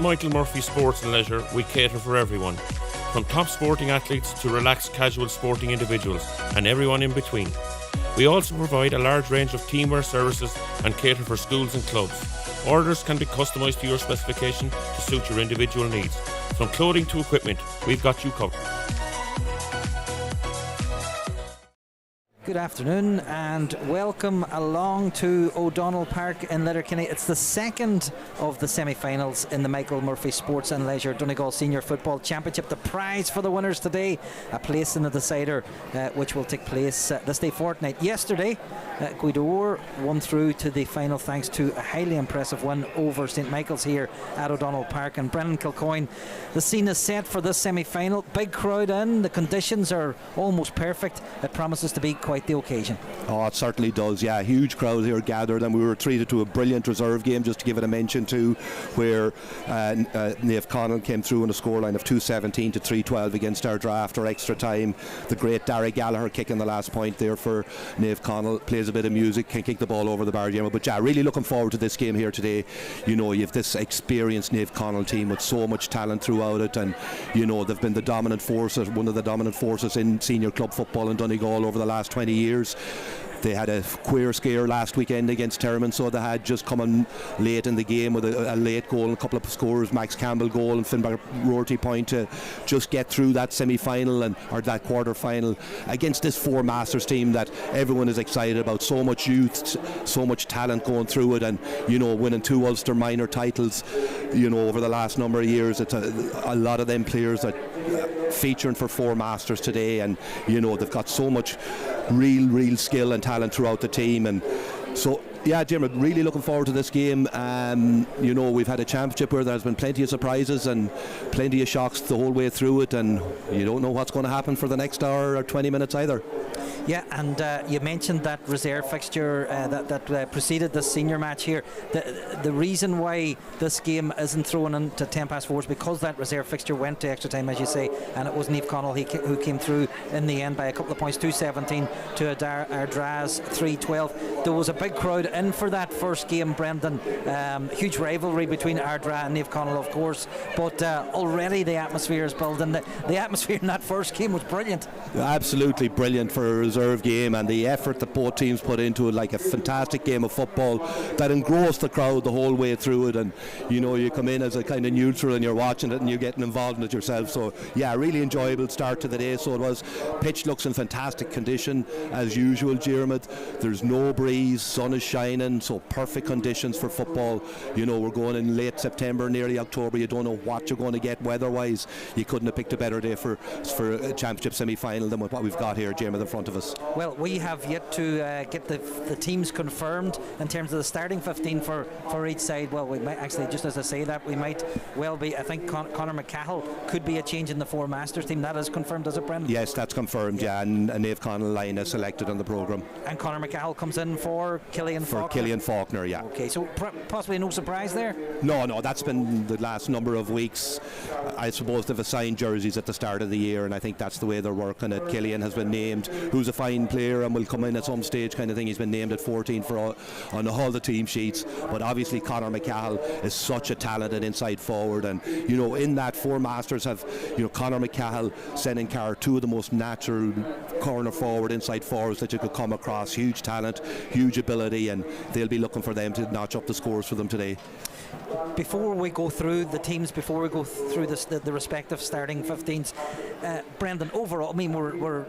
Michael Murphy Sports and Leisure, we cater for everyone, from top sporting athletes to relaxed casual sporting individuals and everyone in between. We also provide a large range of teamwear services and cater for schools and clubs. Orders can be customised to your specification to suit your individual needs. From clothing to equipment, we've got you covered. Good afternoon and welcome along to O'Donnell Park in Letterkenny. It's the second of the semi-finals in the Michael Murphy Sports and Leisure Donegal Senior Football Championship. The prize for the winners today, a place in the decider, which will take place this day fortnight. Yesterday, Guidor won through to the final thanks to a highly impressive win over St Michael's here at O'Donnell Park. And Brendan Kilcoyne, the scene is set for this semi-final. Big crowd in, the conditions are almost perfect. It promises to be quite the occasion. Oh, it certainly does, yeah. Huge crowd here gathered, and we were treated to a brilliant reserve game, just to give it a mention to, where Naomh Conaill came through on a scoreline of 2-17 to 3-12 against Ardra after extra time. The great Darry Gallagher kicking the last point there for Naomh Conaill. Plays a bit of music, can kick the ball over the bar, but yeah, really looking forward to this game here today. You know, you have this experienced Naomh Conaill team with so much talent throughout it, and you know, they've been the dominant force, one of the dominant forces in senior club football in Donegal over the last 20 years. They had a queer scare last weekend against Termon, so they had just come in late in the game with a late goal and a couple of scores, Max Campbell goal and Finbar Roarty point, to just get through that semi-final or that quarter-final against this Four Masters team that everyone is excited about. So much youth, so much talent going through it, and you know, winning 2 Ulster minor titles, you know, over the last number of years. It's a lot of them players that featuring for Four Masters today, and you know, they've got so much real skill and talent throughout the team. And so yeah, Jim, really looking forward to this game. You know, we've had a championship where there's been plenty of surprises and plenty of shocks the whole way through it, and you don't know what's going to happen for the next hour or 20 minutes either. Yeah, and you mentioned that reserve fixture that preceded the senior match here. The reason why this game isn't thrown into 4:10 is because that reserve fixture went to extra time, as you say, and it was Naomh Conaill who came through in the end by a couple of points, 2-17 to Ardra's 3-12. There was a big crowd in for that first game, Brendan. Huge rivalry between Ardra and Naomh Conaill, of course, but already the atmosphere is building. The atmosphere in that first game was brilliant. Absolutely brilliant for a reserve game, and the effort that both teams put into it, like a fantastic game of football that engrossed the crowd the whole way through it. And you know, you come in as a kind of neutral and you're watching it and you're getting involved in it yourself. So yeah, really enjoyable start to the day. So it was. Pitch looks in fantastic condition as usual, Jeremy. There's no breeze, sun is shining, so perfect conditions for football. You know, we're going in late September, nearly October. You don't know what you're going to get weather-wise. You couldn't have picked a better day for a championship semi-final than what we've got here, Jeremy, in front of us. Well, we have yet to get the teams confirmed in terms of the starting 15 for each side. Well, we might actually, just as I say that, we might well be, I think Conor McCahill could be a change in the Four Masters team. That is confirmed, is it, Brendan? Yes, that's confirmed, yeah, and Naomh Conaill line is selected on the programme. And Conor McCahill comes in for Killian Faulkner? For Killian Faulkner, yeah. Okay, so possibly no surprise there? No, that's been the last number of weeks. I suppose they've assigned jerseys at the start of the year, and I think that's the way they're working it. Killian has been named, who's a fine player and will come in at some stage kind of thing. He's been named at 14 on all the team sheets, but obviously Conor McCahill is such a talented inside forward, and you know, in that Four Masters have, you know, Conor McCahill, Senan Carr, two of the most natural corner forward, inside forwards that you could come across. Huge talent, huge ability, and they'll be looking for them to notch up the scores for them today. Before we go through the teams, before we go through the respective starting 15s, Brendan, overall, I mean, we're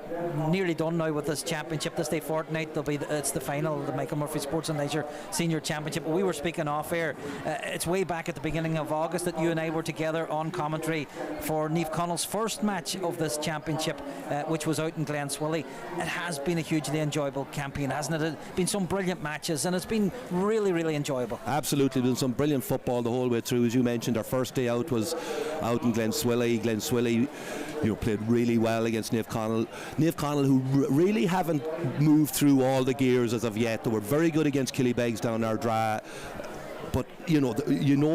nearly done now with this championship. This day fortnight, it's the final, the Michael Murphy Sports and Leisure Senior Championship. We were speaking off air. It's way back at the beginning of August that you and I were together on commentary for Naomh Conaill's first match of this championship, which was out in Glenswilly. It has been a hugely enjoyable campaign, hasn't it? It's been some brilliant matches, and it's been really enjoyable. Absolutely, been some brilliant football the whole way through. As you mentioned, our first day out was out in Glenswilly. Glenswilly, you know, played really well against Naomh Conaill. Naomh Conaill, who really haven't moved through all the gears as of yet. They were very good against Killybegs down Ardra but you know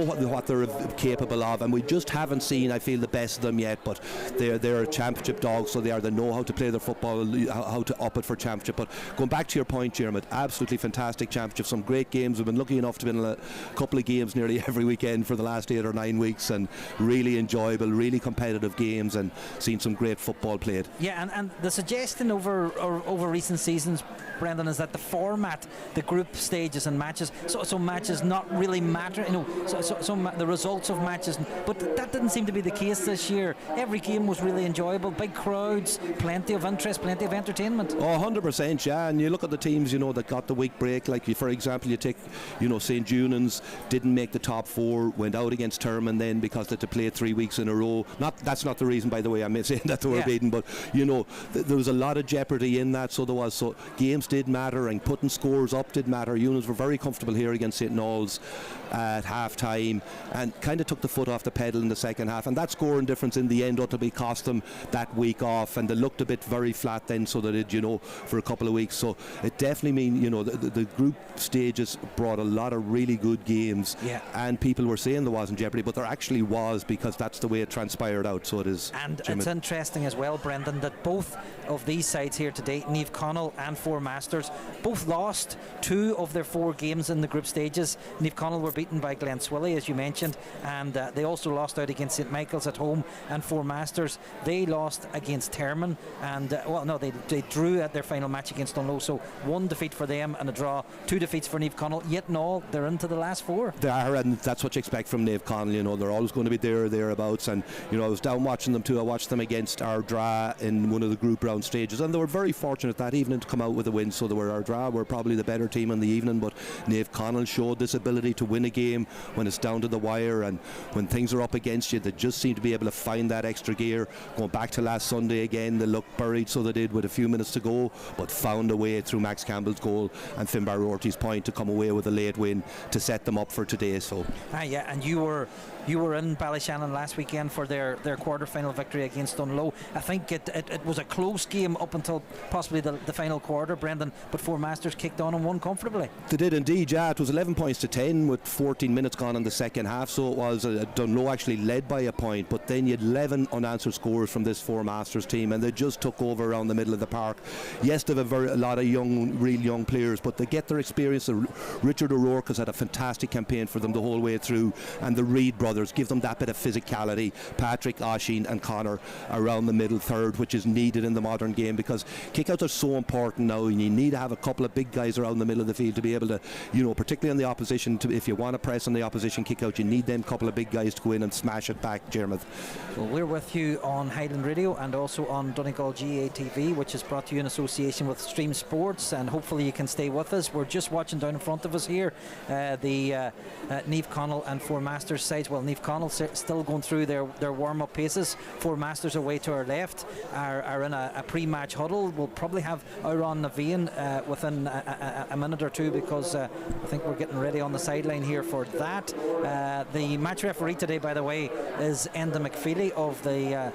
what they're capable of, and we just haven't seen, I feel, the best of them yet. But they're a championship dog, so they know how to play their football, how to up it for championship. But going back to your point, Jeremy, absolutely fantastic championship, some great games. We've been lucky enough to be in a couple of games nearly every weekend for the last 8 or 9 weeks, and really enjoyable, really competitive games, and seen some great football played. Yeah, and the suggestion over recent seasons, Brendan, is that the format, the group stages and matches, so matches not really matter, the results of matches, but that didn't seem to be the case this year. Every game was really enjoyable, big crowds, plenty of interest, plenty of entertainment. Oh, 100%, yeah. And you look at the teams, that got the week break, like for example, you take, St. Junans didn't make the top 4, went out against Termon then because they had to play 3 weeks in a row. That's not the reason, by the way, I'm saying that they were beaten, but there was a lot of jeopardy in that, so games did matter, and putting scores up did matter. Units were very comfortable here against St. Noel's at half time, and kind of took the foot off the pedal in the second half, and that scoring difference in the end ultimately cost them that week off, and they looked a bit very flat then, so they did, for a couple of weeks. So it definitely means, the group stages brought a lot of really good games, and people were saying there wasn't jeopardy, but there actually was, because that's the way it transpired out. So it is. And it's interesting as well, Brendan, that both of these sides here today, Naomh Conaill and Four Masters, both lost 2 of their 4 games in the group stages. Naomh Conaill were beaten by Glenswilly, as you mentioned, and they also lost out against St. Michael's at home. And Four Masters, they lost against Termon, and they drew at their final match against Donegal. So 1 defeat for them and a draw, 2 defeats for Naomh Conaill. Yet in all, they're into the last 4. They are, and that's what you expect from Naomh Conaill. They're always going to be there or thereabouts, and I was down watching them too. I watched them against Ardra in one of the group round stages, and they were very fortunate that evening to come out with a win. So they were Ardra were probably the better team in the evening, but Naomh Conaill showed this ability to win a game when it's down to the wire, and when things are up against you, they just seem to be able to find that extra gear. Going back to last Sunday again, they looked buried, so they did, with a few minutes to go, but found a way through Max Campbell's goal and Finbar Rorty's point to come away with a late win to set them up for today. So and you were in Ballyshannon last weekend for their quarter-final victory against Dunlow. I think it was a close game up until possibly the final quarter, Brendan, but Four Masters kicked on and won comfortably. They did indeed, yeah. It was 11 points to 10 with 14 minutes gone in the second half, so it was Dunlow actually led by a point, but then you had 11 unanswered scores from this Four Masters team, and they just took over around the middle of the park. Yes, they have a lot of real young players, but they get their experience. Richard O'Rourke has had a fantastic campaign for them the whole way through, and the Reid brothers give them that bit of physicality. Patrick, Oisín and Connor around the middle third, which is needed in the modern game, because kickouts are so important now, and you need to have a couple of big guys around the middle of the field to be able to, particularly on the opposition, if you want to press on the opposition kickout, you need them couple of big guys to go in and smash it back, Jeremy. Well, we're with you on Highland Radio and also on Donegal GA TV, which is brought to you in association with Stream Sports, and hopefully you can stay with us. We're just watching down in front of us here the Naomh Conaill and Four Masters sides. Well, Naomh Conaill still going through their warm-up paces. Four Masters away to our left are in a pre-match huddle. We'll probably have Aaron Naveen within a minute or two, because I think we're getting ready on the sideline here for that. The match referee today, by the way, is Enda McFeely of the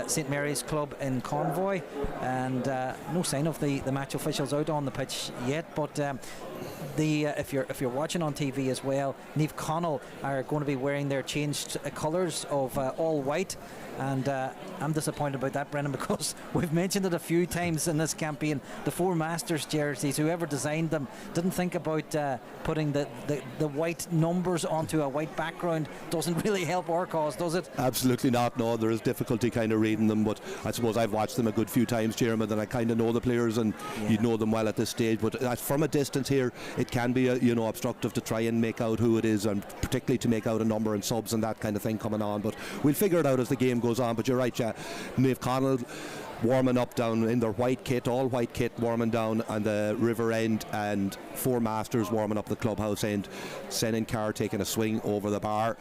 St Mary's Club in Convoy, and no sign of the match officials out on the pitch yet, but if you're watching on TV as well, Naomh Conaill are going to be wearing their changed colours of all white, and I'm disappointed about that, Brendan, because we've mentioned it a few times in this campaign. The Four Masters jerseys, whoever designed them didn't think about putting the white numbers onto a white background. Doesn't really help our cause, does it? Absolutely not. No, there is difficulty kind of reading them, but I suppose I've watched them a good few times, Jeremy, and I kind of know the players, and you know them well at this stage, but from a distance here it can be obstructive to try and make out who it is, and particularly to make out a number and subs and that kind of thing coming on, but we'll figure it out as the game goes on. But you're right, yeah, Naomh Conaill warming up down in their white kit, all white kit, warming down on the river end, and Four Masters warming up the clubhouse end. Senan Carr taking a swing over the bar.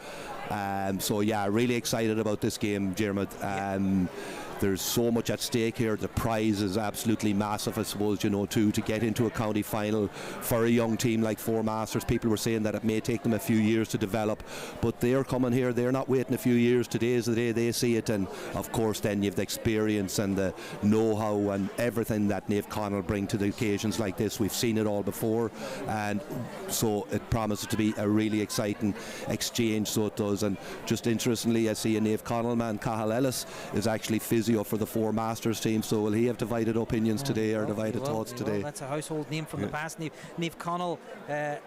So yeah, really excited about this game, Jeremy. there's so much at stake here. The prize is absolutely massive, I suppose, you know, to get into a county final for a young team like Four Masters. People were saying that it may take them a few years to develop, but they're coming here, they're not waiting a few years. Today is the day they see it, and of course then you've the experience and the know-how and everything that Naomh Conaill bring to the occasions like this. We've seen it all before, and so it promises to be a really exciting exchange, so it does. And just interestingly, I see a Naomh Conaill man, Conaill Ellis, is actually physio for the Four Masters team, so will he have divided opinions today, or divided thoughts today? That's a household name from the past. Naomh Conaill,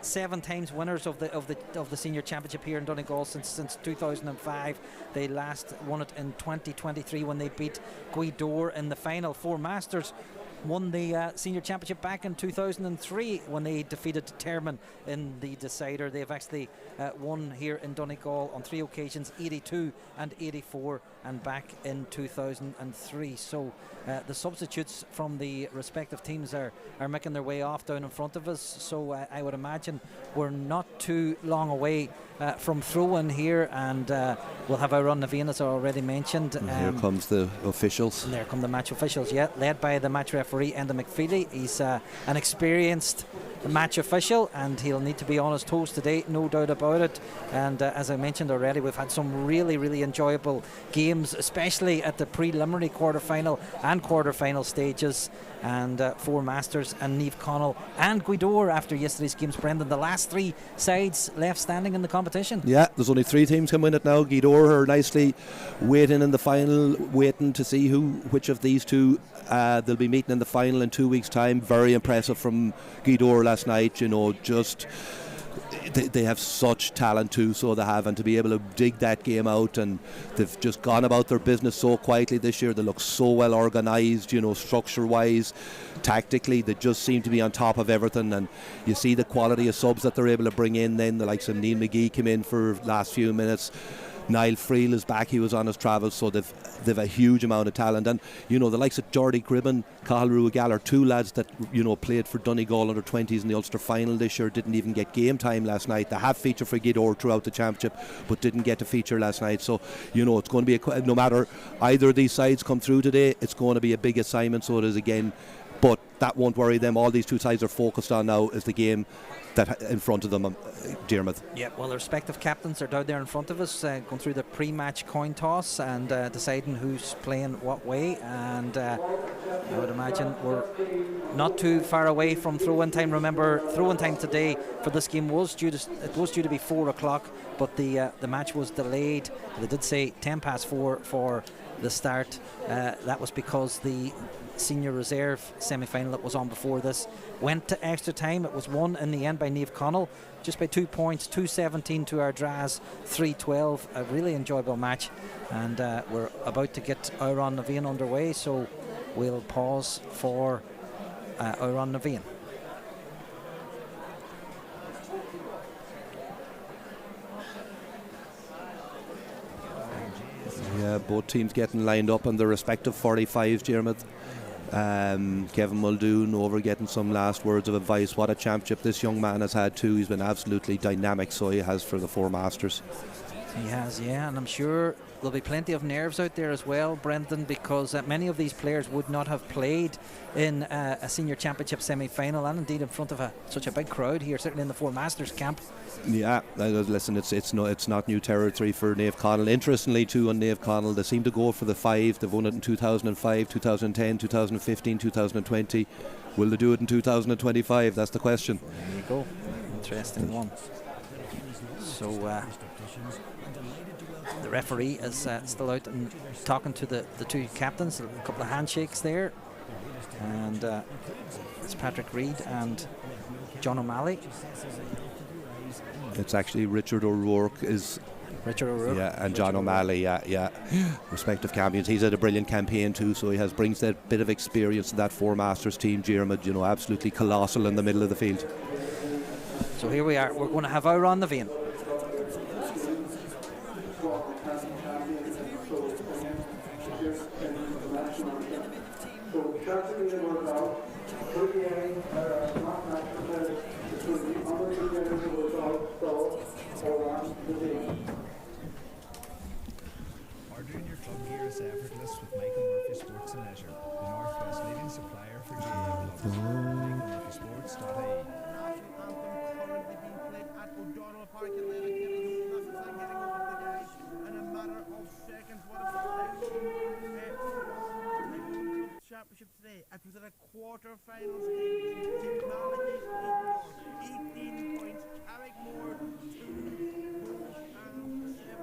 7 times winners of the senior championship here in Donegal since 2005. They last won it in 2023 when they beat Guidor in the final. Four Masters won the senior championship back in 2003 when they defeated Termon in the decider. They've actually won here in Donegal on 3 occasions, 82 and 84, and back in 2003. So the substitutes from the respective teams are making their way off down in front of us. So I would imagine we're not too long away from throw-in here, and we'll have our Naomh, as I already mentioned. And here comes the officials. And there come the match officials, led by the match referee, Enda McFeely. He's an experienced match official, and he'll need to be on his toes today, no doubt about it. And as I mentioned already, we've had some really enjoyable games, especially at the preliminary quarter-final and quarter-final stages. And Four Masters and Naomh Conaill and Guidor, after yesterday's games, Brendan, the last 3 sides left standing in the competition. Yeah, there's only 3 teams can win it now. Guidor are nicely waiting in the final, waiting to see which of these two they'll be meeting in the final in 2 weeks' time. Very impressive from Guidor last night, you know, just they have such talent too, so they have, and to be able to dig that game out, and they've just gone about their business so quietly this year. They look so well organised, you know, structure wise, tactically. They just seem to be on top of everything, and you see the quality of subs that they're able to bring in. Then the likes of Neil McGee came in for last few minutes. Niall Friel is back, he was on his travels, so they've a huge amount of talent. And you know, the likes of Jordy Gribben, Cathal Ruagal are 2 lads that, you know, played for Donegal under 20s in the Ulster final this year, didn't even get game time last night. They have featured for Guidor throughout the championship, but didn't get to feature last night. So you know, it's going to be no matter either of these sides come through today, it's going to be a big assignment, so it is again. But that won't worry them. All these 2 sides are focused on now is the game that in front of them, Diarmuid. Yeah, well, the respective captains are down there in front of us, going through the pre-match coin toss and deciding who's playing what way. And I would imagine we're not too far away from throw-in time. Remember, throw-in time today for this game was due to be 4 o'clock, but the match was delayed. They did say 4:10 for the start. That was because the senior reserve semi-final that was on before this went to extra time. It was won in the end by Naomh Conaill, just by 2 points, 2-17 to Ardraz, 3-12. A really enjoyable match, and we're about to get Oireann Naomh underway, so we'll pause for Oireann Naomh. Yeah, both teams getting lined up on their respective 45s, Diarmuid. Kevin Muldoon over getting some last words of advice. What a championship this young man has had too. He's been absolutely dynamic, so he has, for the Four Masters. He has, yeah, and I'm sure there'll be plenty of nerves out there as well, Brendan, because many of these players would not have played in a senior championship semi-final, and indeed in front of such a big crowd here, certainly in the Four Masters camp. Yeah, listen, it's not new territory for Naomh Conaill. Interestingly too, on Naomh Conaill, they seem to go for the 5. They've won it in 2005, 2010, 2015, 2020. Will they do it in 2025? That's the question. There you go. Interesting one. So the referee is still out and talking to the 2 captains. A couple of handshakes there, and it's Patrick Reid and John O'Malley. It's actually Richard O'Rourke, yeah, and John O'Malley, yeah, respective champions. He's had a brilliant campaign too, so he brings that bit of experience to that Four Masters team. Diarmuid, you know, absolutely colossal in the middle of the field. So here we are. We're going to have Oireann Naomh. Ordering your club gear is effortless with Michael Murphy. Sports and Leisure, the Northwest leading supplier for GAA clubs. MakeMurphySports.ie. Currently being played at O'Donnell Park in Letterkenny. Massive thing getting over the guys in a matter of seconds. What a championship today. It was at a quarter-finals game. Technology 18 points. Carrickmore 2 goals and 17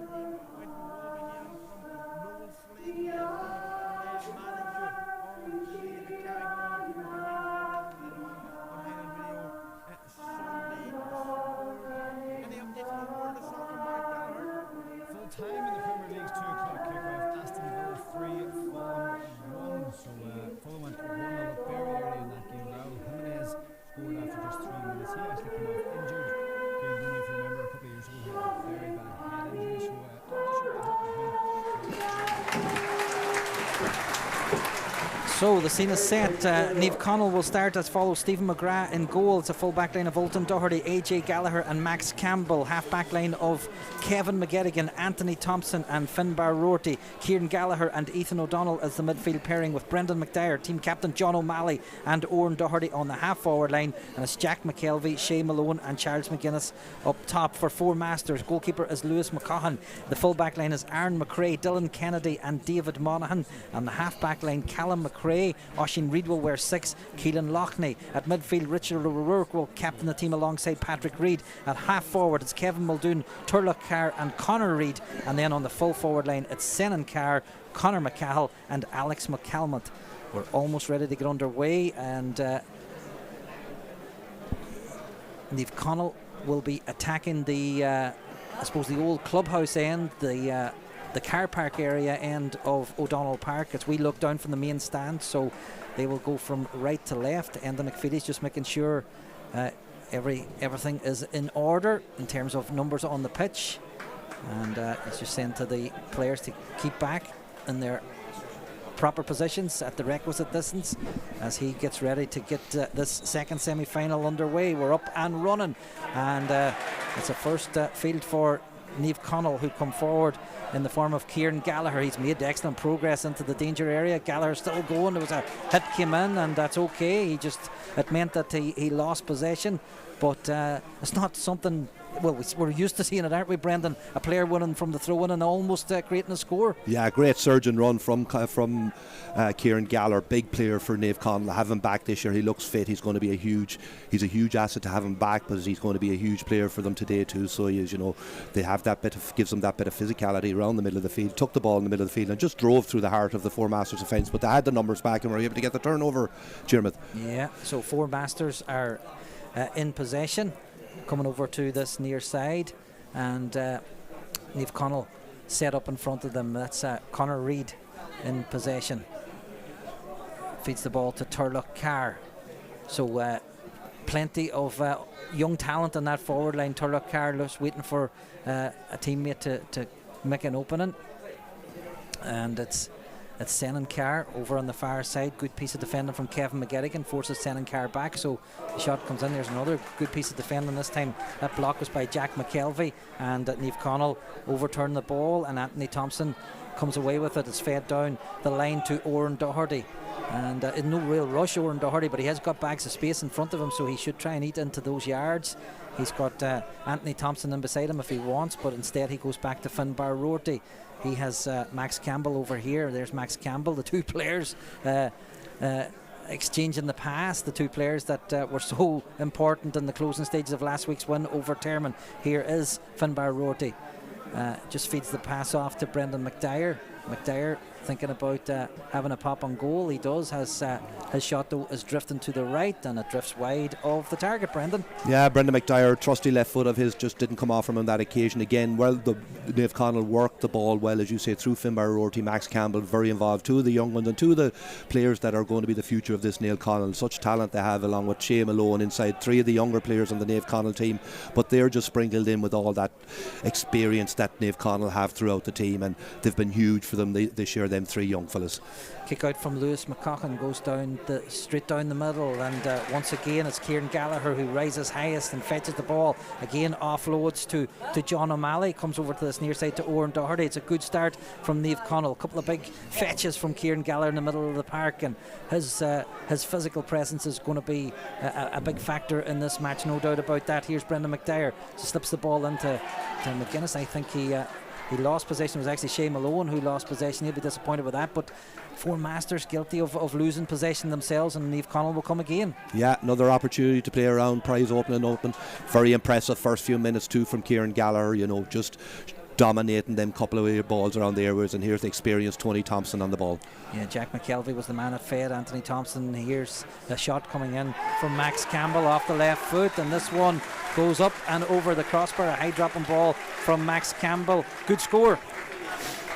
points. Wolverhampton from Noel Slade, manager of the Carrickmore team. Any updates on the world of soccer, Mark Gallagher? Full time in the Premier League's 2 o'clock kickoff. Aston Villa 3, Fulham 1. So Fulham went 1-0 up very early in that game. Raul Jimenez scored after just 3 minutes. He actually came off injured. I don't know if you remember, a couple of years ago he had a very bad head injury. So not sure what happened to him. So the scene is set. Naomh Conaill will start as follows: Stephen McGrath in goal. It's a full back line of Olton Doherty, AJ Gallagher and Max Campbell. Half back line of Kevin McGettigan, Anthony Thompson and Finbar Rorty. Kieran Gallagher and Ethan O'Donnell as the midfield pairing, with Brendan McDyer, team captain John O'Malley and Oran Doherty on the half forward line. And it's Jack McKelvey, Shea Malone and Charles McGuinness up top for 4 Masters. Goalkeeper is Lewis McCaughan. The full back line is Aaron McRae, Dylan Kennedy and David Monaghan. And the half back line, Callum McRae, Oisin Reid will wear 6, Keelan Loughney. At midfield, Richard O'Rourke will captain the team alongside Patrick Reid. At half forward, it's Kevin Muldoon, Turlough Carr and Conor Reid. And then on the full forward line, it's Senan Carr, Conor McCahill and Alex McCalmont. We're almost ready to get underway, and Naomh Conaill will be attacking the I suppose the old clubhouse end, the car park area end of O'Donnell Park, as we look down from the main stand. So they will go from right to left. Enda McFeely's just making sure everything is in order in terms of numbers on the pitch, and it's just saying to the players to keep back in their proper positions at the requisite distance as he gets ready to get this second semi-final underway. We're up and running, and it's a first field for Naomh Conaill, who come forward in the form of Kieran Gallagher. He's made excellent progress into the danger area. Gallagher still going. There was a hit came in, and that's okay. It meant that he lost possession, but it's not something. Well, we're used to seeing it, aren't we, Brendan? A player winning from the throw-in and almost creating a score. Yeah, great surge and run from Kieran Gallagher. Big player for Naomh Conaill. Have him back this year. He looks fit. He's going to be a huge asset to have him back, but he's going to be a huge player for them today too. So he is, they have gives them that bit of physicality around the middle of the field. Took the ball in the middle of the field and just drove through the heart of the 4 Masters defence. But they had the numbers back and were able to get the turnover. Jermith. Yeah. So 4 Masters are in possession, coming over to this near side, and Naomh Conaill set up in front of them. That's Conor Reid in possession. Feeds the ball to Turlough Carr. So plenty of young talent in that forward line. Turlough Carr just waiting for a teammate to make an opening, and it's Senan Carr over on the far side. Good piece of defending from Kevin McGettigan, forces Senan Carr back, so the shot comes in. There's another good piece of defending this time. That block was by Jack McKelvey, and Naomh Conaill overturned the ball, and Anthony Thompson comes away with it. It's fed down the line to Oran Doherty, and in no real rush, Oran Doherty, but he has got bags of space in front of him, so he should try and eat into those yards. He's got Anthony Thompson in beside him if he wants, but instead he goes back to Finbar Rorty. He has Max Campbell over here. There's Max Campbell. The 2 players exchanging the pass. The 2 players that were so important in the closing stages of last week's win over Termon. Here is Finbar Rorty. Just feeds the pass off to Brendan McDyer. McDyer thinking about having a pop on goal. He does. His shot though is drifting to the right, and it drifts wide of the target. Brendan. Yeah, Brendan McDyer, trusty left foot of his, just didn't come off from him that occasion. Again, well, the Naomh Conaill worked the ball well, as you say, through Finbar Rorty. Max Campbell very involved. 2 of the young ones and 2 of the players that are going to be the future of this Naomh Conaill. Such talent they have, along with Shea Malone inside. 3 of the younger players on the Naomh Conaill team, but they're just sprinkled in with all that experience that Naomh Conaill have throughout the team, and they've been huge for them this year, them 3 young fellas. Kick out from Lewis McCaughan goes straight down the middle, and once again it's Kieran Gallagher who rises highest and fetches the ball. Again offloads to John O'Malley, comes over to this near side to Oran Doherty. It's a good start from Naomh Conaill. A couple of big fetches from Kieran Gallagher in the middle of the park, and his physical presence is going to be a big factor in this match, no doubt about that. Here's Brendan McDyer, slips the ball into McGuinness. I think he lost possession. It was actually Shea Malone who lost possession. He'll be disappointed with that, but Four Masters guilty of losing possession themselves, and Naomh Conaill will come again. Yeah, another opportunity to play around, prize open. Very impressive first few minutes too from Kieran Gallagher, just dominating them couple of balls around the airways, and here's the experienced Tony Thompson on the ball. Yeah, Jack McKelvey was the man that fed Anthony Thompson. Here's a shot coming in from Max Campbell off the left foot, and this one goes up and over the crossbar. A high dropping ball from Max Campbell. Good score.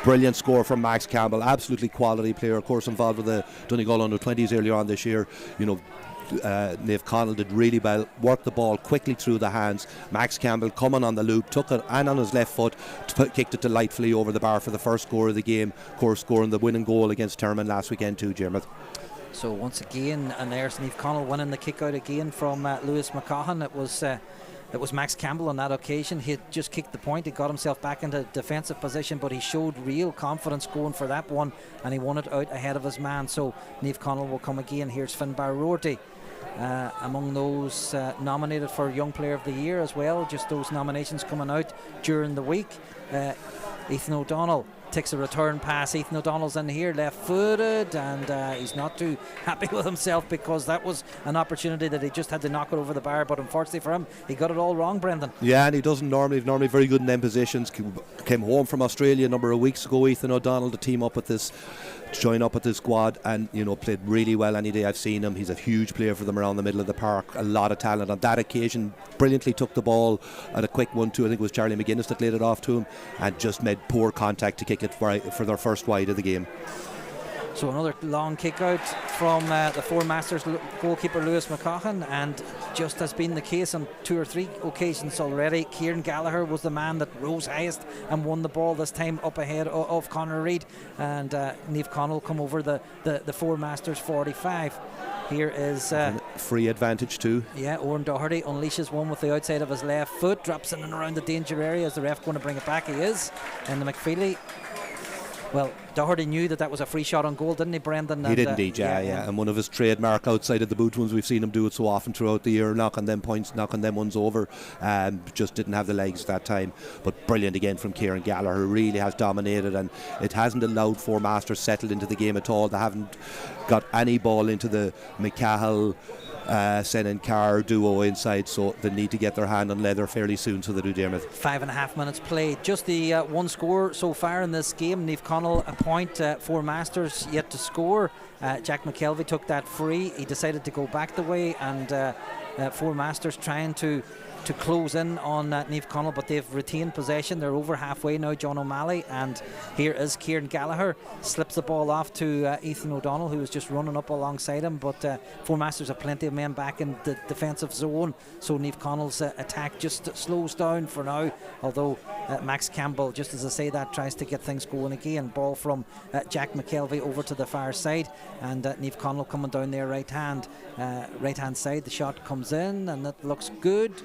Brilliant score from Max Campbell, absolutely quality player, of course involved with the Donegal under-20s earlier on this year. Naomh Conaill did really well, worked the ball quickly through the hands. Max Campbell coming on the loop, took it and on his left foot, kicked it delightfully over the bar for the first score of the game, of course scoring the winning goal against Termon last weekend too, Jermith. So once again, and there's Naomh Conaill winning the kick out again from Lewis McCaughan. It was Max Campbell on that occasion. He had just kicked the point. He got himself back into defensive position, but he showed real confidence going for that one, and he won it out ahead of his man. So Naomh Conaill will come again. Here's Finbar Rorty. Among those nominated for Young Player of the Year as well, just those nominations coming out during the week. Ethan O'Donnell takes a return pass. Ethan O'Donnell's in here left-footed, and he's not too happy with himself because that was an opportunity that he just had to knock it over the bar, but unfortunately for him, he got it all wrong, Brendan. Yeah, and he doesn't normally very good in them positions. Came home from Australia a number of weeks ago, Ethan O'Donnell, to team up with this, join up with this squad, and played really well any day I've seen him. He's a huge player for them around the middle of the park, a lot of talent. On that occasion, brilliantly took the ball at a quick 1-2. I think it was Charlie McGuinness that laid it off to him, and just made poor contact to kick it for their first wide of the game. So another long kick out from the Four Masters goalkeeper Lewis McCaughan, and just has been the case on 2 or 3 occasions already, Kieran Gallagher was the man that rose highest and won the ball, this time up ahead of Conor Reid, and Naomh Conaill come over the Four Masters 45. Here is free advantage too. Yeah, Oran Doherty unleashes one with the outside of his left foot, drops in and around the danger area. Is the ref going to bring it back? He is. And the McFeely. Well, Doherty knew that was a free shot on goal, didn't he, Brendan? He did indeed, yeah. And one of his trademark outside of the boot ones, we've seen him do it so often throughout the year, knocking them ones over. Just didn't have the legs that time. But brilliant again from Kieran Gallagher, who really has dominated, and it hasn't allowed Four Masters settled into the game at all. They haven't got any ball into the McCahill Sen Carr duo inside, so they need to get their hand on leather fairly soon, so they do, Dermot. 5.5 minutes played, just the one score so far in this game. Naomh Conaill a point, Four Masters yet to score. Jack McKelvey took that free. He decided to go back the way, and Four Masters trying to close in on Naomh Conaill, but they've retained possession. They're over halfway now, John O'Malley, and here is Kieran Gallagher, slips the ball off to Ethan O'Donnell, who was just running up alongside him, but Four Masters have plenty of men back in the defensive zone, so Naomh Conaill's attack just slows down for now, although Max Campbell, just as I say that, tries to get things going again. Ball from Jack McKelvey over to the far side, and Naomh Conaill coming down their right hand side. The shot comes in, and it looks good.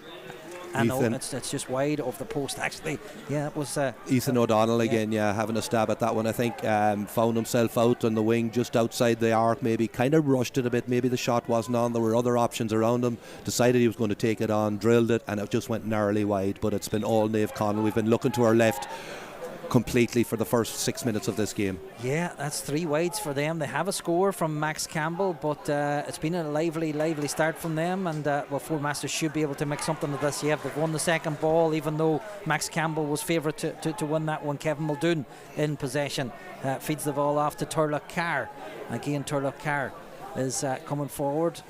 And no, it's just wide of the post, actually. Yeah, it was Ethan O'Donnell again, having a stab at that one. I think found himself out on the wing just outside the arc, maybe kind of rushed it a bit. Maybe the shot wasn't on. There were other options around him. Decided he was going to take it on, drilled it, and it just went narrowly wide. But it's been all Naomh Conaill. We've been looking to our left completely for the first 6 minutes of this game. Yeah, that's 3 wides for them. They have a score from Max Campbell, but it's been a lively start from them, and Four Masters should be able to make something of this. They've won the second ball, even though Max Campbell was favourite to win that one. Kevin Muldoon in possession, feeds the ball off to Turlough Carr. Again, Turlough Carr is coming forward.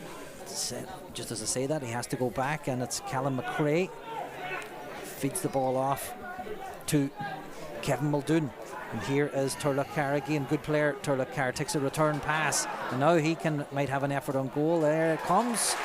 Just as I say that, he has to go back, and it's Callum McRae feeds the ball off to Kevin Muldoon, and here is Turlough Carr again. Good player, Turlough Carr takes a return pass, and now he might have an effort on goal. There it comes.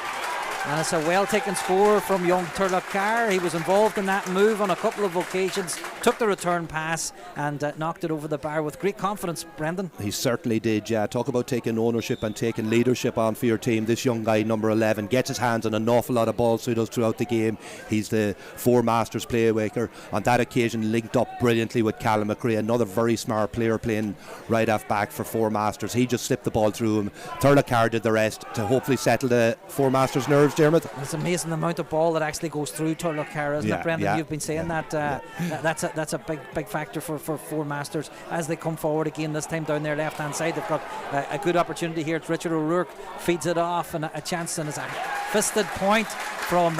And it's a well-taken score from young Turlough Carr. He was involved in that move on a couple of occasions, took the return pass and knocked it over the bar with great confidence, Brendan. He certainly did, yeah. Talk about taking ownership and taking leadership on for your team. This young guy, number 11, gets his hands on an awful lot of balls, so he does throughout the game. He's the Four Masters playmaker. On that occasion, linked up brilliantly with Callum McRae, another very smart player playing right half back for Four Masters. He just slipped the ball through him. Turlough Carr did the rest to hopefully settle the Four Masters' nerves, Dermot. It's amazing the amount of ball that actually goes through Turlough Carr, isn't it, Brendan? Yeah, You've been saying that's a big factor for Four Masters as they come forward again, this time down their left hand side. They've got a good opportunity here. It's Richard O'Rourke feeds it off, and a chance, and it's a fisted point from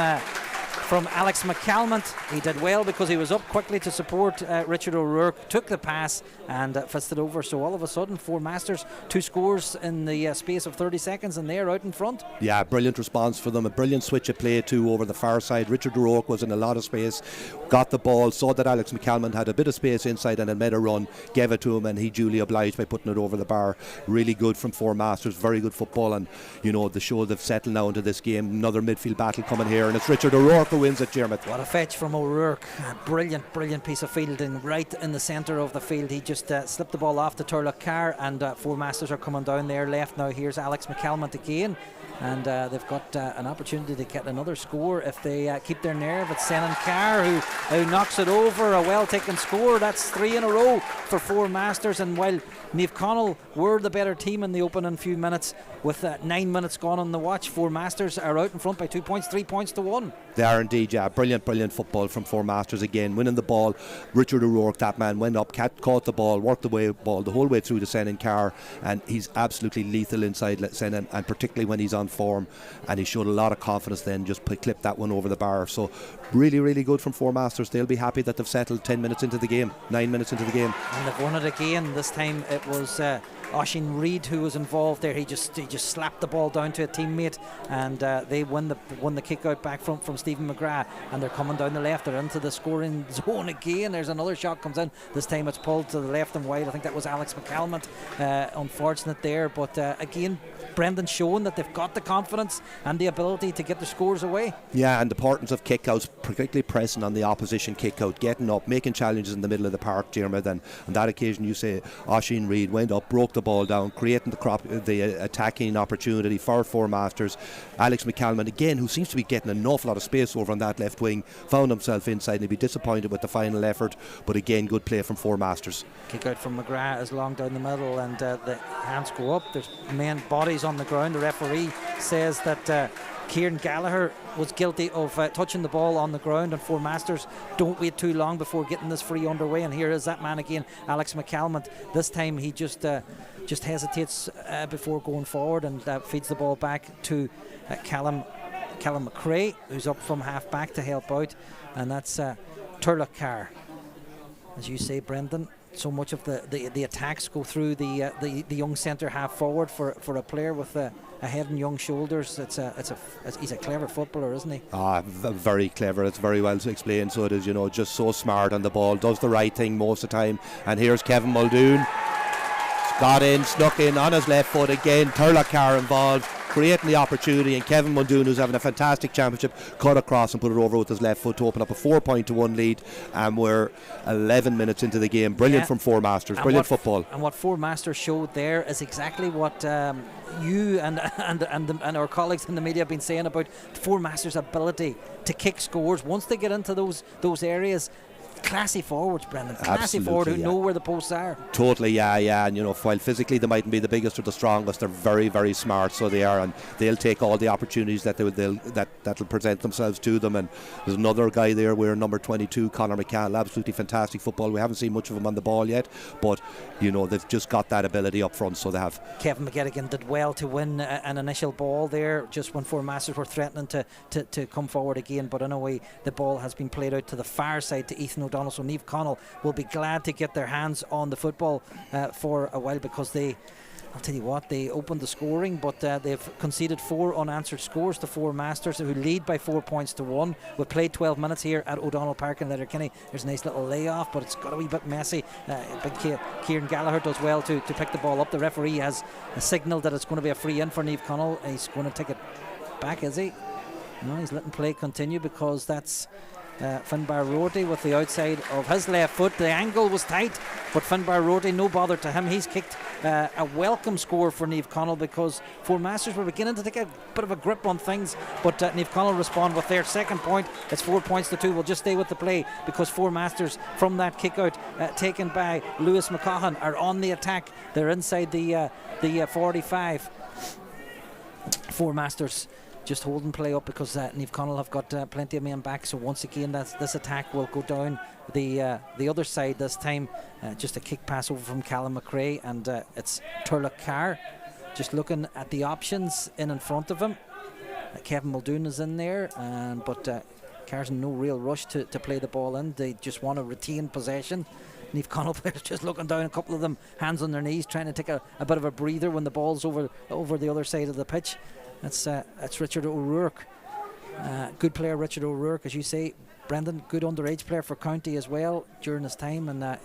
Alex McCalmont. He did well because he was up quickly to support Richard O'Rourke, took the pass and fisted over. So all of a sudden, Four Masters, 2 scores in the space of 30 seconds, and they're out in front. Yeah, brilliant response for them. A brilliant switch of play too over the far side. Richard O'Rourke was in a lot of space, got the ball, saw that Alex McCalmont had a bit of space inside and had made a run, gave it to him, and he duly obliged by putting it over the bar. Really good from Four Masters, very good football, and you know, the show they've settled now into this game. Another midfield battle coming here, and it's Richard O'Rourke who wins it, Dermot. What a fetch from O'Rourke. A brilliant piece of fielding right in the centre of the field. He just slipped the ball off to Turlough Carr, and Four Masters are coming down there left now. Here's Alex McCalmont again, and they've got an opportunity to get another score if they keep their nerve. It's Senan Carr who knocks it over. A well taken score. That's 3 in a row for Four Masters, and while Naomh Conaill were the better team in the opening few minutes, with 9 minutes gone on the watch, Four Masters are out in front by 2 points, 3 points to 1. They are indeed, yeah. Brilliant football from Four Masters again, winning the ball. Richard O'Rourke, that man, went up, caught the ball, worked the ball the whole way through to Senan Carr, and he's absolutely lethal inside Senan, and particularly when he's on form, and he showed a lot of confidence then, just clipped that one over the bar. So really good from Four Masters. They'll be happy that they've settled 10 minutes into the game, 9 minutes into the game. And they've won it again. This time it was Oisin Reid who was involved there. He just slapped the ball down to a teammate, and they won the kick out back from Stephen McGrath, and they're coming down the left. They're into the scoring zone again. There's another shot comes in. This time it's pulled to the left and wide. I think that was Alex McCalmont. Unfortunate there, but again, Brendan showing that they've got the confidence and the ability to get the scores away. Yeah, and the importance of kickouts, particularly pressing on the opposition kickout, getting up, making challenges in the middle of the park, Dermot. And on that occasion, you say Oisin Reid went up, broke the ball down, creating the attacking opportunity for Four Masters. Alex McCalmont again, who seems to be getting an awful lot of space over on that left wing, found himself inside, and he'd be disappointed with the final effort, but again, good play from Four Masters. Kick out from McGrath is long down the middle, and the hands go up. There's men bodies on the ground. The referee says that Kieran Gallagher was guilty of touching the ball on the ground, and Four Masters don't wait too long before getting this free underway. And here is that man again, Alex McCalmont. This time he just hesitates before going forward, and feeds the ball back to Callum McRae, who's up from half back to help out, and that's Turlough Carr. As you say, Brendan, so much of the attacks go through the young centre half forward for a player with a head and young shoulders. He's a clever footballer, isn't he? Very clever. It's very well explained. So it is, just so smart on the ball, does the right thing most of the time. And here's Kevin Muldoon, got in, snuck in on his left foot again. Turlough Carr involved, creating the opportunity, and Kevin Muldoon, who's having a fantastic championship, cut across and put it over with his left foot to open up a 4-1 lead, and we're 11 minutes into the game. Brilliant from Four Masters, brilliant football. And what Four Masters showed there is exactly what you and our colleagues in the media have been saying about Four Masters' ability to kick scores once they get into those areas. Classy forwards, Brendan. Classy forward who know where the posts are. Totally, yeah. And while physically they mightn't be the biggest or the strongest, they're very, very smart. So they are, and they'll take all the opportunities that'll present themselves to them. And there's another guy there, we're number 22, Conor McCall. Absolutely fantastic football. We haven't seen much of him on the ball yet, but they've just got that ability up front. So they have. Kevin McGettigan did well to win an initial ball there, just when Four Masters were threatening to come forward again. But in a way, the ball has been played out to the far side to Ethan O'Donnell. So Naomh Conaill will be glad to get their hands on the football for a while, because I'll tell you what, they opened the scoring, but they've conceded 4 unanswered scores to Four Masters, who lead by 4 points to 1. We've played 12 minutes here at O'Donnell Park in Letterkenny. There's a nice little layoff, but it's got a wee bit messy. Big Kieran Gallagher does well to pick the ball up. The referee has signalled that it's going to be a free in for Naomh Conaill. He's going to take it back, is he? No, he's letting play continue because that's Finbar Rohde with the outside of his left foot. The angle was tight, but Finbar Rohde, no bother to him. He's kicked a welcome score for Naomh Conaill because Four Masters were beginning to take a bit of a grip on things, but Naomh Conaill respond with their second point. It's 4 points to 2. We'll just stay with the play because Four Masters from that kick out taken by Lewis McCaughon are on the attack. They're inside the 45. Four Masters just holding play up because Naomh Conaill have got plenty of men back, so once again this attack will go down the other side this time. Just a kick pass over from Callum McRae, and it's Turlough Carr just looking at the options in front of him. Kevin Muldoon is in there, but Carr's in no real rush to play the ball in. They just want to retain possession. Naomh Conaill players just looking down, a couple of them hands on their knees, trying to take a bit of a breather when the ball's over the other side of the pitch. That's Richard O'Rourke. Good player, Richard O'Rourke, as you say, Brendan. Good underage player for County as well during his time, and an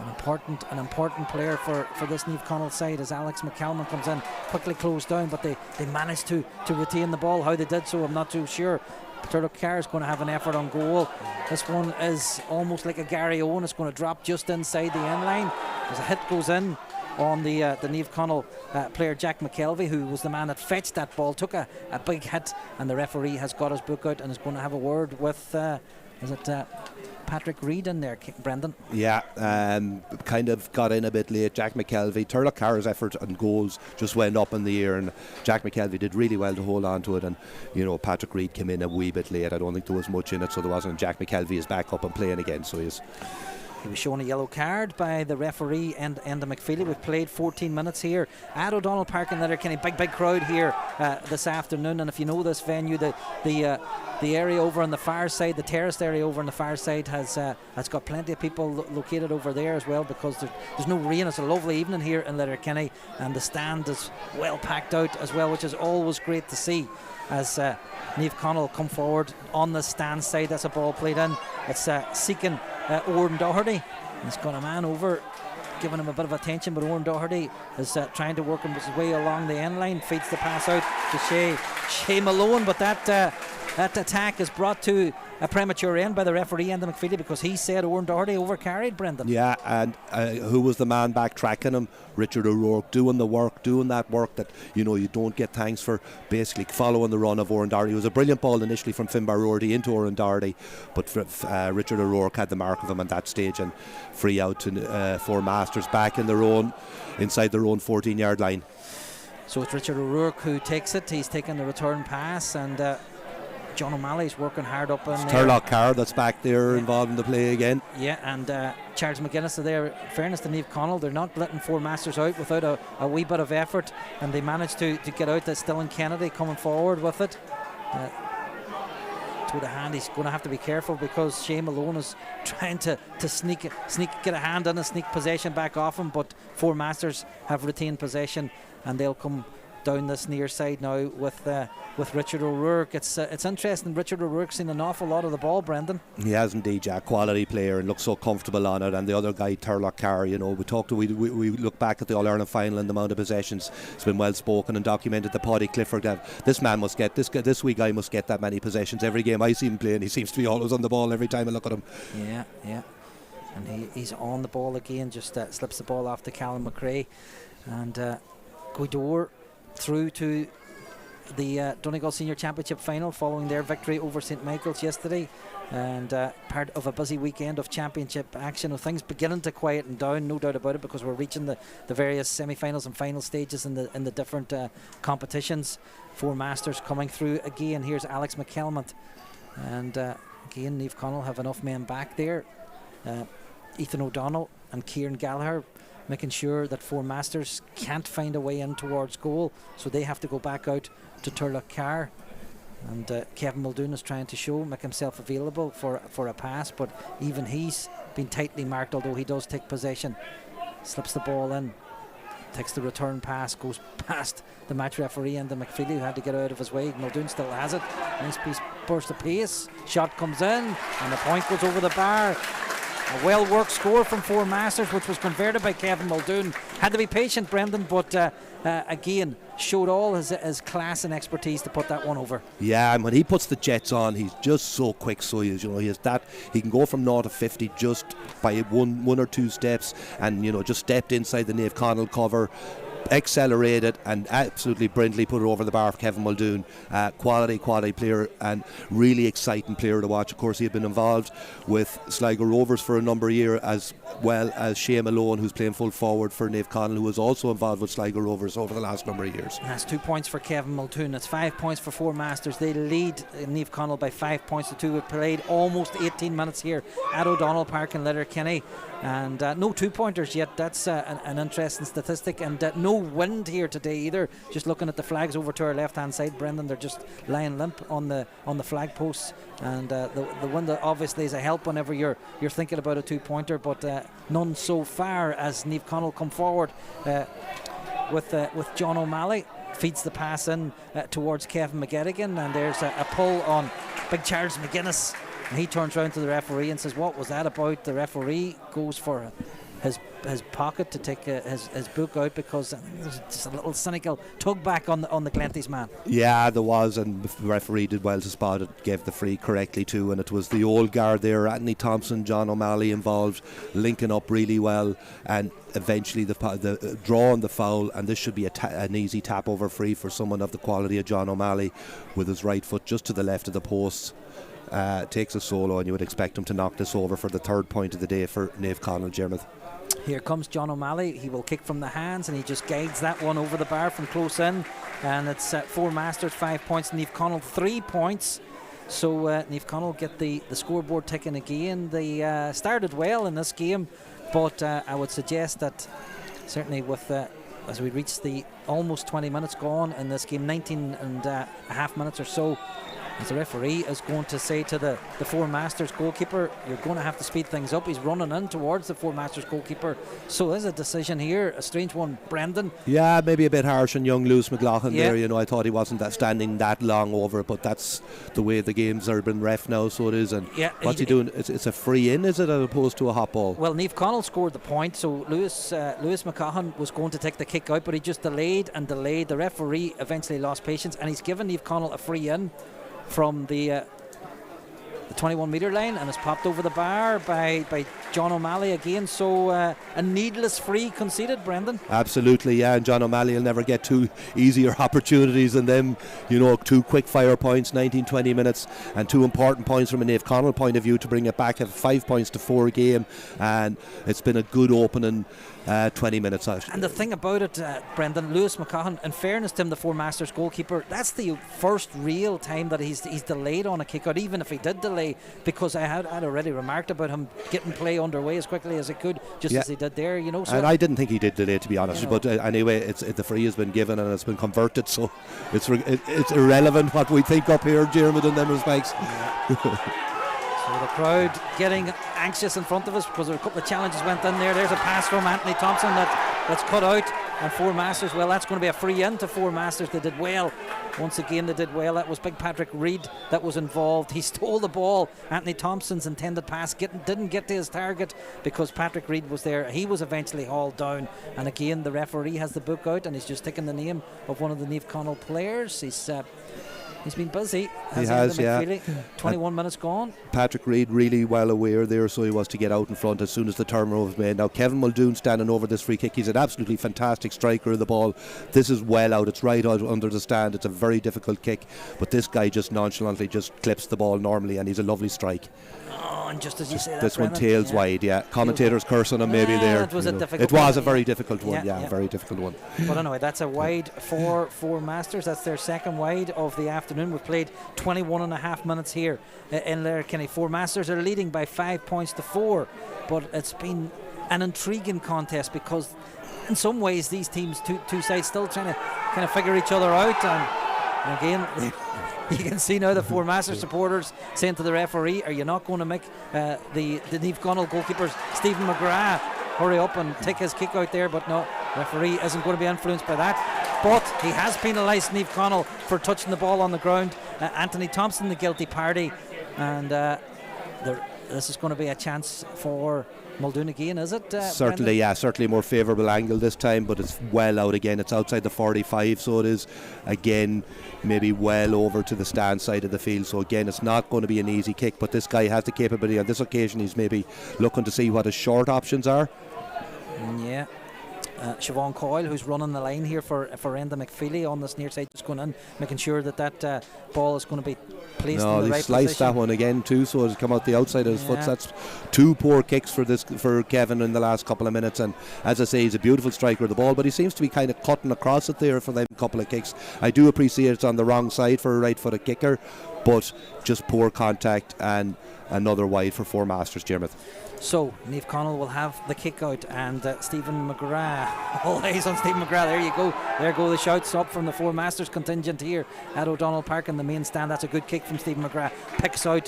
important player for this Naomh Conaill side as Alex McCalman comes in, quickly closed down, but they managed to retain the ball. How they did so, I'm not too sure. Turlough Carr is going to have an effort on goal. This one is almost like a Gary Owen. It's going to drop just inside the end line as a hit goes in on the Naomh Conaill player Jack McKelvey, who was the man that fetched that ball, took a big hit, and the referee has got his book out and is going to have a word with Patrick Reid in there, Brendan? Yeah, kind of got in a bit late, Jack McKelvey. Turlough Carr's effort and goals just went up in the air, and Jack McKelvey did really well to hold on to it, and Patrick Reid came in a wee bit late. I don't think there was much in it, so there wasn't. Jack McKelvey is back up and playing again, so he was shown a yellow card by the referee and Enda McFeely. We've played 14 minutes here at O'Donnell Park in Letterkenny. Big crowd here this afternoon, and if you know this venue, the area over on the far side, the terraced area over on the far side has got plenty of people located over there as well, because there's no rain. It's a lovely evening here in Letterkenny, and the stand is well packed out as well, which is always great to see. As Naomh Conaill come forward on the stand side, that's a ball played in. It's seeking Oran Doherty. He's got a man over, giving him a bit of attention, but Oran Doherty is trying to work his way along the end line, feeds the pass out to Shea Malone, but that attack is brought to a premature end by the referee, Enda McFeely, because he said Oran Doherty overcarried, Brendan. Yeah, and who was the man back tracking him? Richard O'Rourke, doing that work that you don't get thanks for, basically following the run of Oran Doherty. It was a brilliant ball initially from Finbar Rohde into Oran Doherty, but Richard O'Rourke had the mark of him at that stage, and free out to Four Masters back inside their own 14-yard line. So it's Richard O'Rourke who takes it. He's taking the return pass, and John O'Malley's working hard up in there. Turlough Carr that's back there involved in the play again. Yeah, and Charles McGuinness are there. In fairness to Naomh Conaill, they're not letting Four Masters out without a wee bit of effort, and they managed to get out. That's Dylan Kennedy coming forward with it. To the hand, he's going to have to be careful because Shea Malone is trying to sneak, get a hand in and sneak possession back off him, but Four Masters have retained possession, and they'll come down this near side now with Richard O'Rourke. It's interesting. Richard O'Rourke's seen an awful lot of the ball, Brendan. He has indeed, Jack. Quality player and looks so comfortable on it. And the other guy, Turlough Carr, we look back at the All-Ireland final and the amount of possessions. It's been well spoken and documented. The Paddy Clifford, this man must get this wee guy must get that many possessions every game I see him playing. He seems to be always on the ball every time I look at him. Yeah. And he's on the ball again. Just slips the ball off to Callum McRae, and Guidor through to the Donegal Senior Championship final following their victory over St Michael's yesterday, and part of a busy weekend of championship action, with things beginning to quieten down, no doubt about it, because we're reaching the various semi-finals and final stages in the different competitions. Four Masters coming through again. Here's Alex McKelmont, and again Naomh Conaill have enough men back there. Ethan O'Donnell and Kieran Gallagher making sure that Four Masters can't find a way in towards goal, so they have to go back out to Turlough Carr, and Kevin Muldoon is trying to make himself available for a pass, but even he's been tightly marked, although he does take possession. Slips the ball in, takes the return pass, goes past the match referee and the McFeely, who had to get out of his way. Muldoon still has it. Nice piece, burst of pace, shot comes in, and the point goes over the bar. A well-worked score from Four Masters, which was converted by Kevin Muldoon. Had to be patient, Brendan, but again, showed all his class and expertise to put that one over. Yeah, and when he puts the jets on, he's just so quick. So he has that. He can go from 0 to 50 just by one or two steps, and just stepped inside the Naomh Conaill cover, accelerated and absolutely brilliantly put it over the bar for Kevin Muldoon. Quality player and really exciting player to watch. Of course, he had been involved with Sligo Rovers for a number of years, as well as Shane Malone, who's playing full forward for Naomh Conaill, who was also involved with Sligo Rovers over the last number of years. That's 2 points for Kevin Muldoon. That's 5 points for Four Masters. They lead Naomh Conaill by 5 points to 2. We've played almost 18 minutes here at O'Donnell Park in Letterkenny, and no 2-pointers yet. That's an interesting statistic, and no wind here today either. Just looking at the flags over to our left hand side, Brendan, they're just lying limp on the flag posts, and the wind obviously is a help whenever you're thinking about a 2-pointer, but none so far as Naomh Conaill come forward with John O'Malley. Feeds the pass in towards Kevin McGettigan, and there's a pull on Big Charles McGuinness, and he turns around to the referee and says, what was that about? The referee goes for his pocket to take his book out, because there's just a little cynical tug back on the Glenties man. Yeah, there was, and the referee did well to spot it, gave the free correctly too, and it was the old guard there, Anthony Thompson, John O'Malley involved, linking up really well, and eventually the draw on the foul, and this should be an easy tap over free for someone of the quality of John O'Malley, with his right foot just to the left of the post. Takes a solo, and you would expect him to knock this over for the 3rd point of the day for Naomh Conaill, Jermith. Here comes John O'Malley. He will kick from the hands, and he just guides that one over the bar from close in, and it's Four Masters 5 points, Naomh Conaill 3 points. So Naomh Conaill get the scoreboard ticking again. They started well in this game, but I would suggest that certainly with as we reach the almost 20 minutes gone in this game, 19 and a half minutes or so, as the referee is going to say to the Four Masters goalkeeper, you're going to have to speed things up. He's running in towards the Four Masters goalkeeper. So there's a decision here, a strange one, Brendan. Yeah, maybe a bit harsh on young Lewis McLaughlin there. I thought he wasn't standing that long over it, but that's the way the games are been ref now, so it is. And what's he doing? It's a free in, is it, as opposed to a hot ball? Well, Naomh Conaill scored the point, so Lewis McLaughlin was going to take the kick out, but he just delayed. The referee eventually lost patience, and he's given Naomh Conaill a free in from the 21 metre line, and it's popped over the bar by John O'Malley again. So a needless free conceded, Brendan. Absolutely, yeah, and John O'Malley will never get two easier opportunities than them. 2 quick fire points, 19-20 minutes, and 2 important points from a Naomh Conaill point of view to bring it back at 5 points to 4 game, and it's been a good opening 20 minutes out. And the thing about it, Brendan, Lewis McCaughan, in fairness to him, the Four Masters goalkeeper, that's the first real time that he's delayed on a kick out, even if he did delay, because I'd already remarked about him getting play underway as quickly as he could, just as he did there, So and I didn't think he did delay, to be honest, but anyway, the free has been given and it's been converted, so it's irrelevant what we think up here, Jeremy, in them respects. So the crowd getting anxious in front of us because a couple of challenges went in there. There's a pass from Anthony Thompson that's cut out, and Four Masters, well, that's going to be a free in to Four Masters. They did well. Once again, they did well. That was Big Patrick Reid that was involved. He stole the ball. Anthony Thompson's intended pass didn't get to his target because Patrick Reid was there. He was eventually hauled down, and again the referee has the book out and he's just taking the name of one of the Naomh Conaill players. He's been busy. He has, yeah. 21 minutes gone. Patrick Reid really well aware there, so he was to get out in front as soon as the turnover was made. Now Kevin Muldoon standing over this free kick. He's an absolutely fantastic striker of the ball. This is well out. It's right out under the stand. It's a very difficult kick, but this guy just nonchalantly just clips the ball normally, and he's a lovely strike. Oh, and just as you say that, this one tails wide, commentators curse on him maybe there. It was a difficult It was a very difficult one, very difficult one. But anyway, that's a wide for Four Masters. That's their second wide of the afternoon. We've played 21 and a half minutes here in Letterkenny. Four Masters are leading by 5 points to 4, but it's been an intriguing contest because in some ways these teams, two sides, still trying to kind of figure each other out, and again you can see now the Four Masters supporters saying to the referee, are you not going to make the Naomh Conaill goalkeeper Stephen McGrath hurry up and take his kick out there? But no, referee isn't going to be influenced by that, but he has penalised Naomh Conaill for touching the ball on the ground. Anthony Thompson the guilty party, and the this is going to be a chance for Muldoon again, is it? Certainly, Brendan? yeah, certainly a more favourable angle this time, but it's well out again. It's outside the 45, so it is again maybe well over to the stand side of the field. So again, it's not going to be an easy kick, but this guy has the capability. On this occasion, he's maybe looking to see what his short options are. Yeah. Siobhan Coyle, who's running the line here for Enda McFeely on this near side, just going in, making sure that ball is going to be placed in the right sliced position. that one again too, so it's come out the outside of his foot. That's two poor kicks for Kevin in the last couple of minutes, and as I say, he's a beautiful striker of the ball, but he seems to be kind of cutting across it there for them couple of kicks. I do appreciate it's on the wrong side for a right-footed kicker, but just poor contact and another wide for Four Masters, Jermith. So Naomh Conaill will have the kick out, and Stephen McGrath, all eyes on Stephen McGrath. There you go, there go the shouts up from the Four Masters contingent here at O'Donnell Park in the main stand. That's a good kick from Stephen McGrath. Picks out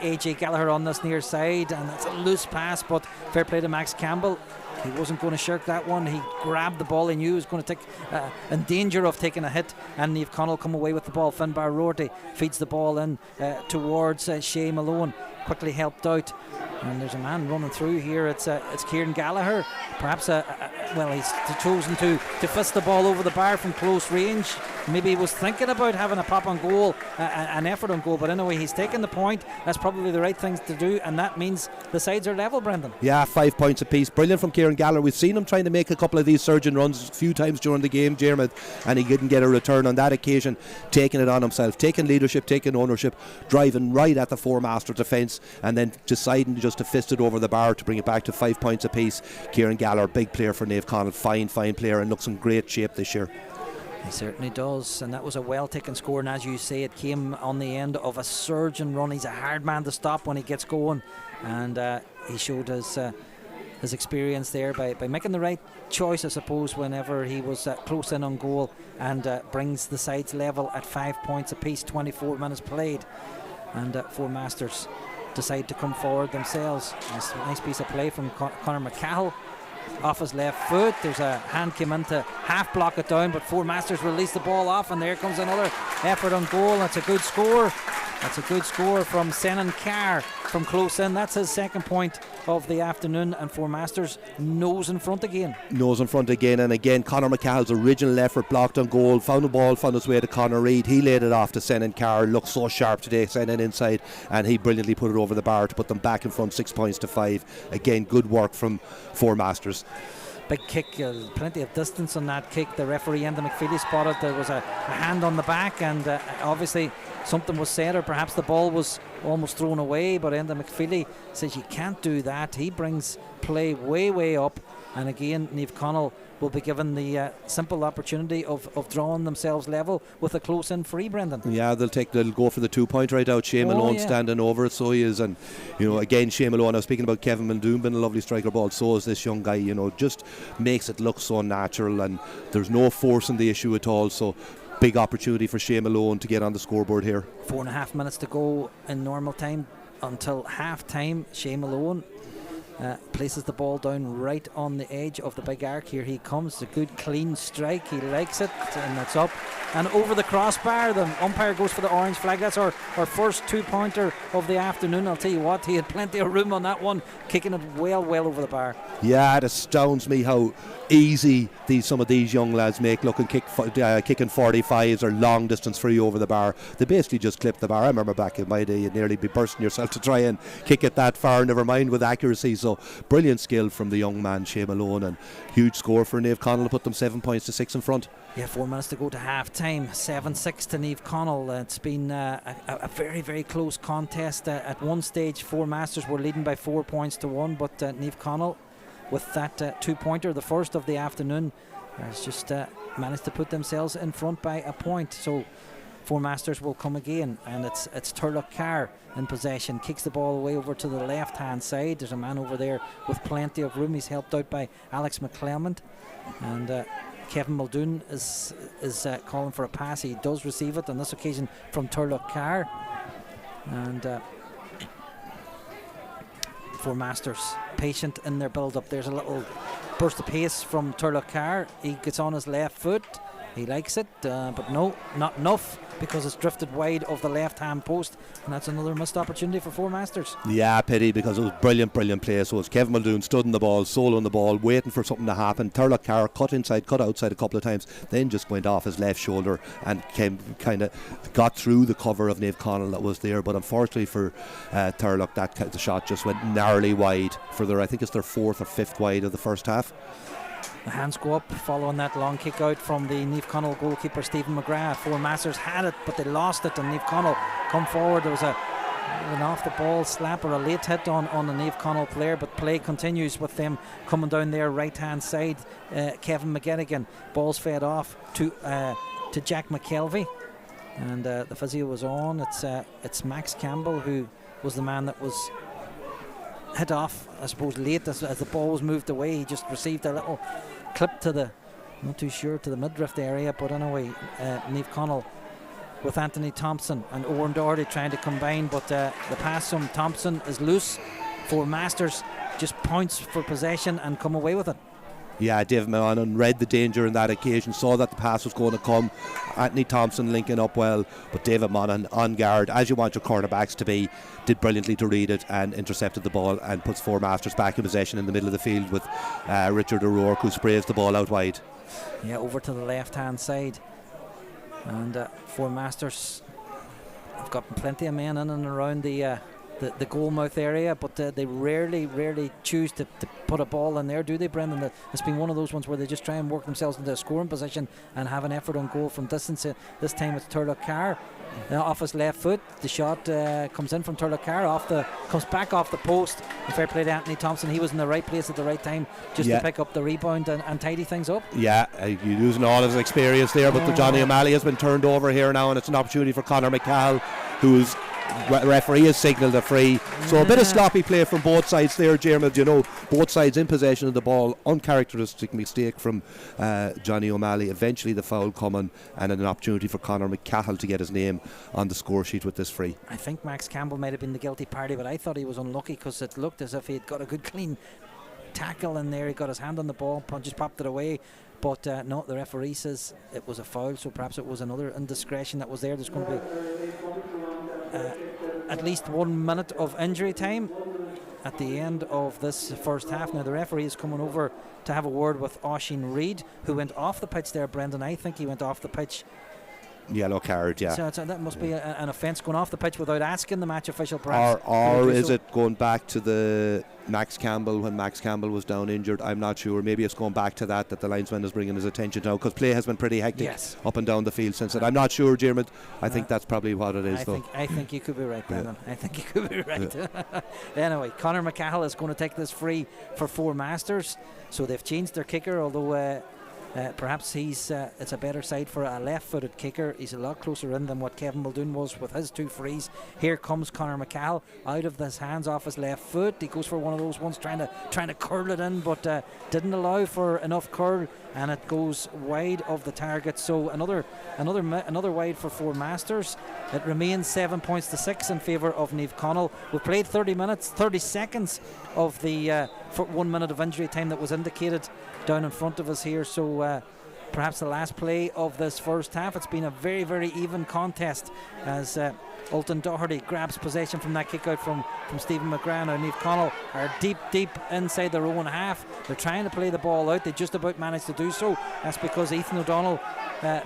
AJ Gallagher on this near side, and that's a loose pass, but fair play to Max Campbell. He wasn't going to shirk that one. He grabbed the ball. He knew he was going to take in danger of taking a hit, and Naomh Conaill come away with the ball. Finbar Rorty feeds the ball in towards Shea Malone, quickly helped out, and there's a man running through here. It's Kieran Gallagher. Perhaps he's chosen to fist the ball over the bar from close range. Maybe he was thinking about having a pop on goal, an effort on goal, but anyway, he's taken the point. That's probably the right thing to do, and that means the sides are level, Brendan. Yeah, 5 points apiece. Brilliant from Kieran Gallagher. We've seen him trying to make a couple of these surgeon runs a few times during the game, Jermith, and he didn't get a return on that occasion, taking it on himself, taking leadership, taking ownership, driving right at the Four Master defence, and then deciding just to fist it over the bar to bring it back to 5 points apiece. Kieran Gallagher, big player for Naomh Conaill, fine player, and looks in great shape this year. He certainly does, and that was a well taken score, and as you say, it came on the end of a surgeon run. He's a hard man to stop when he gets going, and he showed his experience there by making the right choice, I suppose, whenever he was close in on goal, and brings the sides level at 5 points apiece. 24 minutes played, and Four Masters decide to come forward themselves. Nice piece of play from Conor McCahill off his left foot. There's a hand came in to half block it down, but Four Masters release the ball off, and there comes another effort on goal. That's a good score. That's a good score from Senan Carr from close in. That's his second point of the afternoon, and Four Masters nose in front again. Nose in front again, and again Conor McCall's original effort blocked on goal, found the ball, found its way to Conor Reid. He laid it off to Senan Carr. Looked so sharp today, Senan inside, and he brilliantly put it over the bar to put them back in front, 6 points to 5. Again, good work from Four Masters. Big kick, plenty of distance on that kick. The referee, Enda McFeely, spotted there was a hand on the back, and obviously something was said, or perhaps the ball was almost thrown away, but Enda McFeely says you can't do that. He brings play way up, and again Naomh Conaill will be given the simple opportunity of drawing themselves level with a close-in free, Brendan. Yeah, they'll go for the 2 point right out. Shea Malone standing over it, so he is, and again Shea Malone, I was speaking about Kevin Muldoon being a lovely striker ball, so is this young guy, just makes it look so natural, and there's no force in the issue at all, so big opportunity for Shea Malone to get on the scoreboard here. 4.5 minutes to go in normal time until half time. Shea Malone places the ball down right on the edge of the big arc. Here he comes, a good clean strike, he likes it, and it's up and over the crossbar. The umpire goes for the orange flag. That's our first 2-pointer of the afternoon. I'll tell you what, he had plenty of room on that one, kicking it well over the bar. Yeah, it astounds me how easy some of these young lads make looking kicking 45s or long distance free over the bar. They basically just clip the bar. I remember back in my day you'd nearly be bursting yourself to try and kick it that far, never mind with accuracy. So brilliant skill from the young man Shea Malone, and huge score for Naomh Conaill to put them 7 points to 6 in front. Yeah, 4 minutes to go to half time. 7-6 to Naomh Conaill. It's been a very close contest. At one stage Four Masters were leading by 4 points to 1, but Naomh Conaill, with that 2-pointer, the first of the afternoon, has just managed to put themselves in front by a point. So Four Masters will come again, and it's Turlough Carr in possession. Kicks the ball away over to the left hand side. There's a man over there with plenty of room. He's helped out by Alex McClelmont, and Kevin Muldoon is calling for a pass. He does receive it on this occasion from Turlough Carr, and Four Masters patient in their build up. There's a little burst of pace from Turlough Carr. He gets on his left foot. He likes it, but no, not enough. because it's drifted wide of the left hand post, and that's another missed opportunity for Four Masters. Yeah, pity, because it was brilliant play. So it's Kevin Muldoon stood on the ball, solo on the ball, waiting for something to happen. Turlock Carr cut inside, cut outside a couple of times, then just went off his left shoulder and kind of got through the cover of Naomh Conaill that was there. But unfortunately for Turlock, the shot just went narrowly wide for I think it's their 4th or 5th wide of the first half. The hands go up following that long kick out from the Naomh Conaill goalkeeper Stephen McGrath. Four Masters had it, but they lost it, and Naomh Conaill come forward. There was an off the ball slap or a late hit on the Naomh Conaill player, but play continues with them coming down their right hand side. Kevin McGettigan, balls fed off to Jack McKelvey, and the physio was on. It's Max Campbell who was the man that was hit off, I suppose, late as the ball was moved away. He just received a little clip to the, not too sure, to the midriff area, but anyway, Naomh Conaill with Anthony Thompson and Owen Doherty trying to combine, but the pass from Thompson is loose. Four Masters just points for possession and come away with it. Yeah, David Monahan read the danger in that occasion, saw that the pass was going to come. Anthony Thompson linking up well, but David Monahan on guard, as you want your cornerbacks to be, did brilliantly to read it and intercepted the ball and puts Four Masters back in possession in the middle of the field with Richard O'Rourke, who sprays the ball out wide. Yeah, over to the left hand side, and Four Masters have got plenty of men in and around the goal mouth area, but they rarely choose to put a ball in there, do they, Brendan? It's been one of those ones where they just try and work themselves into a scoring position and have an effort on goal from distance. This time it's Turlock Carr off his left foot. The shot comes in from Turlock Carr, comes back off the post. And fair play to Anthony Thompson, he was in the right place at the right time just to pick up the rebound and tidy things up. Yeah, you're using all of his experience there, but the Johnny O'Malley has been turned over here now, and it's an opportunity for Conor McCall, who's referee has signalled a free. So a bit of sloppy play from both sides there, Jeremy. Both sides in possession of the ball. Uncharacteristic mistake from Johnny O'Malley. Eventually the foul coming, and an opportunity for Conor McCall to get his name on the score sheet with this free. I think Max Campbell might have been the guilty party, but I thought he was unlucky because it looked as if he had got a good clean tackle in there. He got his hand on the ball, just popped it away. But no, the referee says it was a foul, so perhaps it was another indiscretion that was there. There's going to be at least 1 minute of injury time at the end of this first half. Now the referee is coming over to have a word with Oisín Reid, who went off the pitch there, Brendan. I think he went off the pitch. Yellow card, yeah. So that must be an offence, going off the pitch without asking the match official, perhaps. Or is it going back to the Max Campbell when Max Campbell was down injured? I'm not sure. Maybe it's going back to that the linesman is bringing his attention now, because play has been pretty hectic up and down the field since it. I'm not sure, Jeremy. I think that's probably what it is, I think you could be right, Brendan. I think you could be right. Anyway, Conor McCall is going to take this free for Four Masters. So they've changed their kicker, although perhaps it's a better side for a left-footed kicker. He's a lot closer in than what Kevin Muldoon was with his 2 frees. Here comes Conor McCall out of his hands off his left foot. He goes for one of those ones trying to curl it in, but didn't allow for enough curl, and it goes wide of the target. So another wide for Four Masters. It remains 7 points to 6 in favour of Naomh Conaill. We played 30 seconds of the 1 minute of injury time that was indicated down in front of us here. So perhaps the last play of this first half. It's been a very, very even contest as Ultan Doherty grabs possession from that kick out from Stephen McGrath. Now Naomh Conaill are deep inside their own half. They're trying to play the ball out. They just about managed to do so. That's because Ethan O'Donnell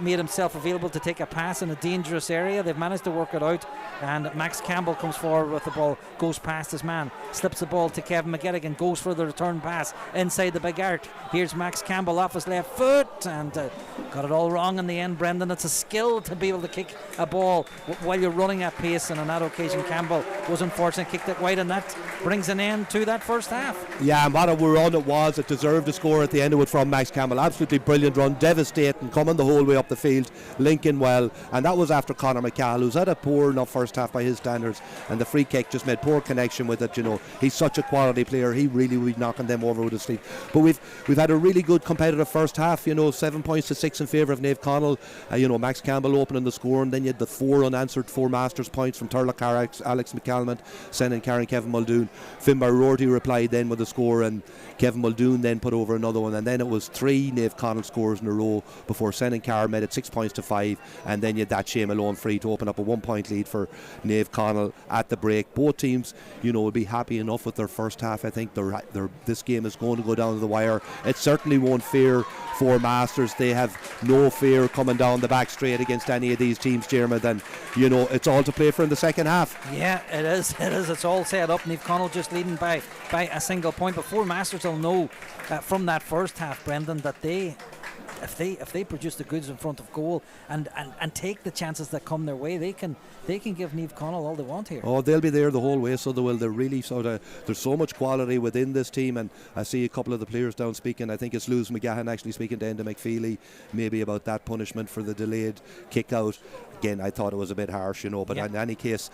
made himself available to take a pass in a dangerous area. They've managed to work it out, and Max Campbell comes forward with the ball, goes past his man, slips the ball to Kevin McGettigan, goes for the return pass inside the big arc. Here's Max Campbell off his left foot and got it all wrong in the end, Brendan. It's a skill to be able to kick a ball while you're running at pace, and on that occasion Campbell was unfortunate, kicked it wide, and that brings an end to that first half. Yeah, and what a run it was. It deserved a score at the end of it from Max Campbell. Absolutely brilliant run, devastating, coming the whole way up the field, linking well, and that was after Conor McCall, who's had a poor enough first half by his standards, and the free kick just made poor connection with it. He's such a quality player. He really will be knocking them over with his sleeve. But we've had a really good competitive first half. 7 points to 6 in favour of Naomh Conaill. Max Campbell opening the score, and then you had the 4 unanswered Four Masters Masters points from Turlock Alex McCalmont, Senan Carr and Kevin Muldoon. Finbar Rorty replied then with a score, and Kevin Muldoon then put over another one, and then it was 3 Naomh Conaill scores in a row before Senan Carr made it 6 points to 5, and then you had that Shane Malone free to open up a 1 point lead for Naomh Conaill at the break. Both teams, will be happy enough with their first half. I think this game is going to go down to the wire. It certainly won't fear for Masters. They have no fear coming down the back straight against any of these teams, Jeremy. Then it's all to play for in the second half. Yeah, it is. It's all set up. Naomh Conaill just leading by a single point. Before Masters will know from that first half, Brendan, that if they produce the goods in front of goal and take the chances that come their way, they can give Naomh Conaill all they want here. Oh, they'll be there the whole way, so they will. They're really there's so much quality within this team, and I see a couple of the players down speaking. I think it's Lewis McGahan actually speaking to Enda McFeely maybe about that punishment for the delayed kick out. Again, I thought it was a bit harsh, but in any case,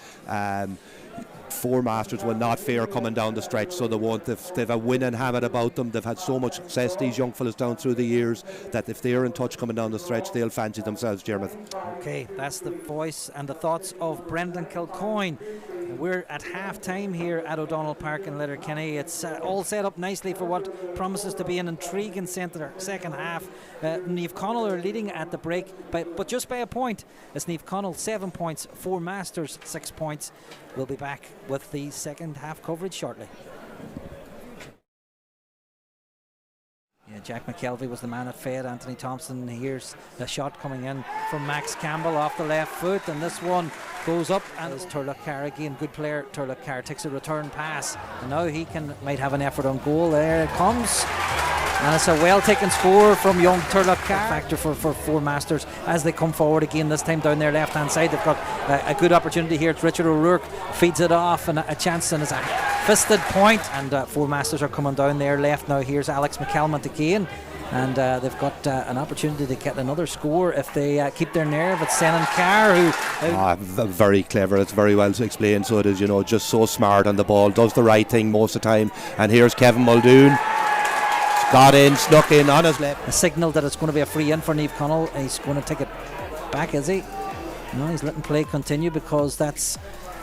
4 Masters will not fare coming down the stretch, so they won't. They've a winning habit about them. They've had so much success, these young fellas, down through the years, that if they're in touch coming down the stretch, they'll fancy themselves, Jeremy. Okay, that's the voice and the thoughts of Brendan Kilcoyne. We're at half time here at O'Donnell Park in Letterkenny. It's all set up nicely for what promises to be an intriguing second half. Naomh Conaill are leading at the break, but just by a point. It's Naomh Conaill 7 points, 4 Masters 6 points. We'll be back with the second half coverage shortly. Yeah, Jack McKelvey was the man that fed Anthony Thompson. Here's a shot coming in from Max Campbell off the left foot, and this one goes up, and it's Turlock Carr again. Good player, Turlock Carr takes a return pass, and now he might have an effort on goal. There it comes, and it's a well taken score from young Turlock Carr. Factor for 4 Masters as they come forward again, this time down their left hand side. They've got a good opportunity here. It's Richard O'Rourke feeds it off, and a chance, and it's a fisted point, and 4 Masters are coming down there left now. Here's Alex McCalmont again, and they've got an opportunity to get another score if they keep their nerve. It's Senan Carr who very clever. It's very well explained. So it is, just so smart on the ball, does the right thing most of the time. And here's Kevin Muldoon, got in, snuck in on his left. A signal that it's going to be a free in for Naomh Conaill. He's going to take it back, is he? No, he's letting play continue, because that's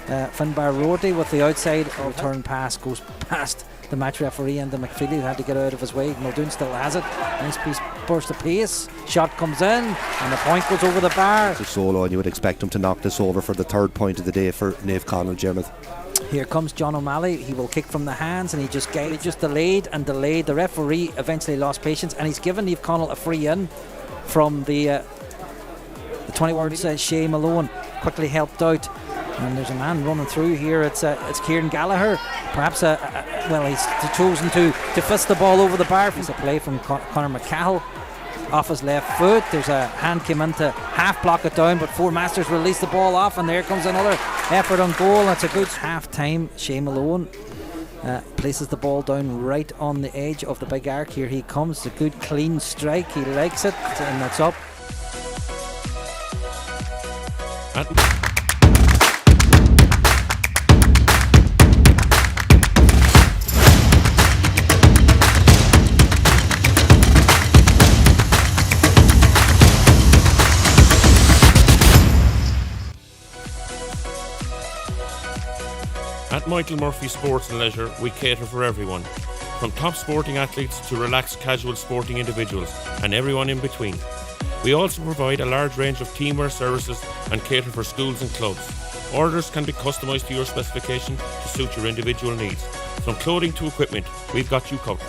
Finbar Rorty with the outside. Return pass goes past the match referee and the McFeely, who had to get out of his way. Muldoon still has it. Nice piece, burst of pace. Shot comes in, and the point goes over the bar. It's a solo, and you would expect him to knock this over for the 3rd point of the day for Naomh Conaill, Jeremy. Here comes John O'Malley. He will kick from the hands, and he just delayed and delayed. The referee eventually lost patience, and he's given Naomh Conaill a free in from the 21 Shea Malone. Quickly helped out, and there's a man running through here. It's Kieran Gallagher. Perhaps he's chosen to fist the ball over the bar. It's a play from Conor McCahill off his left foot. There's a hand came in to half block it down, but 4 Masters release the ball off, and there comes another effort on goal. That's a good half time. Shea Malone places the ball down right on the edge of the big arc. Here he comes. A good clean strike. He likes it, and that's up. At Michael Murphy Sports and Leisure, we cater for everyone, from top sporting athletes to relaxed casual sporting individuals and everyone in between. We also provide a large range of teamwear services and cater for schools and clubs. Orders can be customised to your specification to suit your individual needs. From clothing to equipment, we've got you covered.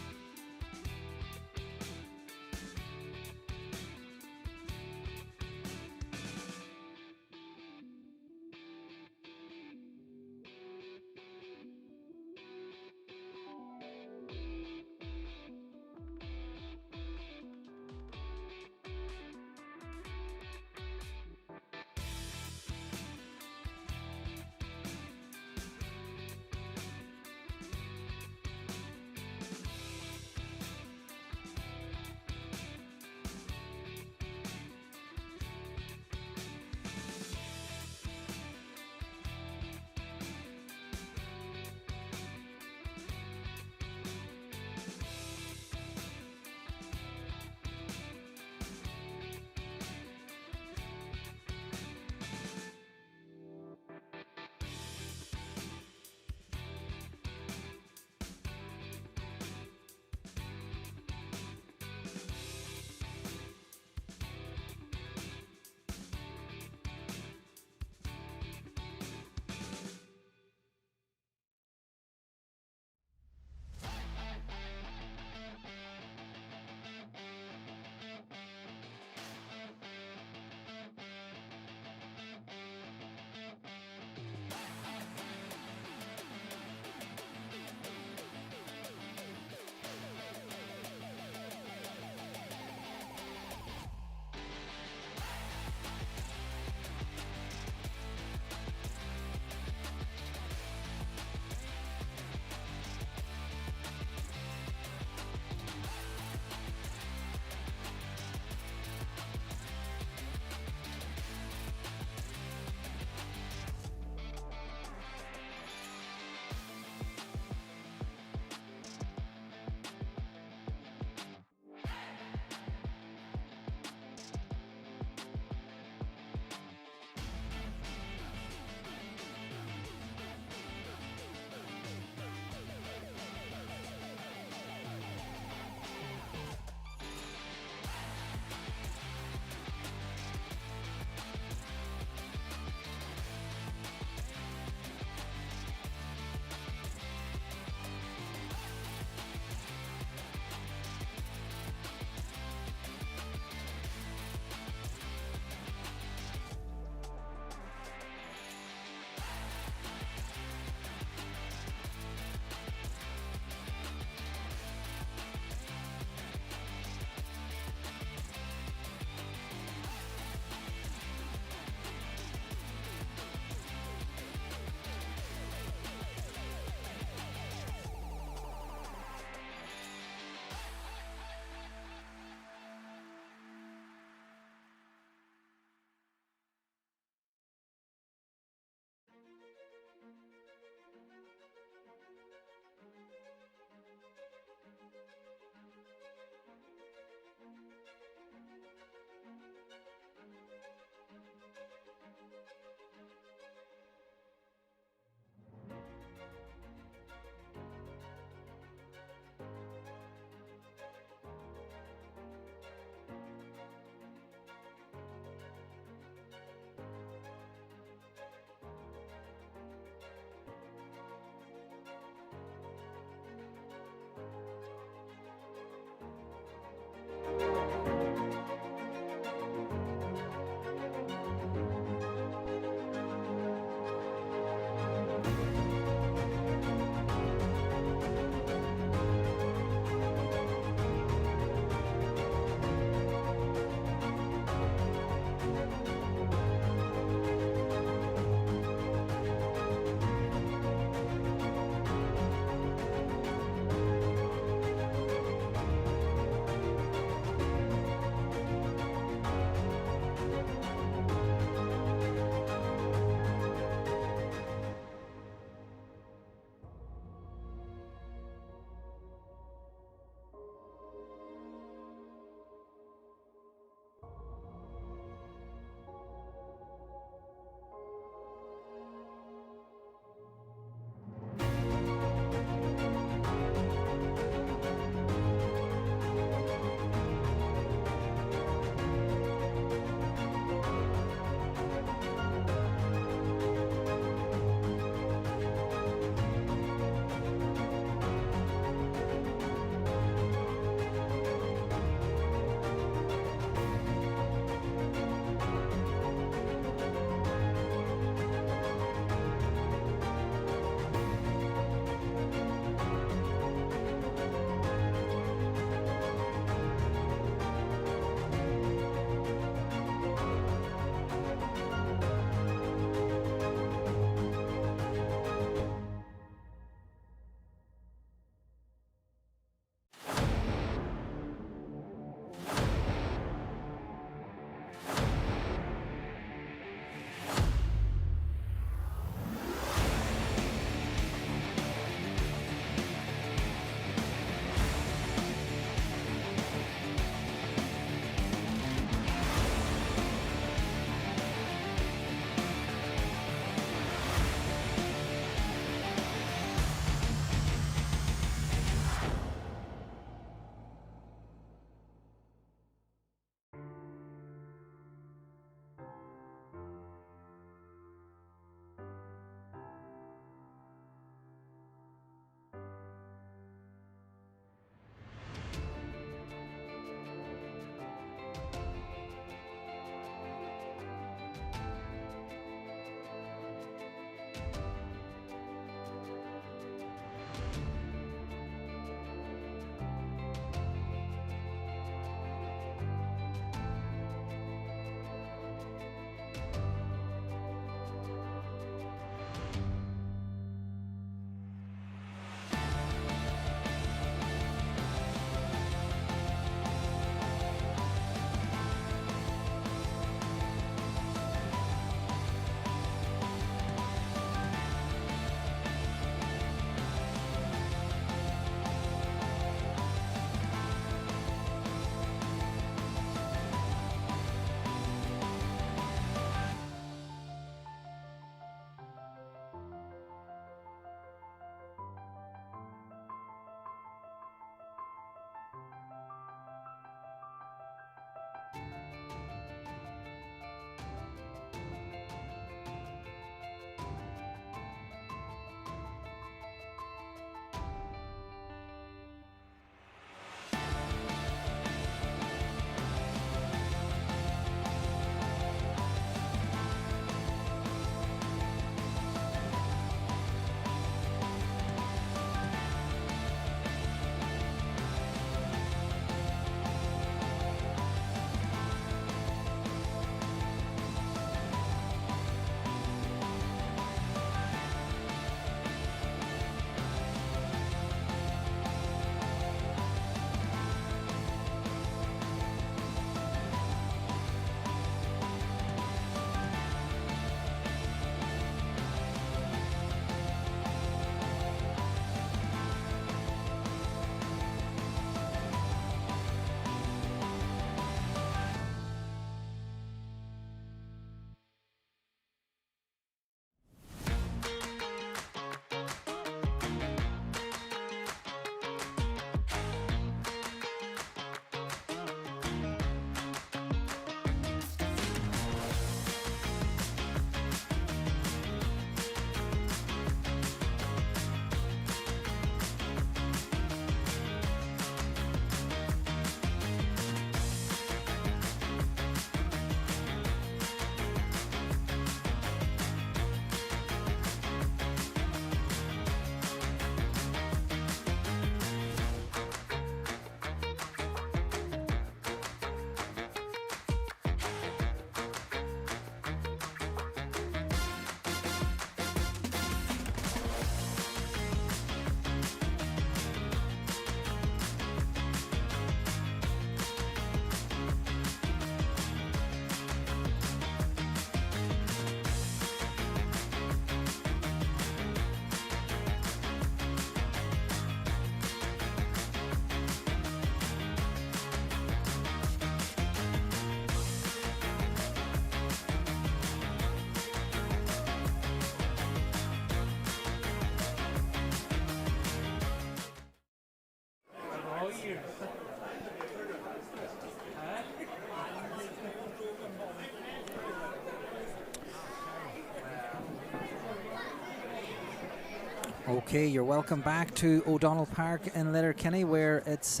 Okay, you're welcome back to O'Donnell Park in Letterkenny, where it's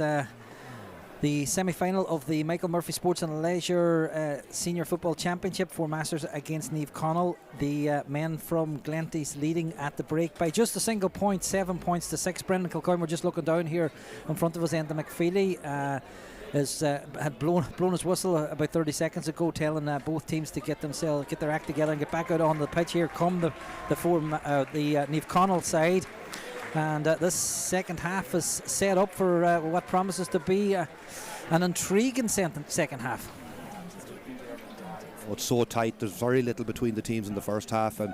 the semi-final of the Michael Murphy Sports and Leisure Senior Football Championship for Masters against Naomh Conaill. The men from Glenties leading at the break by just a single point, 7 points to 6. Brendan Kilcoyne, we're just looking down here in front of us, Enda McFeely had blown his whistle about 30 seconds ago, telling both teams to get their act together and get back out on the pitch. Here come the Naomh Conaill side, and this second half is set up for what promises to be an intriguing second half. It's so tight, there's very little between the teams in the first half, and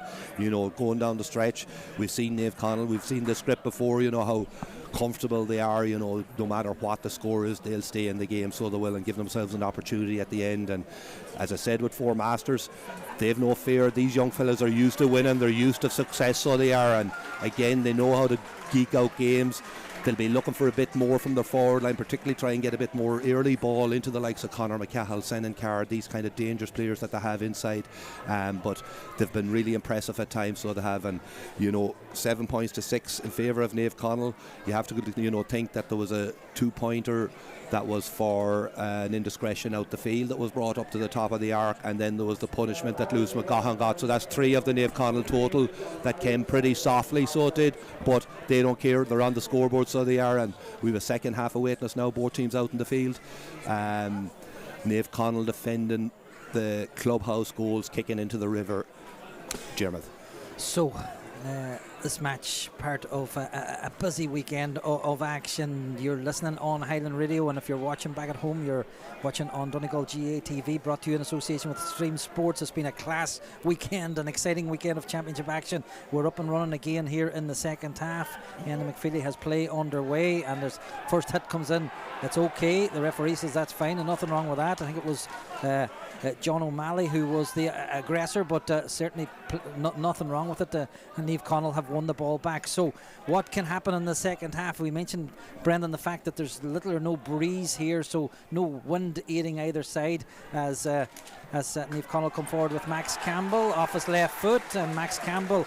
going down the stretch, we've seen Naomh Conaill, we've seen this script before, how comfortable they are, no matter what the score is, they'll stay in the game, so they will, and give themselves an opportunity at the end. And as I said with Four Masters, they have no fear. These young fellas are used to winning, they're used to success, so they are, and again, they know how to geek out games. They'll be looking for a bit more from their forward line, particularly try and get a bit more early ball into the likes of Conor McCahill, Senan Card, these kind of dangerous players that they have inside. But they've been really impressive at times, so they have. And 7 points to 6 in favour of Naomh Conaill. You have to think that there was a 2-pointer that was for an indiscretion out the field that was brought up to the top of the arc, and then there was the punishment that Lewis McGahan got. So that's 3 of the Naomh Conaill total that came pretty softly, so it did, but they don't care, they're on the scoreboard, so they are, and we have a second half awaiting us now, both teams out in the field. Naomh Conaill defending the clubhouse goals, kicking into the river. Jermith. So this match, part of a busy weekend of action. You're listening on Highland Radio, and if you're watching back at home, you're watching on Donegal GA TV, brought to you in association with Stream Sports. It's been a class weekend, an exciting weekend of championship action. We're up and running again here in the second half. Enda McFeely has play underway, and his first hit comes in. It's okay. The referee says that's fine, and nothing wrong with that. I think it was John O'Malley who was the aggressor, but certainly nothing wrong with it. And Naomh Conaill have won the ball back. So what can happen in the second half? We mentioned, Brendan, the fact that there's little or no breeze here, so no wind aiding either side, as Naomh Conaill come forward with Max Campbell off his left foot, and Max Campbell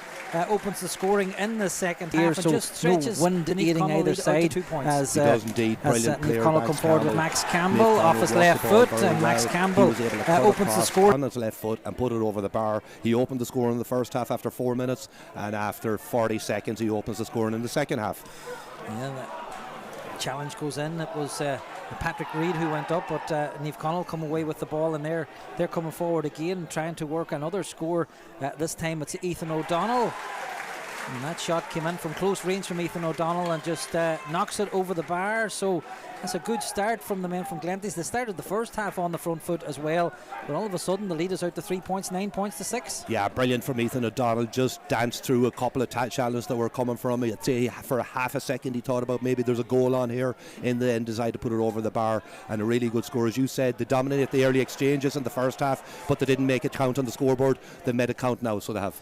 opens the scoring in the second half, and just stretches no wind aiding either side, 2 points. As Naomh Conaill come forward with Max Campbell off his left foot, and Max Campbell opens the score on his left foot and put it over the bar. He opened the score in the first half after 4 minutes, and after 40 seconds he opens the scoring in the second half. Yeah, the challenge goes in. It was Patrick Reid who went up, but Naomh Conaill come away with the ball, and they're coming forward again, trying to work another score. This time it's Ethan O'Donnell, and that shot came in from close range from Ethan O'Donnell and just knocks it over the bar. So that's a good start from the men from Glenties. They started the first half on the front foot as well, but all of a sudden the lead is out to 3 points, 9 points to 6. Yeah, brilliant from Ethan O'Donnell. Just danced through a couple of challenges that were coming from him. I'd say for a half a second he thought about maybe there's a goal on here, in the end decided to put it over the bar, and a really good score. As you said, they dominated the early exchanges in the first half, but they didn't make it count on the scoreboard. They made it count now, so they have.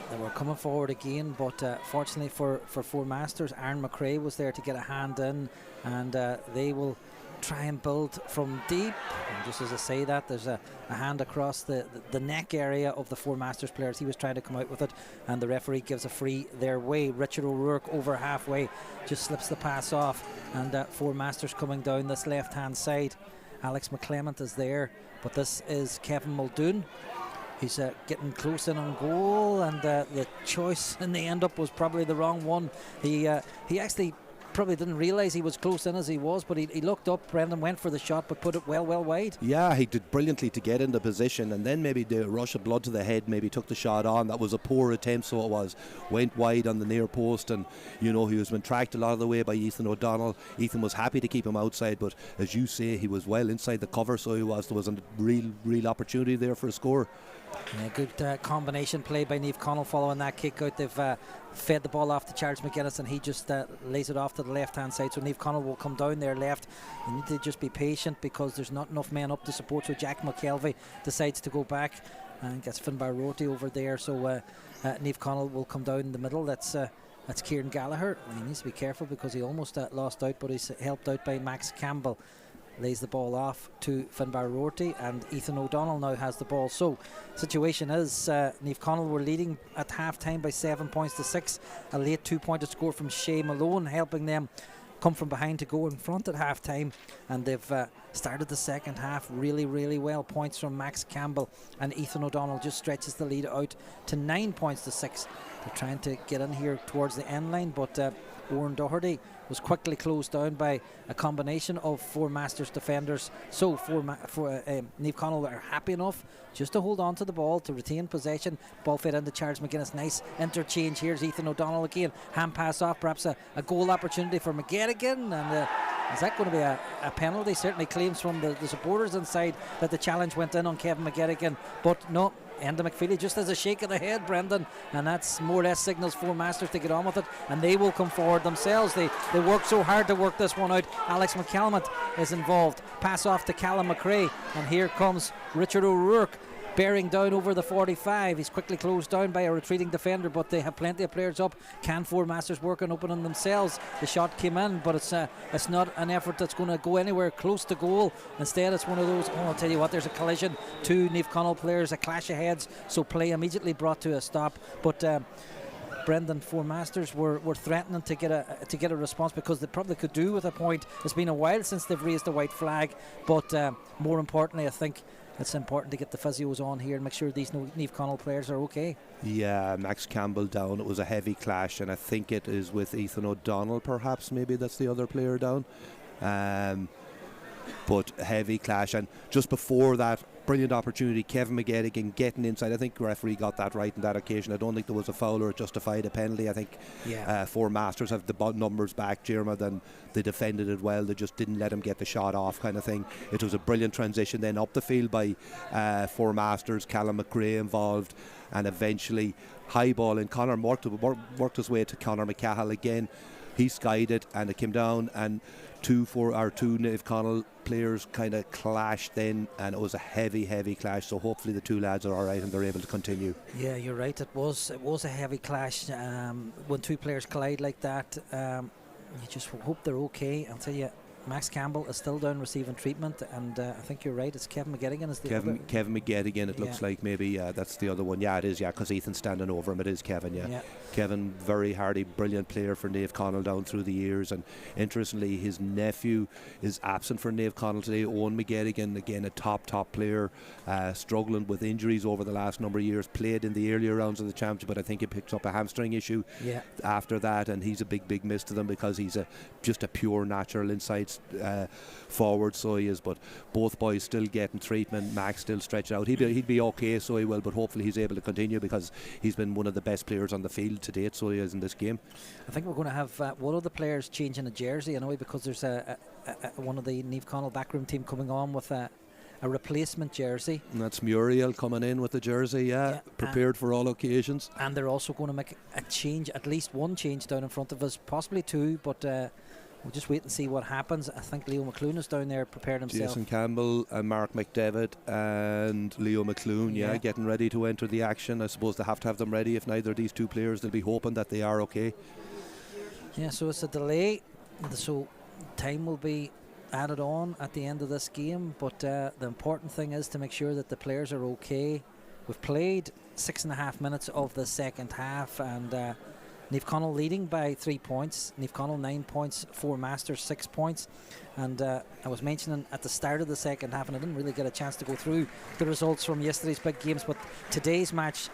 They were coming forward again, but fortunately for Four Masters, Aaron McRae was there to get a hand in, and they will try and build from deep. And just as I say that, there's a hand across the neck area of the Four Masters players. He was trying to come out with it, and the referee gives a free their way. Richard O'Rourke over halfway just slips the pass off, and Four Masters coming down this left hand side. Alex McClement is there, but this is Kevin Muldoon. He's getting close in on goal, and the choice in the end up was probably the wrong one. He actually probably didn't realise he was close in as he was, but he looked up, Brendan went for the shot, but put it well wide. Yeah, he did brilliantly to get into position, and then maybe the rush of blood to the head maybe took the shot on. That was a poor attempt, so it was. Went wide on the near post, and he was been tracked a lot of the way by Ethan O'Donnell. Ethan was happy to keep him outside, but as you say, he was well inside the cover, so there was a real opportunity there for a score. Yeah, good combination play by Naomh Conaill following that kick out. They've fed the ball off to Charles McGuinness, and he just lays it off to the left hand side, so Naomh Conaill will come down there left. You need to just be patient because there's not enough men up to support, so Jack McKelvey decides to go back and gets Finbar Roti over there, so Naomh Conaill will come down in the middle. That's That's Kieran Gallagher. He needs to be careful because he almost lost out, but he's helped out by Max Campbell. Lays the ball off to Finbar Rorty, and Ethan O'Donnell now has the ball. So situation is Naomh Conaill were leading at half time by 7 points to 6. A late 2-pointer score from Shea Malone helping them come from behind to go in front at half time, and they've started the second half really, really well. Points from Max Campbell, and Ethan O'Donnell just stretches the lead out to 9 points to 6. They're trying to get in here towards the end line, but Owen Doherty was quickly closed down by a combination of four Masters defenders. So Naomh Conaill are happy enough just to hold on to the ball, to retain possession. Ball fed into Charles McGuinness. Nice interchange. Here's Ethan O'Donnell again. Hand pass off, perhaps a goal opportunity for McGettigan. And is that going to be a penalty? Certainly claims from the supporters inside that the challenge went in on Kevin McGettigan, but no. Enda McFeely just has a shake of the head, Brendan, and that's more or less signals for Masters to get on with it, and they will come forward themselves. They work so hard to work this one out. Alex McCalmont is involved. Pass off to Callum McRae, and here comes Richard O'Rourke bearing down over the 45. He's quickly closed down by a retreating defender, but they have plenty of players up. Can four Masters work on opening themselves? The shot came in, but it's not an effort that's going to go anywhere close to goal. Instead, it's one of those, I'll tell you what, there's a collision. Two Naomh Conaill players, a clash of heads, so play immediately brought to a stop. But Brendan, four Masters were threatening to get a response, because they probably could do with a point. It's been a while since they've raised the white flag, but more importantly, I think it's important to get the physios on here and make sure these Naomh Conaill players are okay. Yeah, Max Campbell down. It was a heavy clash, and I think it is with Ethan O'Donnell, perhaps. Maybe that's the other player down. But heavy clash, and just before that, brilliant opportunity, Kevin McGettigan getting inside. I think the referee got that right on that occasion. I don't think there was a foul or it justified a penalty. I think four Masters have the numbers back, Jerma, then they defended it well. They just didn't let him get the shot off, kind of thing. It was a brilliant transition then up the field by four Masters, Callum McRae involved, and eventually high ball, and Conor worked his way to Conor McCahill again. He skied it, and it came down, and two Naomh Conaill players kind of clashed then, and it was a heavy clash. So hopefully the two lads are all right and they're able to continue. Yeah, you're right. It was a heavy clash. When two players collide like that, you just hope they're okay. I'll tell you, Max Campbell is still down receiving treatment, and I think you're right, it's Kevin McGettigan is the other. Kevin McGettigan, it looks like maybe that's the other one. Yeah, it is, because Ethan's standing over him. It is Kevin, yeah. Kevin, very hardy, brilliant player for Naomh Conaill down through the years, and interestingly his nephew is absent for Naomh Conaill today. Owen McGettigan, again a top player, struggling with injuries over the last number of years, played in the earlier rounds of the championship, but I think he picked up a hamstring issue after that, and he's a big miss to them, because he's just a pure natural inside forward, so he is. But both boys still getting treatment. Max still stretched out. He'd be okay, so he will, but hopefully he's able to continue, because he's been one of the best players on the field to date, so he is in this game. I think we're going to have one of the players changing a jersey, because there's one of the Naomh Conaill backroom team coming on with a replacement jersey. And that's Muriel coming in with the jersey, prepared for all occasions. And they're also going to make a change, at least one change down in front of us, possibly two, but we'll just wait and see what happens. I think Leo McClune is down there prepared himself. Jason Campbell and Mark McDevitt and Leo McClune, getting ready to enter the action. I suppose they have to have them ready. If neither of these two players, they'll be hoping that they are okay. Yeah, so it's a delay, so time will be added on at the end of this game, but the important thing is to make sure that the players are okay. We've played 6.5 minutes of the second half, and Naomh Conaill leading by 3 points. Naomh Conaill 9 points, four Masters 6 points. And I was mentioning at the start of the second half, and I didn't really get a chance to go through the results from yesterday's big games, but today's match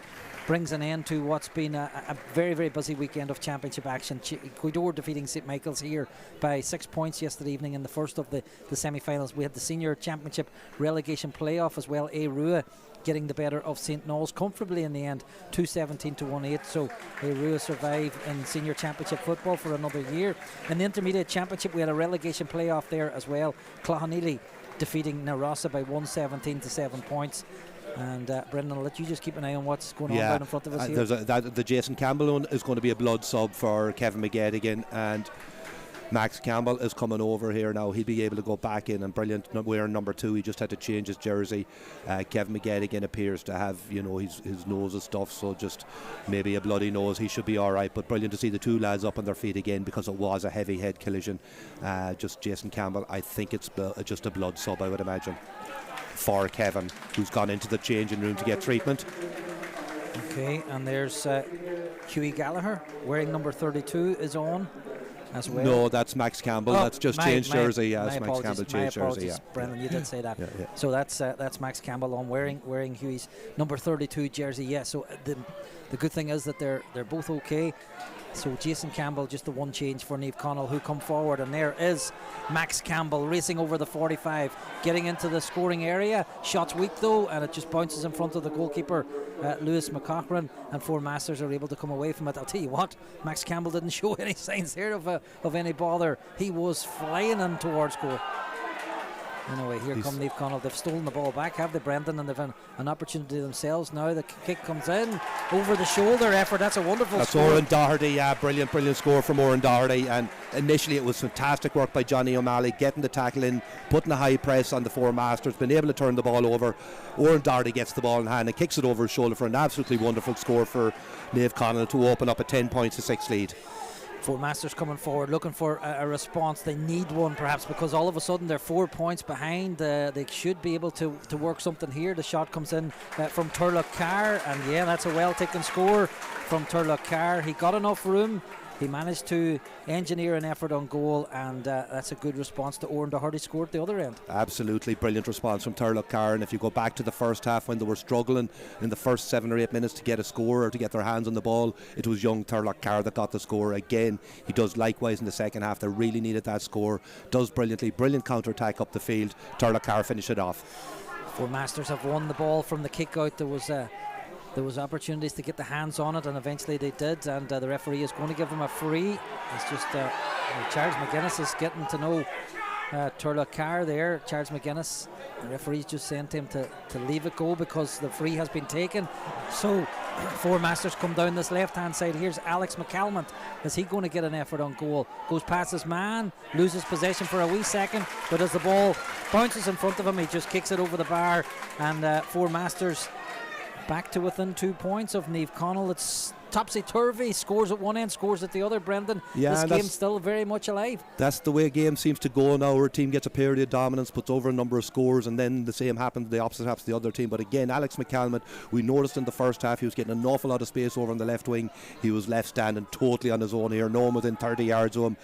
brings an end to what's been a very busy weekend of championship action. Cuidor defeating St Michael's here by 6 points yesterday evening in the first of the semi-finals. We had the senior championship relegation playoff as well. Rua getting the better of St Naomh's comfortably in the end, 217 to 1-8. So Rua survive in senior championship football for another year. In the intermediate championship, we had a relegation playoff there as well. Cloughaneely defeating Narossa by 117 to 7 points. And Brendan, I'll let you just keep an eye on what's going on right in front of us here. The Jason Campbell one is going to be a blood sub for Kevin McGettigan, and Max Campbell is coming over here now. He'll be able to go back in and brilliant wearing number 2. He just had to change his jersey. Kevin McGettigan appears to have, his nose and stuff, so just maybe a bloody nose. He should be all right, but brilliant to see the 2 lads up on their feet again, because it was a heavy head collision. Just Jason Campbell, I think it's just a blood sub, I would imagine, for Kevin, who's gone into the changing room to get treatment. Okay, and there's Hughie Gallagher wearing number 32 is on as well. No, that's Max Campbell. That's just changed jersey. Yeah, that's Max Campbell changed jersey. Yeah. Brendan, you did say that. Yeah. So that's Max Campbell on wearing Hughie's number 32 jersey. Yeah. So the good thing is that they're both okay. So Jason Campbell, just the one change for Naomh Conaill, who come forward, and there is Max Campbell racing over the 45, getting into the scoring area. Shot's weak though, and it just bounces in front of the goalkeeper, Lewis McCaughrean, and Four Masters are able to come away from it. I'll tell you what, Max Campbell didn't show any signs here of any bother. He was flying in towards goal. Anyway, here come Naomh Conaill. They've stolen the ball back, have they, Brendan? And they've an opportunity themselves now. The kick comes in over the shoulder effort. That's a wonderful score. That's Oran Doherty. Yeah, brilliant score from Oran Doherty. And initially it was fantastic work by Johnny O'Malley, getting the tackle in, putting a high press on the Four Masters, been able to turn the ball over. Oran Doherty gets the ball in hand and kicks it over his shoulder for an absolutely wonderful score for Naomh Conaill to open up a 10 points to 6 lead. Four Masters coming forward, looking for a response. They need one, perhaps, because all of a sudden they're 4 points behind. They should be able to work something here. The shot comes in from Turlough Carr, and yeah, that's a well-taken score from Turlough Carr. He got enough room. He managed to engineer an effort on goal, and that's a good response to Oran Doherty scored at the other end. Absolutely brilliant response from Turlough Carr. And if you go back to the first half, when they were struggling in the first 7 or 8 minutes to get a score or to get their hands on the ball, it was young Turlough Carr that got the score. Again, he does likewise in the second half. They really needed that score. Does brilliantly. Brilliant counter-attack up the field. Turlough Carr finished it off. Four Masters have won the ball from the kick out. There was opportunities to get the hands on it, and eventually they did, and the referee is going to give them a free. It's just Charles McGuinness is getting to know Turlough Carr there. Charles McGuinness, the referee's just saying to him to leave it go because the free has been taken. So Four Masters come down this left hand side. Here's Alex McCalmont. Is he going to get an effort on goal? Goes past his man, loses possession for a wee second, but as the ball bounces in front of him, he just kicks it over the bar, and Four Masters back to within 2 points of Naomh Conaill. It's topsy-turvy. Scores at one end, scores at the other, Brendan. Yeah, this game's still very much alive. That's the way a game seems to go now, where a team gets a period of dominance, puts over a number of scores, and then the same happens, the opposite happens to the other team. But again, Alex McCalmont, we noticed in the first half he was getting an awful lot of space over on the left wing. He was left standing totally on his own here. Naomh within 30 yards of him.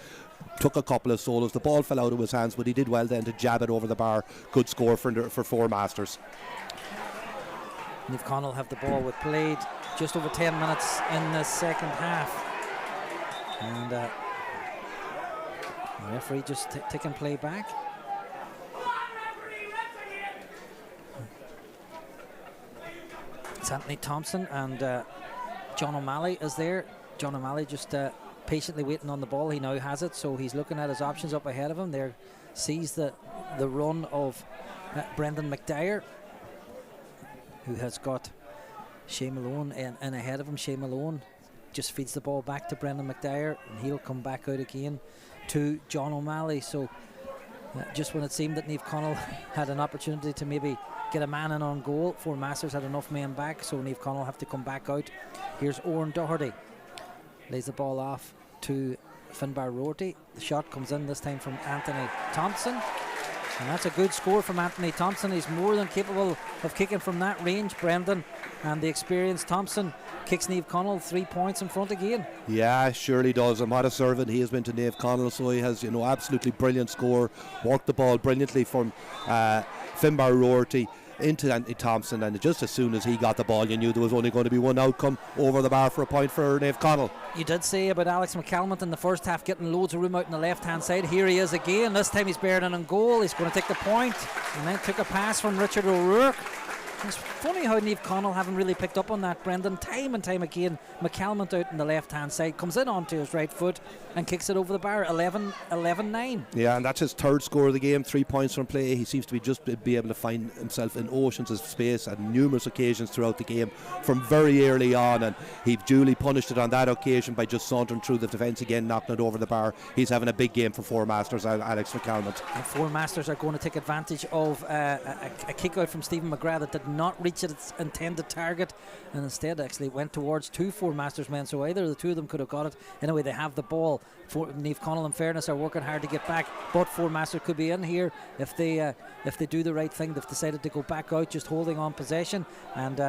Took a couple of solos. The ball fell out of his hands, but he did well then to jab it over the bar. Good score for Four Masters. Naomh Conaill have the ball with played just over 10 minutes in the second half, and the referee just taking play back. It's Anthony Thompson, and John O'Malley is there. John O'Malley just patiently waiting on the ball. He now has it, so he's looking at his options up ahead of him. There sees the run of Brendan McDyer, who has got Shea Malone in ahead of him. Shea Malone just feeds the ball back to Brendan McDyer, and he'll come back out again to John O'Malley. So just when it seemed that Naomh Conaill had an opportunity to maybe get a man in on goal, Four Masters had enough men back, so Naomh Conaill have to come back out. Here's Oran Doherty, lays the ball off to Finbar Rorty. The shot comes in this time from Anthony Thompson, and that's a good score from Anthony Thompson. He's more than capable of kicking from that range, Brendan. And the experienced Thompson kicks Naomh Conaill 3 points in front again. Yeah, surely does. And what a servant he has been to Naomh Conaill. So he has, absolutely brilliant score. Worked the ball brilliantly from Finbar Rorty into Anthony Thompson, and just as soon as he got the ball, you knew there was only going to be one outcome over the bar for a point for Naomh Conaill. You did say about Alex McCalmont in the first half getting loads of room out on the left hand side. Here he is again. This time he's bearing in on goal. He's going to take the point, and then took a pass from Richard O'Rourke, It's funny how Naomh Conaill haven't really picked up on that, Brendan. Time and time again, McCalmont out on the left-hand side comes in onto his right foot and kicks it over the bar. 11-9. Yeah, and that's his third score of the game, 3 points from play. He seems to be able to find himself in oceans of space at numerous occasions throughout the game from very early on, and he duly punished it on that occasion by just sauntering through the defence again, knocking it over the bar. He's having a big game for Four Masters, Alex McCalmont. And Four Masters are going to take advantage of a kick out from Stephen McGrath that did not reach its intended target, and instead actually went towards two Four Masters men, so either of the two of them could have got it. Anyway, they have the ball. Naomh Conaill, in fairness, are working hard to get back, but Four Masters could be in here if they do the right thing. They've decided to go back out, just holding on possession, and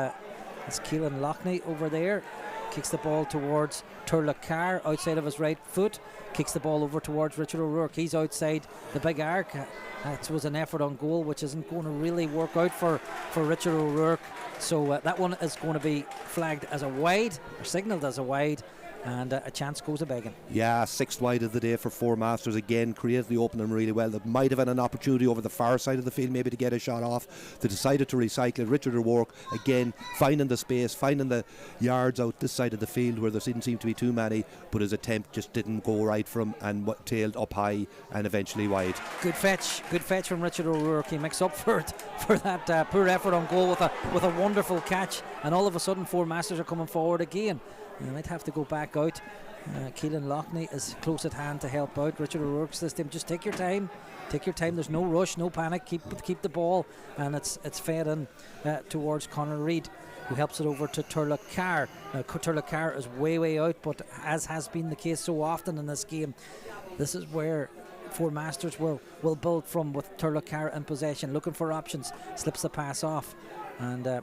it's Keelan Loughney over there. Kicks the ball towards Turlough Carr outside of his right foot. Kicks the ball over towards Richard O'Rourke. He's outside the big arc. That was an effort on goal, which isn't going to really work out for Richard O'Rourke. So that one is going to be flagged as a wide, or signalled as a wide, and a chance goes a begging. Yeah, sixth wide of the day for Four Masters. Again, created the opening really well. They might have had an opportunity over the far side of the field maybe to get a shot off. They decided to recycle it. Richard O'Rourke again finding the space, finding the yards out this side of the field where there didn't seem to be too many, but his attempt just didn't go right for him and tailed up high and eventually wide. Good fetch from Richard O'Rourke. He makes up for it for that poor effort on goal with a wonderful catch, and all of a sudden Four Masters are coming forward again. They might have to go back out. Keelan Loughney is close at hand to help out. Richard O'Rourke's this time. Just take your time. There's no rush, no panic. Keep the ball, and it's fed in towards Conor Reid, who helps it over to Turlough Carr. Now Turlough Carr is way out, but as has been the case so often in this game, this is where Four Masters will build from, with Turlough Carr in possession, looking for options. Slips the pass off, and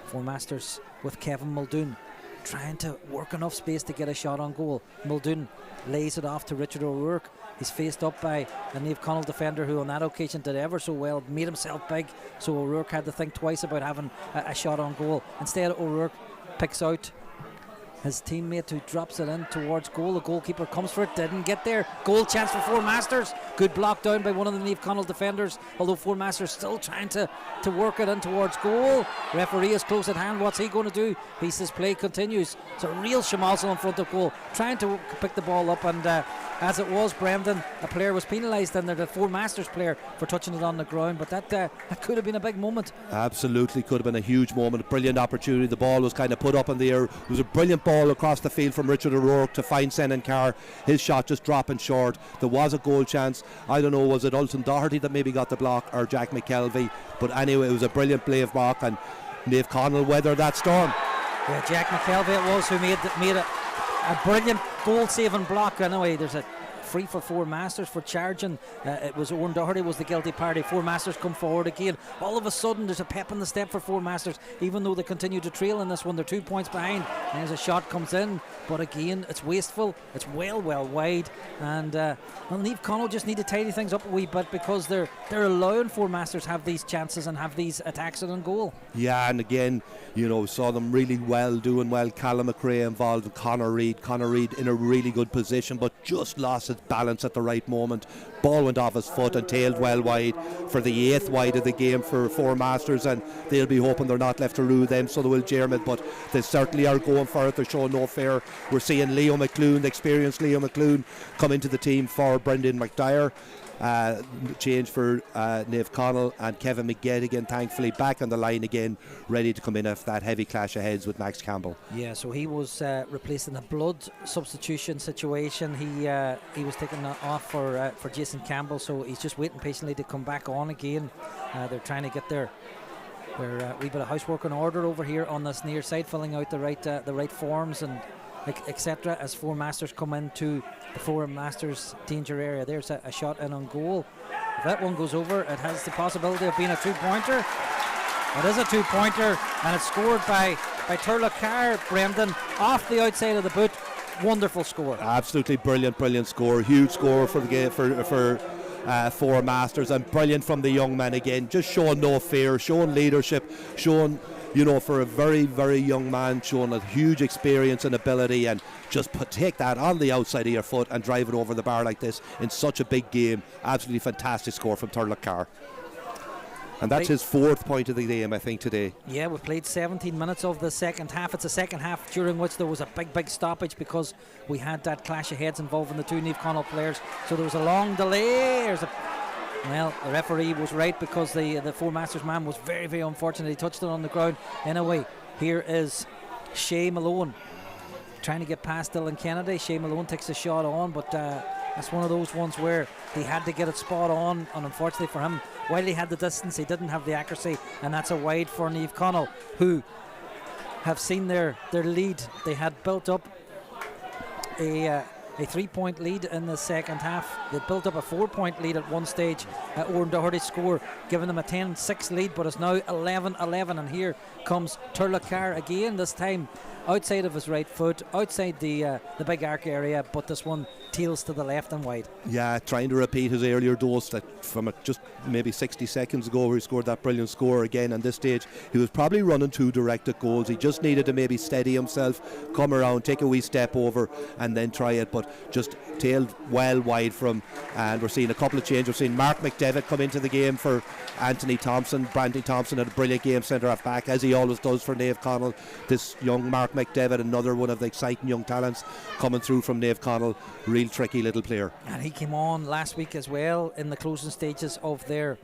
Four Masters with Kevin Muldoon trying to work enough space to get a shot on goal. Muldoon lays it off to Richard O'Rourke. He's faced up by a Naomh Conaill defender who on that occasion did ever so well, made himself big, so O'Rourke had to think twice about having a shot on goal. Instead, O'Rourke picks out his teammate, who drops it in towards goal. The goalkeeper comes for it, didn't get there. Goal chance for Four Masters. Good block down by one of the Naomh Conaill defenders, although Four Masters still trying to work it in towards goal. Referee is close at hand. What's he going to do? He says play continues. It's a real schmozzle in front of goal, trying to pick the ball up, and as it was, Brendan, a player was penalised in there, the Four Masters player, for touching it on the ground, but that could have been a big moment. Absolutely could have been a huge moment, a brilliant opportunity. The ball was kind of put up in the air. It was a brilliant ball across the field from Richard O'Rourke to find Senan Carr. His shot just dropping short. There was a goal chance. I don't know, was it Ulton Doherty that maybe got the block, or Jack McKelvey? But anyway, it was a brilliant play of block, and Naomh Conaill weathered that storm. Yeah, Jack McKelvey it was who made a brilliant goal-saving block. Anyway, there's a free for Four Masters for charging. It was Owen Doherty was the guilty party. Four Masters come forward again. All of a sudden there's a pep in the step for Four Masters, even though they continue to trail in this one. They're 2 points behind, and as a shot comes in, but again it's wasteful. It's well wide, and Naomh Conaill just need to tidy things up a wee bit, because they're allowing Four Masters have these chances and have these attacks on goal. Yeah, and again, saw them really doing well. Callum McRae involved, with Conor Reid in a really good position, but just lost his balance at the right moment. Ball went off his foot and tailed well wide for the 8th wide of the game for Four Masters, and they'll be hoping they're not left to rue them, so they will Jermid, but they certainly are going for it. They're showing no fear. We're seeing Leo McClune, the experienced Leo McClune, come into the team for Brendan McDyer. Change for Naomh Conaill, and Kevin McGettigan thankfully back on the line again, ready to come in after that heavy clash of heads with Max Campbell. Yeah, so he was replaced in a blood substitution situation. He was taken off for Jason Campbell, so he's just waiting patiently to come back on again. They're trying to get their wee bit of housework in order over here on this near side, filling out the right forms and etc. as Four Masters come into the Four Masters danger area. There's a shot in on goal. If that one goes over, it has the possibility of being a 2-pointer. It is a 2-pointer, and it's scored by Turlough Carr, Brendan, off the outside of the boot. Wonderful score. Absolutely brilliant score. Huge score for the game for Four Masters, and brilliant from the young man again, just showing no fear, showing leadership, showing, for a very, very young man, showing a huge experience and ability, and just take that on the outside of your foot and drive it over the bar like this in such a big game. Absolutely fantastic score from Turlough Carr. And that's his 4th point of the game, I think, today. Yeah, we played 17 minutes of the second half. It's a second half during which there was a big stoppage because we had that clash of heads involving the two Naomh Conaill players. So there was a long delay. Well, the referee was right because the Four Masters man was very unfortunate. He touched it on the ground. Anyway, here is Shea Malone trying to get past Dylan Kennedy. Shea Malone takes a shot on, but that's one of those ones where he had to get it spot on, and unfortunately for him, while he had the distance, he didn't have the accuracy, and that's a wide for Naomh Conaill, who have seen their lead. They had built up a 3-point lead in the second half. They built up a 4-point lead at one stage. Oran Doherty's score giving them a 10-6 lead, but it's now 11-11, and here comes Turlough Carr again, this time outside of his right foot, outside the big arc area, but this one tails to the left and wide. Yeah, trying to repeat his earlier dose that from just maybe 60 seconds ago where he scored that brilliant score again. On this stage, he was probably running 2 directed goals. He just needed to maybe steady himself, come around, take a wee step over, and then try it, but just tailed well wide from. And we're seeing a couple of changes. We're seeing Mark McDevitt come into the game for Anthony Thompson. Brandy Thompson had a brilliant game centre half back, as he always does for Naomh Conaill. This young Mark McDevitt, another one of the exciting young talents coming through from Naomh Conaill. Real tricky little player. And he came on last week as well in the closing stages of their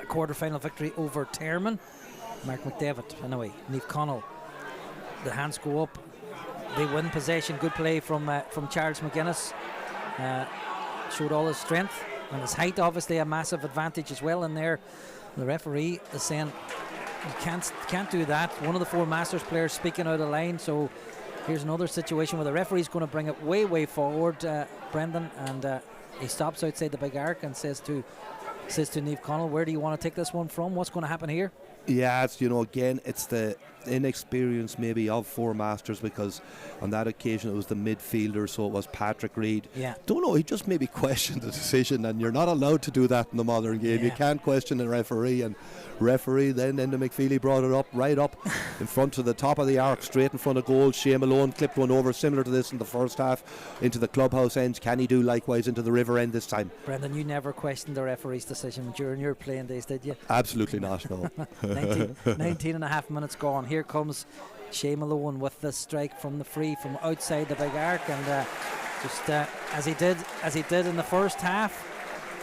quarter-final victory over Termon. Mark McDevitt. Anyway, Naomh Conaill, the hands go up, they win possession. Good play from Charles McGuinness. Showed all his strength and his height, obviously a massive advantage as well in there. The referee is saying you can't do that. One of the Four Masters players speaking out of line, so here's another situation where the referee's going to bring it way forward, Brendan, and he stops outside the big arc and says to Naomh Conaill, where do you want to take this one from? What's going to happen here? Yeah, it's, again, it's the inexperience maybe of Four Masters, because on that occasion it was the midfielder, so it was Patrick Reid. Yeah. Don't know, he just maybe questioned the decision, and you're not allowed to do that in the modern game. Yeah. You can't question a referee, and referee then Enda McFeely brought it up right up in front to the top of the arc, straight in front of goal. Shea Malone clipped one over similar to this in the first half into the clubhouse end. Can he do likewise into the river end this time? Brendan, you never questioned the referee's decision during your playing days, did you? Absolutely not, no. 19 and a half minutes gone. Here comes Shea Malone with the strike from the free from outside the big arc, and just as he did in the first half,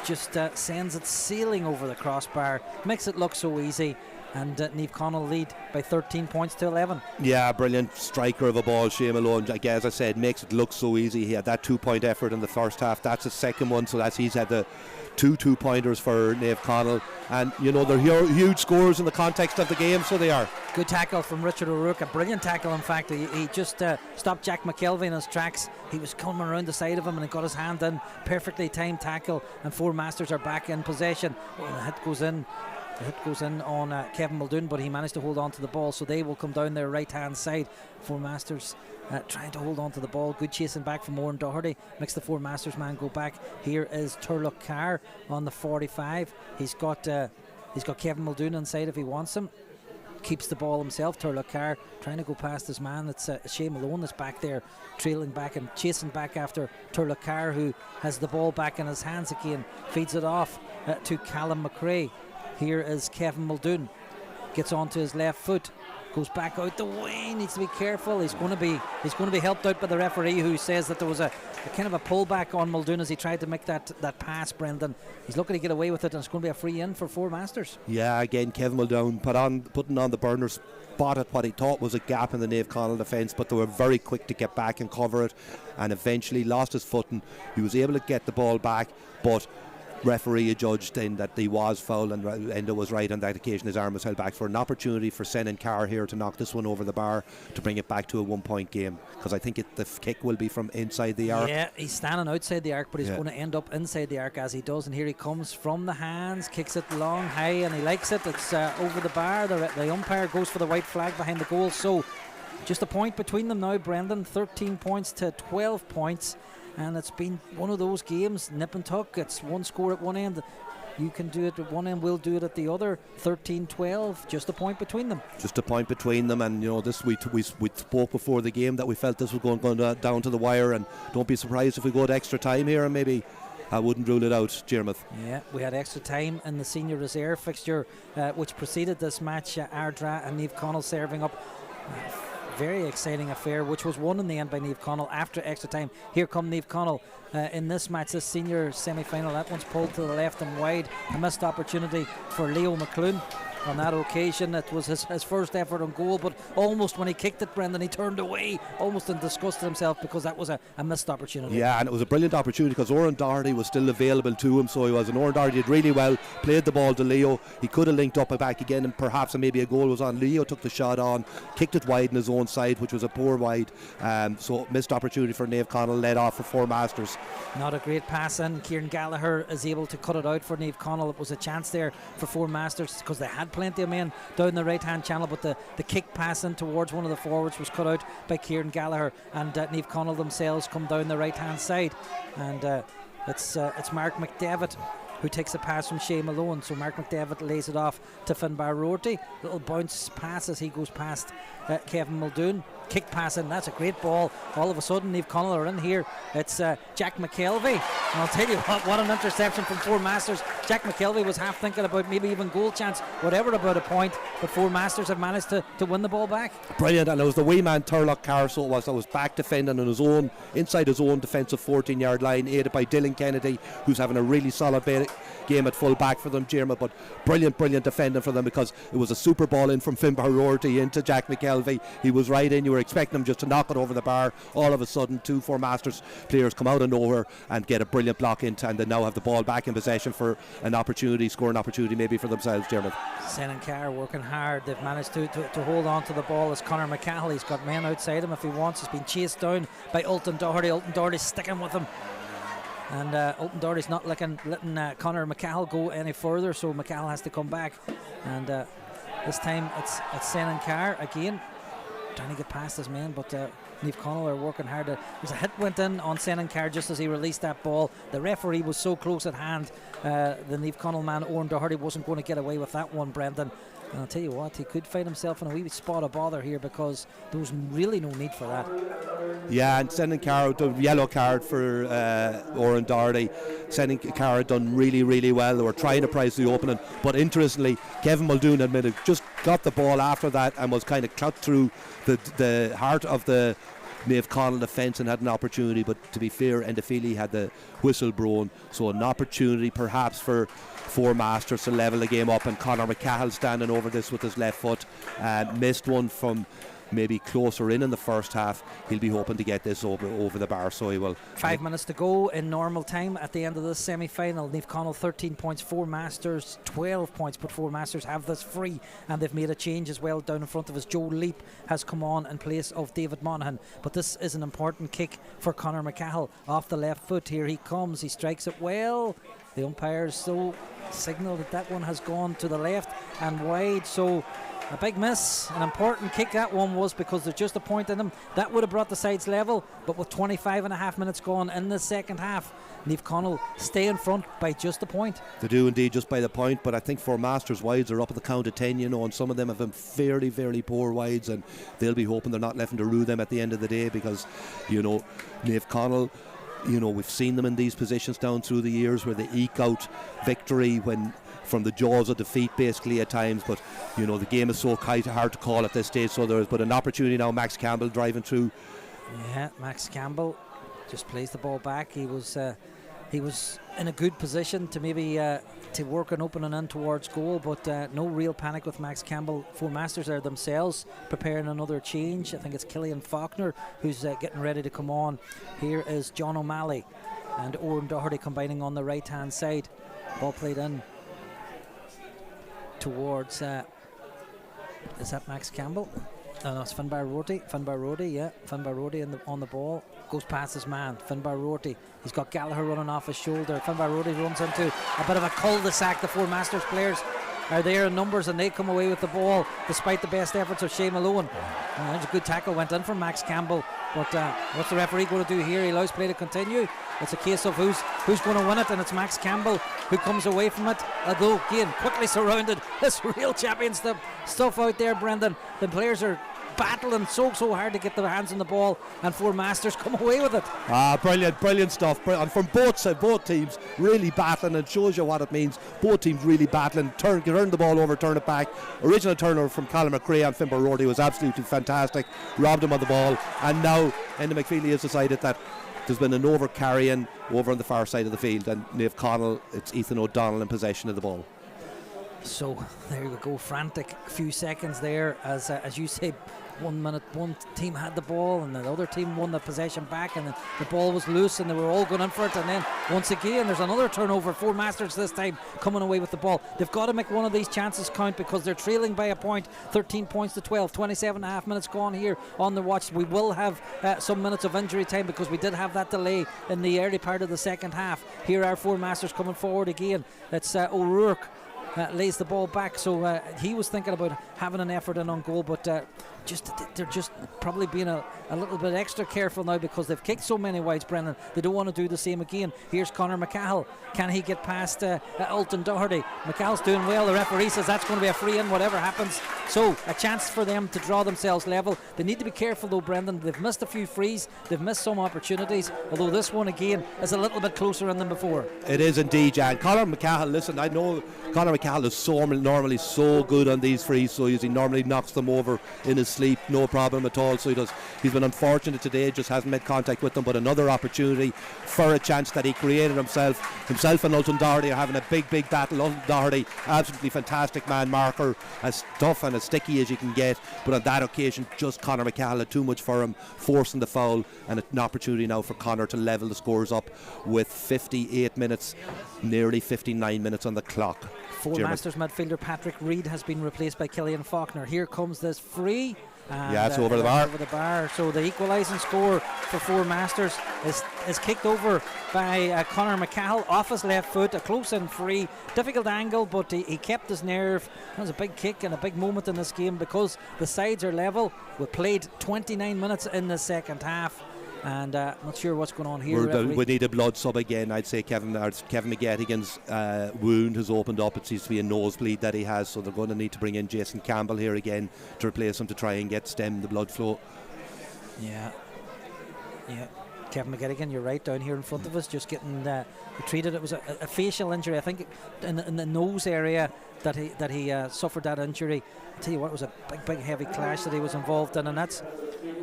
just sends it sailing over the crossbar, makes it look so easy, and Naomh Conaill lead by 13 points to 11. Yeah, brilliant striker of a ball, Shea Malone. Again, as I said, makes it look so easy. He had that 2-point effort in the first half. That's his second one, so he's had the 2 2-pointers for Naomh Conaill, and they're huge scores in the context of the game, so they are. Good tackle from Richard O'Rourke, a brilliant tackle in fact. He just stopped Jack McKelvey in his tracks. He was coming around the side of him and he got his hand in, perfectly timed tackle, and Four Masters are back in possession. The hit goes in on Kevin Muldoon, but he managed to hold on to the ball, so they will come down their right hand side. Four Masters trying to hold on to the ball. Good chasing back from Oran Doherty, makes the Four Masters man go back. Here is Turlough Carr on the 45. He's got Kevin Muldoon inside if he wants him. Keeps the ball himself. Turlough Carr trying to go past his man. It's Shea Malone that's back there, trailing back and chasing back after Turlough Carr, who has the ball back in his hands again. Feeds it off to Callum McRae. Here is Kevin Muldoon, gets onto his left foot, goes back out the way, needs to be careful. He's going to be helped out by the referee, who says that there was a kind of a pullback on Muldoon as he tried to make that pass, Brendan. He's looking to get away with it, and it's going to be a free in for Four Masters. Yeah, again, Kevin Muldoon putting on the burner, spotted what he thought was a gap in the Naomh Conaill defence, but they were very quick to get back and cover it, and eventually lost his footing. He was able to get the ball back, but referee adjudged then that he was foul, and Enda was right on that occasion. His arm was held back for an opportunity for Senan Carr here to knock this one over the bar to bring it back to a 1-point game, because I think the kick will be from inside the arc. Yeah, he's standing outside the arc, but he's going to end up inside the arc as he does, and here he comes from the hands, kicks it long high, and he likes it. It's over the bar. The umpire goes for the white flag behind the goal, so just a point between them now, Brendan. 13 points to 12 points. And it's been one of those games, nip and tuck. It's one score at one end. You can do it at one end, we'll do it at the other. 13-12, just a point between them. Just a point between them, and this we spoke before the game that we felt this was going down to the wire, and don't be surprised if we go to extra time here and maybe I wouldn't rule it out, Diarmuid. Yeah, we had extra time in the senior reserve fixture which preceded this match. Ardra and Naomh Conaill serving up. Very exciting affair, which was won in the end by Naomh Conaill after extra time. Here come Naomh Conaill in this match, this senior semi-final. That one's pulled to the left and wide. A missed opportunity for Leo McClune. On that occasion, it was his first effort on goal, but almost when he kicked it, Brendan, he turned away, almost and disgusted himself because that was a missed opportunity. Yeah, and it was a brilliant opportunity because Oran Doherty was still available to him, so he was. And Oran Doherty did really well, played the ball to Leo. He could have linked up and back again, and perhaps maybe a goal was on. Leo took the shot on, kicked it wide in his own side, which was a poor wide. So missed opportunity for Naomh Conaill, led off for Four Masters. Not a great pass in. Kieran Gallagher is able to cut it out for Naomh Conaill. It was a chance there for Four Masters because they had plenty of men down the right hand channel, but the kick pass in towards one of the forwards was cut out by Kieran Gallagher, and Naomh Conaill themselves come down the right hand side, and it's Mark McDavid who takes a pass from Shea Malone. So Mark McDavid lays it off to Finbar Rorty. Little bounce pass as he goes past Kevin Muldoon. Kick pass in, that's a great ball. All of a sudden Naomh Conaill are in here. It's Jack McKelvey, and I'll tell you what an interception from Four Masters. Jack McKelvey was half thinking about maybe even goal chance, whatever, about a point, but Four Masters have managed to win the ball back. Brilliant. And it was the wee man Turlock Carso was back defending on his own, inside his own defensive 14-yard line, aided by Dylan Kennedy, who's having a really solid game at full back for them, Diarmuid. But brilliant defending for them, because it was a super ball in from Finbar Rorty into Jack McKelvey. He was right in. You were expecting him just to knock it over the bar. All of a sudden, two Four Masters players come out of nowhere and get a brilliant block into, and they now have the ball back in possession for an opportunity, scoring opportunity maybe for themselves, Diarmuid. Senan Carr working hard. They've managed to hold on to the ball as Conor McCahill. He's got men outside him if he wants. He's been chased down by Ultan Doherty. Ultan Doherty's sticking with him. And Ultan Doherty's not letting Conor McCahill go any further, so McCahill has to come back. And this time it's Senan Carr again, trying to get past his men, but Naomh Conaill are working hard. There's a hit went in on Senan Carr just as he released that ball. The referee was so close at hand. The Naomh Conaill man, Oran Doherty, wasn't going to get away with that one, Brendan. And I'll tell you what, he could find himself in a wee spot of bother here, because there was really no need for that. Yeah, and Senan Carr, the yellow card for Oran Doherty. Senan Carr had done really well. They were trying to prize the opening, but interestingly, Kevin Muldoon admitted just got the ball after that and was kind of cut through the heart of the Naomh Conaill defence and had an opportunity, but to be fair, Endefili had the whistle blown, so an opportunity perhaps for Four Masters to level the game up, and Conor McCahill standing over this with his left foot, missed one from maybe closer in the first half. He'll be hoping to get this over the bar, so he will. 5 minutes to go in normal time at the end of this semi-final. Naomh Conaill 13 points, Four Masters 12 points, but Four Masters have this free, and they've made a change as well down in front of us. Joe Leap has come on in place of David Monaghan, but this is an important kick for Conor McCahill off the left foot. Here he comes, he strikes it well. The umpires so signal that one has gone to the left and wide, so a big miss. An important kick that one was, because there's just a point in them. That would have brought the sides level, but with 25 and a half minutes gone in the second half, Naomh Conaill stay in front by just a point. They do indeed, just by the point, but I think Four Masters wides are up at the count of 10, and some of them have been very poor wides, and they'll be hoping they're not left to rue them at the end of the day, because Naomh Conaill, we've seen them in these positions down through the years where they eke out victory from the jaws of defeat basically at times, but the game is so hard to call at this stage, so there's but an opportunity now. Max Campbell driving through. Yeah, Max Campbell just plays the ball back. He was in a good position to maybe to work on opening in towards goal, but no real panic with Max Campbell. Four Masters are themselves preparing another change. I think it's Killian Faulkner who's getting ready to come on. Here is John O'Malley and Oran Doherty combining on the right hand side. Ball played in towards is that Max Campbell? No, it's Finbar Rorty. Finbar Rorty on the ball. Goes past his man, Finbar Rorty. He's got Gallagher running off his shoulder. Finbar Rorty runs into a bit of a cul-de-sac. The Four Masters players are there in numbers, and they come away with the ball despite the best efforts of Shea Malone. There's a good tackle went in from Max Campbell, but what's the referee going to do here? He allows play to continue. It's a case of who's going to win it, and it's Max Campbell who comes away from it. Although again, quickly surrounded. It's real champion stuff out there, Brendan. The players are battling so hard to get their hands on the ball, and Four Masters come away with it. Brilliant stuff. And from both teams really battling, and shows you what it means. Both teams really battling, turn the ball over, turn it back. Original turnover from Callum McRae and Fimber Roarty was absolutely fantastic, robbed him of the ball, and now Enda McFeely has decided that there's been an over carrying over on the far side of the field, and Naomh Conaill, it's Ethan O'Donnell in possession of the ball. So there you go, frantic few seconds there as you say. 1 minute, one team had the ball and the other team won the possession back, and the ball was loose and they were all going in for it, and then once again there's another turnover. Four Masters this time coming away with the ball. They've got to make one of these chances count because they're trailing by a point, 13 points to 12, 27 and a half minutes gone here on the watch. We will have some minutes of injury time because we did have that delay in the early part of the second half. Here are Four Masters coming forward again. It's O'Rourke lays the ball back, so he was thinking about having an effort in on goal, but they're just probably being a little bit extra careful now because they've kicked so many wides, Brendan. They don't want to do the same again. Here's Conor McCahill. Can he get past Alton Doherty? McCahill's doing well. The referee says that's going to be a free in whatever happens, so a chance for them to draw themselves level. They need to be careful though, Brendan. They've missed a few frees, they've missed some opportunities, although this one again is a little bit closer in than before. It is indeed, Jan. Conor McCahill, listen, I know Conor McCahill is normally so good on these frees, so he normally knocks them over in his sleep, no problem at all. So he's been unfortunate today, just hasn't made contact with them, but another opportunity for a chance that he created himself and Alton Doherty are having a big battle. Alton Doherty, absolutely fantastic man marker, as tough and as sticky as you can get, but on that occasion just Conor McCahill had too much for him, forcing the foul, and an opportunity now for Conor to level the scores up with 58 minutes, nearly 59 minutes on the clock. Four Masters midfielder Patrick Reid has been replaced by Killian Faulkner. Here comes this free. And, it's over the bar. Over the bar. So the equalising score for Four Masters is kicked over by Conor McCahill off his left foot. A close-in free, difficult angle, but he kept his nerve. That was a big kick and a big moment in this game because the sides are level. We played 29 minutes in the second half. And not sure what's going on here. We need a blood sub again. I'd say Kevin McGettigan's wound has opened up. It seems to be a nosebleed that he has, so they're going to need to bring in Jason Campbell here again to replace him to try and stem the blood flow. Yeah. Kevin McGettigan, you're right, down here in front of us, just getting treated. It was a facial injury, I think, in the nose area that he suffered that injury. I tell you what, it was a big heavy clash that he was involved in, and that's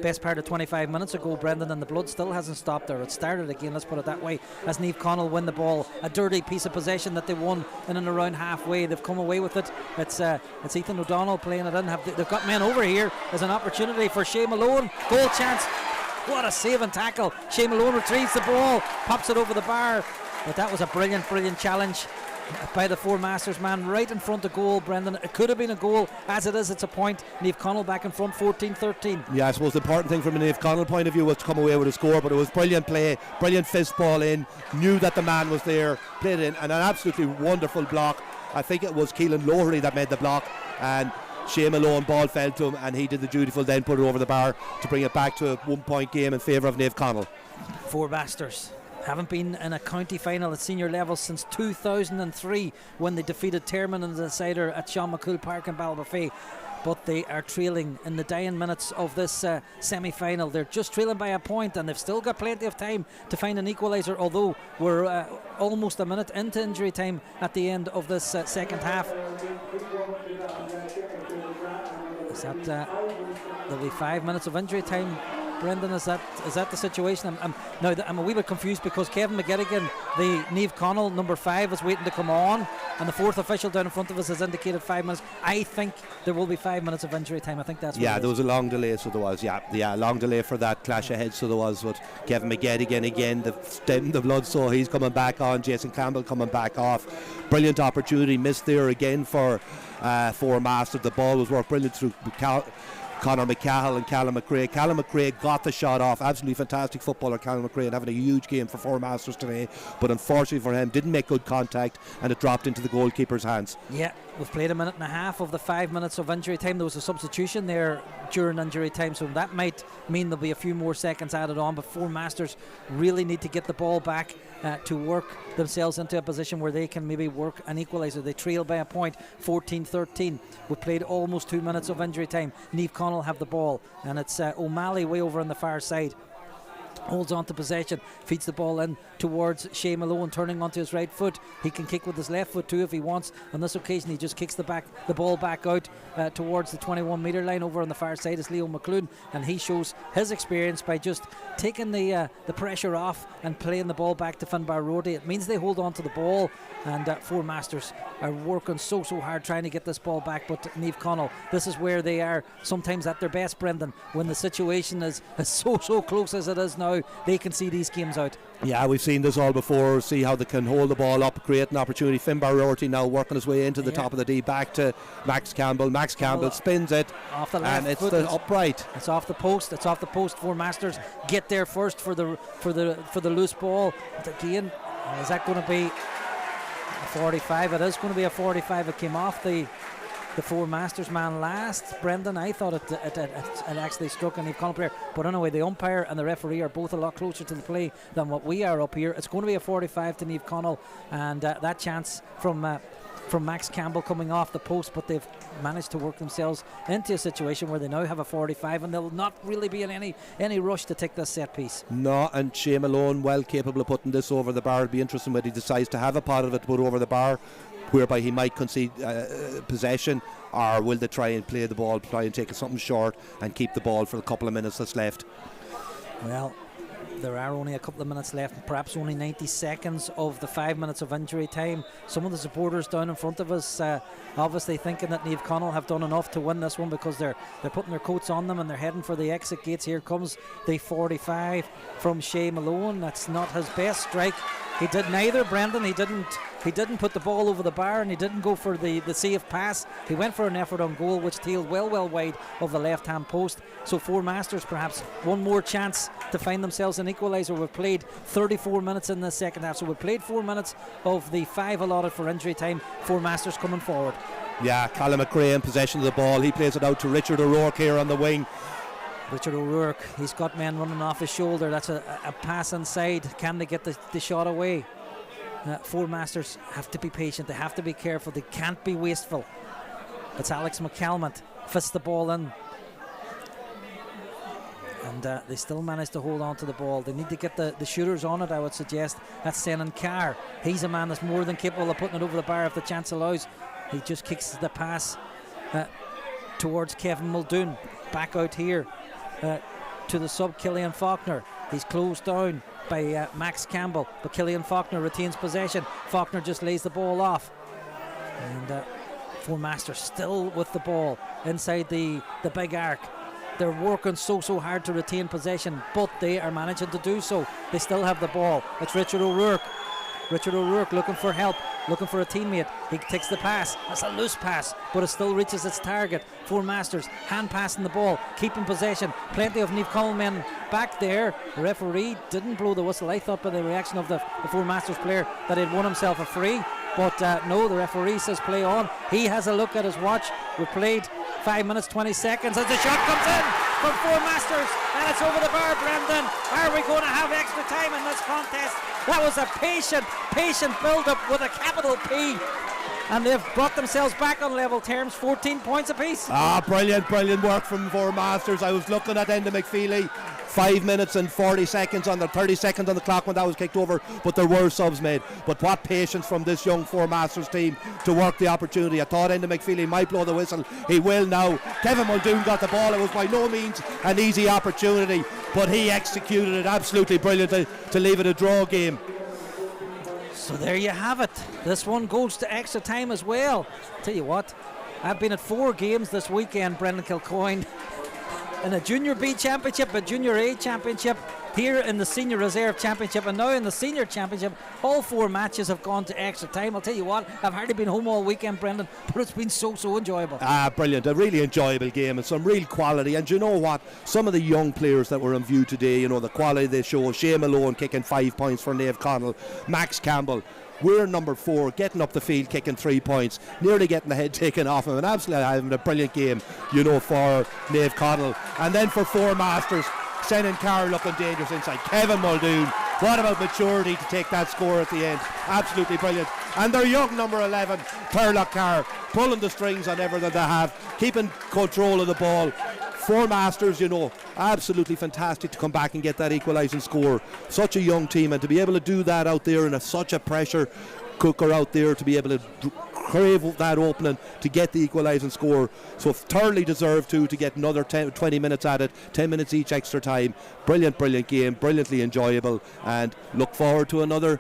best part of 25 minutes ago, Brendan, and the blood still hasn't stopped there. It started again, let's put it that way, as Naomh Conaill win the ball. A dirty piece of possession that they won in and around halfway. They've come away with it. It's Ethan O'Donnell playing it in. They've got men over here. There's an opportunity for Shea Malone. Goal chance. What a save and tackle. Shea Malone retrieves the ball, pops it over the bar. But that was a brilliant challenge by the Four Masters man right in front of goal, Brendan. It could have been a goal. As it is, it's a point. Naomh Conaill back in front, 14-13. Yeah, I suppose the important thing from a Naomh Conaill point of view was to come away with a score, but it was brilliant play, brilliant fist ball in, knew that the man was there, played in, and an absolutely wonderful block. I think it was Keelan Lowery that made the block, and Shea Malone ball fell to him, and he did the dutiful, then put it over the bar to bring it back to a 1 point game in favour of Naomh Conaill. Four Masters haven't been in a county final at senior level since 2003 when they defeated Termon in the decider at Sean McCool Park in Ballybofey. But they are trailing in the dying minutes of this semi-final. They're just trailing by a point, and they've still got plenty of time to find an equaliser, although we're almost a minute into injury time at the end of this second half. Is that there'll be 5 minutes of injury time, Brendan? Is that the situation? I'm a wee bit confused because Kevin McGettigan, the Naomh Conaill number 5, is waiting to come on, and the fourth official down in front of us has indicated 5 minutes. I think there will be 5 minutes of injury time. I think that's what there was a long delay, so there was long delay for that clash ahead, so there was. But Kevin McGettigan again, the blood, so he's coming back on. Jason Campbell coming back off. Brilliant opportunity missed there again for Four Masters. The ball was worked brilliant through Conor McCahill and Callum McRae. Callum McRae got the shot off. Absolutely fantastic footballer, Callum McRae, and having a huge game for Four Masters today. But unfortunately for him, didn't make good contact, and it dropped into the goalkeeper's hands. Yeah, we've played a minute and a half of the 5 minutes of injury time. There was a substitution there during injury time, so that might mean there'll be a few more seconds added on. But Four Masters really need to get the ball back to work themselves into a position where they can maybe work an equaliser. They trail by a point, 14-13. We've played almost 2 minutes of injury time. Naomh Conaill Conaill have the ball, and it's O'Malley way over on the far side. Holds on to possession, feeds the ball in towards Shea Malone, turning onto his right foot. He can kick with his left foot too if he wants. On this occasion, he just kicks the ball back out towards the 21 metre line. Over on the far side is Leo McClune, and he shows his experience by just taking the pressure off and playing the ball back to Finbar Roady. It means they hold on to the ball, and Four Masters are working so hard trying to get this ball back. But Naomh Conaill, this is where they are sometimes at their best, Brendan, when the situation is so close as it is now. They can see these games out. Yeah, we've seen this all before. See how they can hold the ball up, create an opportunity. Finbar Roarty now working his way into the top of the D, back to Max Campbell. Max Campbell spins it off the left and it's foot. the upright. It's off the post. It's off the post. Four Masters get there first for the loose ball. But again, is that going to be a 45? It is going to be a 45. It came off the Four Masters man last, Brendan. I thought it actually struck a Naomh Conaill player, but anyway, the umpire and the referee are both a lot closer to the play than what we are up here. It's going to be a 45 to Naomh Conaill, and that chance from Max Campbell coming off the post, but they've managed to work themselves into a situation where they now have a 45, and they'll not really be in any rush to take this set piece. No, and Shea Malone well capable of putting this over the bar. It'll be interesting whether he decides to have a pot of it to put over the bar, whereby he might concede possession, or will they try and play the ball, try and take something short and keep the ball for the couple of minutes that's left. Well, there are only a couple of minutes left, perhaps only 90 seconds of the 5 minutes of injury time. Some of the supporters down in front of us obviously thinking that Naomh Conaill have done enough to win this one, because they're putting their coats on them and they're heading for the exit gates. Here comes the 45 from Shea Malone. That's not his best strike. He did neither, Brendan. He didn't put the ball over the bar, and he didn't go for the safe pass. He went for an effort on goal, which tailed well wide of the left-hand post. So Four Masters perhaps one more chance to find themselves an equaliser. We've played 34 minutes in the second half, so we've played 4 minutes of the 5 allotted for injury time. Four Masters coming forward. Yeah, Callum McRae in possession of the ball. He plays it out to Richard O'Rourke here on the wing. Richard O'Rourke, he's got men running off his shoulder. That's a pass inside. Can they get the shot away? Four Masters have to be patient. They have to be careful. They can't be wasteful. It's Alex McCalmont fists the ball in, and they still manage to hold on to the ball. They need to get the shooters on it, I would suggest. That's Senan Carr. He's a man that's more than capable of putting it over the bar if the chance allows. He just kicks the pass towards Kevin Muldoon. Back out here to the sub, Killian Faulkner. He's closed down by Max Campbell, but Killian Faulkner retains possession. Faulkner just lays the ball off, and Four Masters still with the ball inside the big arc. They're working so hard to retain possession, but they are managing to do so. They still have the ball. It's Richard O'Rourke. Richard O'Rourke looking for help, looking for a teammate. He takes the pass. That's a loose pass, but it still reaches its target. Four Masters hand passing the ball, keeping possession. Plenty of Naomh Conaill men back there. The referee didn't blow the whistle. I thought by the reaction of the Four Masters player that he'd won himself a free, but no, the referee says play on. He has a look at his watch. We played 5 minutes 20 seconds as the shot comes in from Four Masters, and it's over the bar. Brendan, are we going to have extra time in this contest? That was a patient build-up with a capital P, and they've brought themselves back on level terms. 14 points apiece. Brilliant work from Four Masters. I was looking at Enda McFeely. 5 minutes and 40 seconds on the 30 seconds on the clock when that was kicked over, but there were subs made. But what patience from this young Four Masters team to work the opportunity. I thought Enda McFeely might blow the whistle. He will now. Kevin Muldoon got the ball. It was by no means an easy opportunity, but he executed it absolutely brilliantly to leave it a draw game. So there you have it. This one goes to extra time as well. Tell you what, I've been at 4 games this weekend, Brendan Kilcoyne, in a Junior B Championship, a Junior A Championship, here in the Senior Reserve Championship, and now in the Senior Championship. All 4 matches have gone to extra time. I'll tell you what, I've hardly been home all weekend, Brendan, but it's been so enjoyable. Brilliant. A really enjoyable game and some real quality. And you know what? Some of the young players that were on view today, you know, the quality they show. Shea Malone kicking 5 points for Naomh Conaill. Max Campbell, we're number 4, getting up the field, kicking 3 points, nearly getting the head taken off him, and absolutely having a brilliant game, you know, for Naomh Conaill. And then for Four Masters, Senan Carr looking dangerous inside. Kevin Muldoon, what about maturity to take that score at the end? Absolutely brilliant. And their young number 11, Turlock Carr, pulling the strings on everything they have, keeping control of the ball. For Masters, absolutely fantastic to come back and get that equalising score. Such a young team, and to be able to do that out there in such a pressure cooker out there, to be able to crave that opening to get the equalising score. So thoroughly deserved to get another 20 minutes at it, 10 minutes each extra time. Brilliant game, brilliantly enjoyable, and look forward to another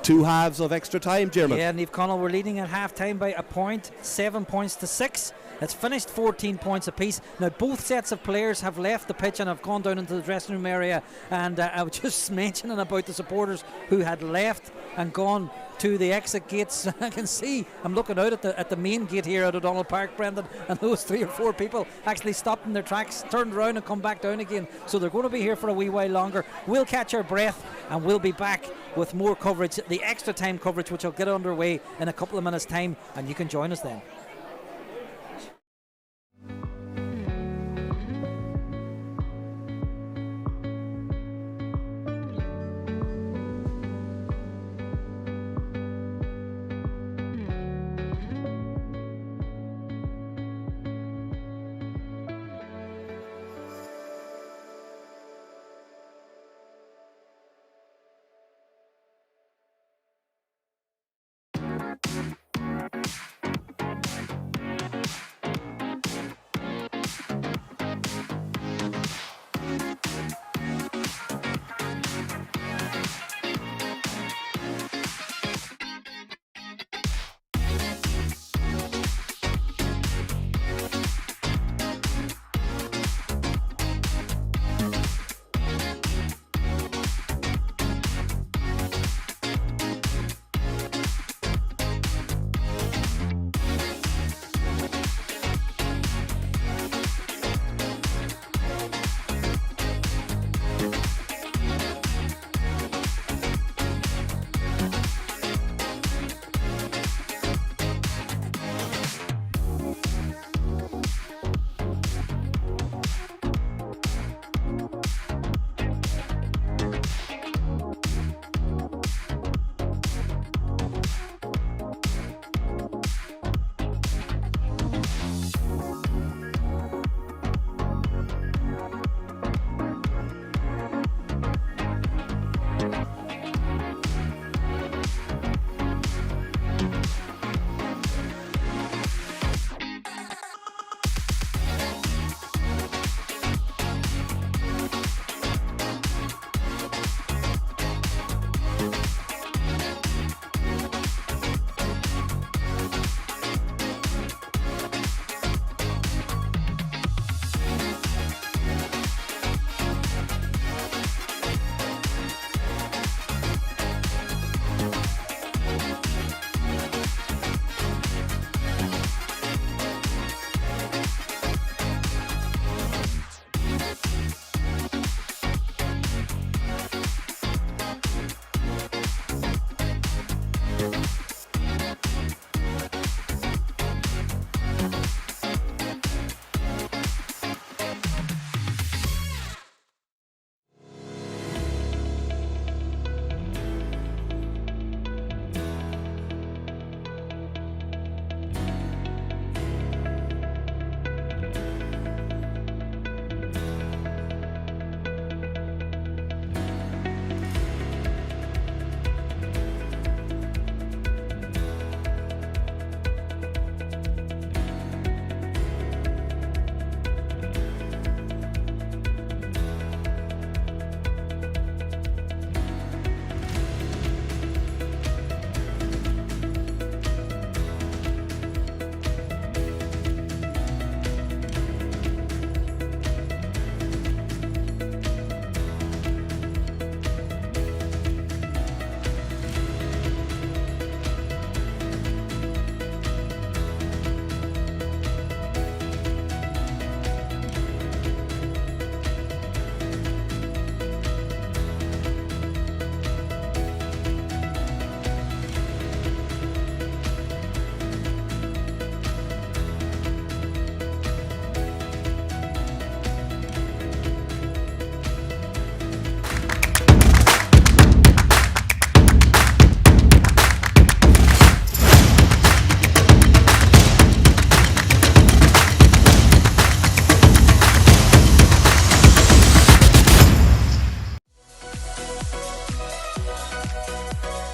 2 halves of extra time, Jeremy. Yeah, Naomh Conaill were leading at half time by a point, 7 points to 6. It's finished 14 points apiece. Now both sets of players have left the pitch and have gone down into the dressing room area, and I was just mentioning about the supporters who had left and gone to the exit gates. I can see, I'm looking out at the main gate here at O'Donnell Park, Brendan, and those 3 or 4 people actually stopped in their tracks, turned around and come back down again. So they're going to be here for a wee while longer. We'll catch our breath and we'll be back with more coverage, the extra time coverage, which will get underway in a couple of minutes time, and you can join us then.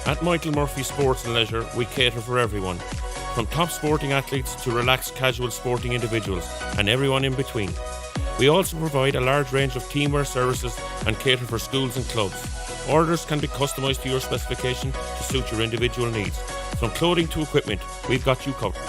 At Michael Murphy Sports and Leisure, we cater for everyone, from top sporting athletes to relaxed casual sporting individuals and everyone in between. We also provide a large range of teamwear services and cater for schools and clubs. Orders can be customised to your specification to suit your individual needs. From clothing to equipment, we've got you covered.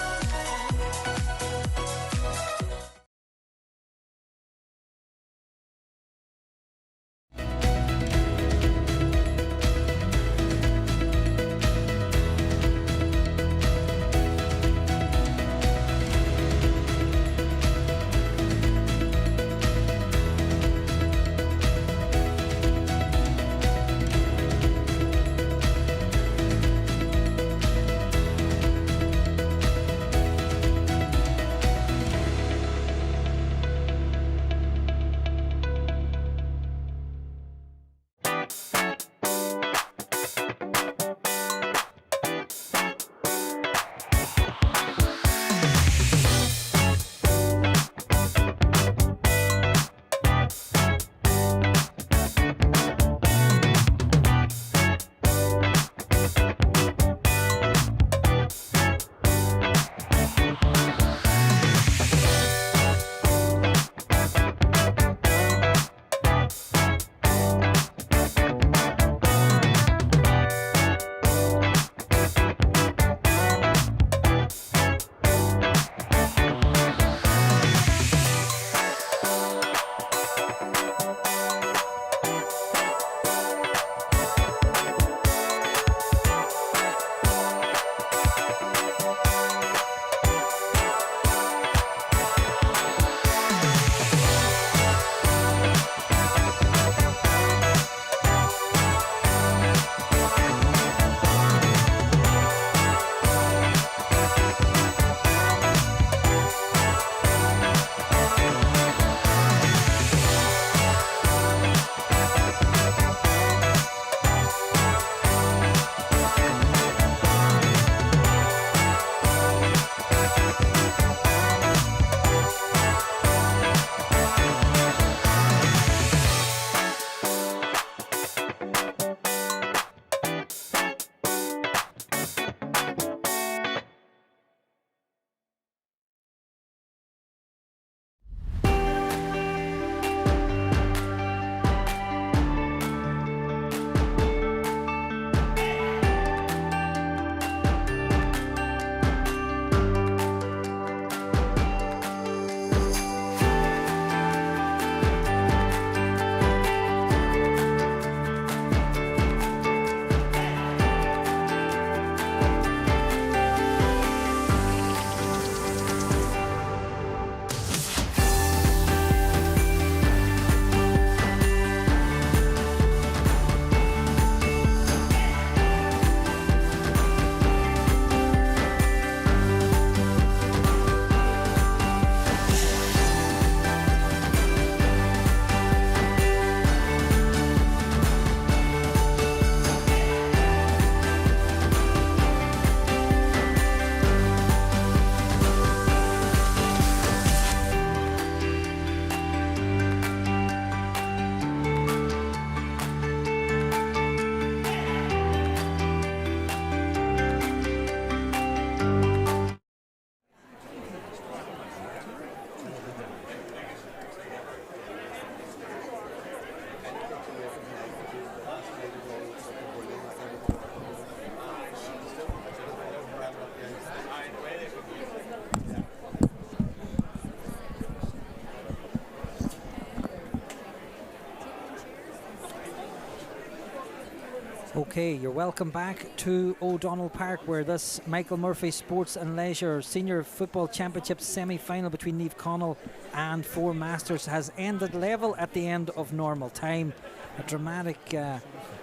Okay, you're welcome back to O'Donnell Park, where this Michael Murphy Sports and Leisure Senior Football Championship semi-final between Naomh Conaill and Four Masters has ended level at the end of normal time. A dramatic,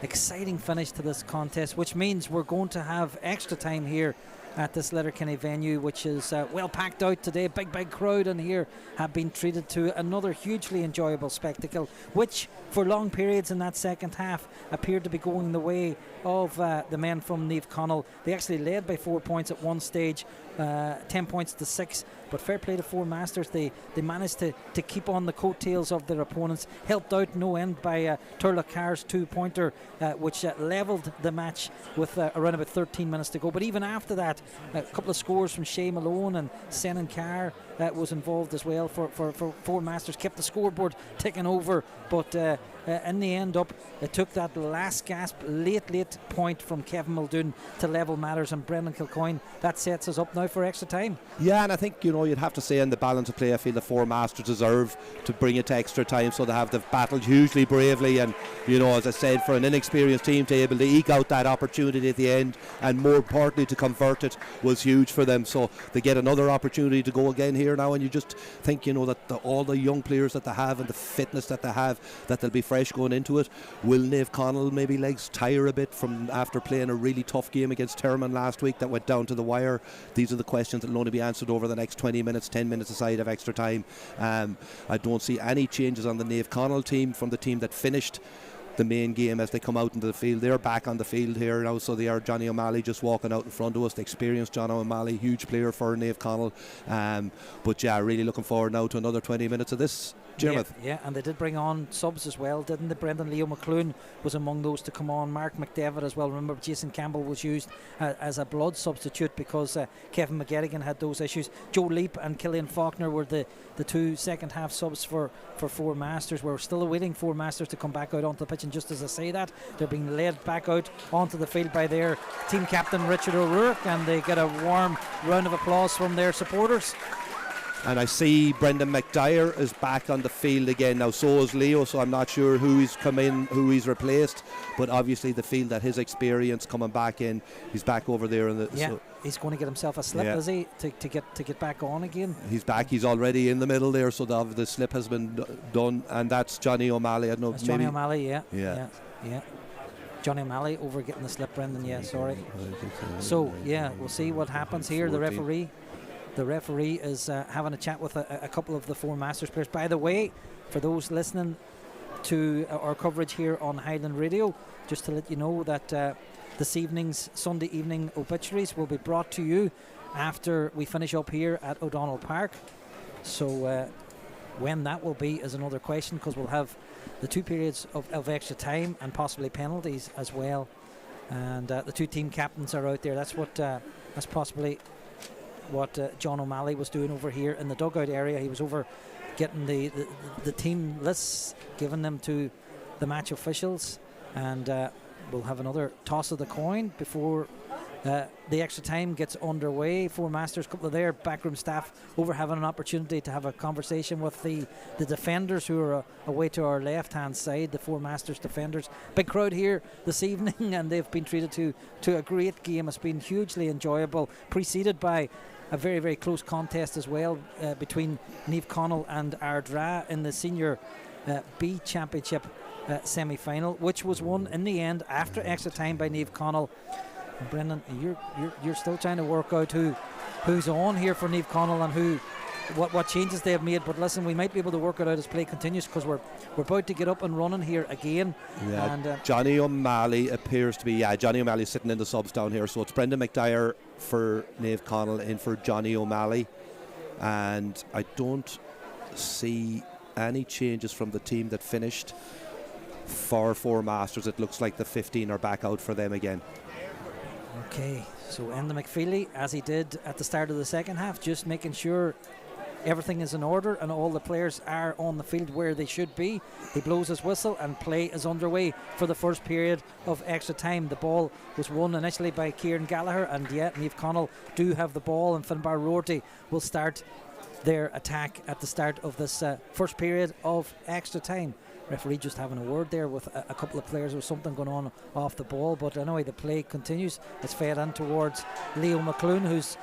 exciting finish to this contest, which means we're going to have extra time here at this Letterkenny venue, which is well packed out today. Big crowd in here have been treated to another hugely enjoyable spectacle, which for long periods in that second half appeared to be going the way of the men from Naomh Conaill. They actually led by 4 points at one stage, 10 points to 6. But fair play to Four Masters. They managed to keep on the coattails of their opponents. Helped out no end by Turlough Carr's 2-pointer, which levelled the match with around about 13 minutes to go. But even after that, a couple of scores from Shea Malone and Senan Carr was involved as well for Four Masters. Kept the scoreboard ticking over, but in the end it took that last gasp late point from Kevin Muldoon to level matters, and Brendan Kilcoyne. That sets us up now for extra time. Yeah, and I think, you'd have to say in the balance of play, I feel the Four Masters deserve to bring it to extra time, so they've battled hugely bravely, and as I said, for an inexperienced team to able to eke out that opportunity at the end, and more importantly to convert it, was huge for them. So they get another opportunity to go again here now, and you just think that all the young players that they have and the fitness that they have, that they'll be fresh going into it. Will Naomh Conaill maybe legs tire a bit from after playing a really tough game against Termon last week that went down to the wire? These are the questions that will only be answered over the next 20 minutes, 10 minutes aside of extra time. I don't see any changes on the Naomh Conaill team from the team that finished the main game as they come out into the field. They're back on the field here now, so they are Johnny O'Malley just walking out in front of us, the experienced John O'Malley, huge player for Naomh Conaill. But yeah, really looking forward now to another 20 minutes of this. Yeah, and they did bring on subs as well, didn't they? Brendan Leo McClune was among those to come on. Mark McDevitt as well. Remember, Jason Campbell was used as a blood substitute because Kevin McGettigan had those issues. Joe Leap and Killian Faulkner were the two second half subs for Four Masters. We're still awaiting Four Masters to come back out onto the pitch, and just as I say that, they're being led back out onto the field by their team captain Richard O'Rourke, and they get a warm round of applause from their supporters. And I see Brendan McDyer is back on the field again now. So is Leo, so I'm not sure who he's come in, who he's replaced. But obviously the feel that his experience coming back in, he's back over there. He's going to get himself a slip, is he, to get back on again? He's back. He's already in the middle there, so the slip has been done, and that's Johnny O'Malley. I don't know. That's Johnny O'Malley, yeah. Johnny O'Malley over getting the slip, Brendan. Yeah, sorry. So yeah, we'll see what happens here. 14. The referee is having a chat with a couple of the Four Masters players. By the way, for those listening to our coverage here on Highland Radio, just to let you know that this evening's Sunday evening obituaries will be brought to you after we finish up here at O'Donnell Park. So when that will be is another question, because we'll have the 2 periods of extra time and possibly penalties as well. And the 2 team captains are out there. That's possibly what John O'Malley was doing over here in the dugout area. He was over getting the team lists, giving them to the match officials, and we'll have another toss of the coin before the extra time gets underway. Four Masters, a couple of their backroom staff over having an opportunity to have a conversation with the defenders who are away to our left hand side, the Four Masters defenders. Big crowd here this evening, and they've been treated to a great game. It's been hugely enjoyable, preceded by a very, very close contest as well between Naomh Conaill and Ardra in the Senior B Championship semi-final, which was won in the end after extra time by Naomh Conaill. And Brendan, you're still trying to work out who's on here for Naomh Conaill and what changes they have made. But listen, we might be able to work it out as play continues, because we're about to get up and running here again. Yeah, and Johnny O'Malley appears to be Johnny O'Malley sitting in the subs down here. So it's Brendan McDyer for Naomh Conaill in for Johnny O'Malley, and I don't see any changes from the team that finished for Four Masters. It looks like the 15 are back out for them again. Okay, so Enda McFeely, as he did at the start of the second half, just making sure everything is in order and all the players are on the field where they should be. He blows his whistle and play is underway for the first period of extra time. The ball was won initially by Kieran Gallagher, and yet Naomh Conaill do have the ball, and Finbar Rorty will start their attack at the start of this first period of extra time. Referee just having a word there with a couple of players. There was something going on off the ball, but anyway, the play continues. It's fed in towards Leo McClune, who's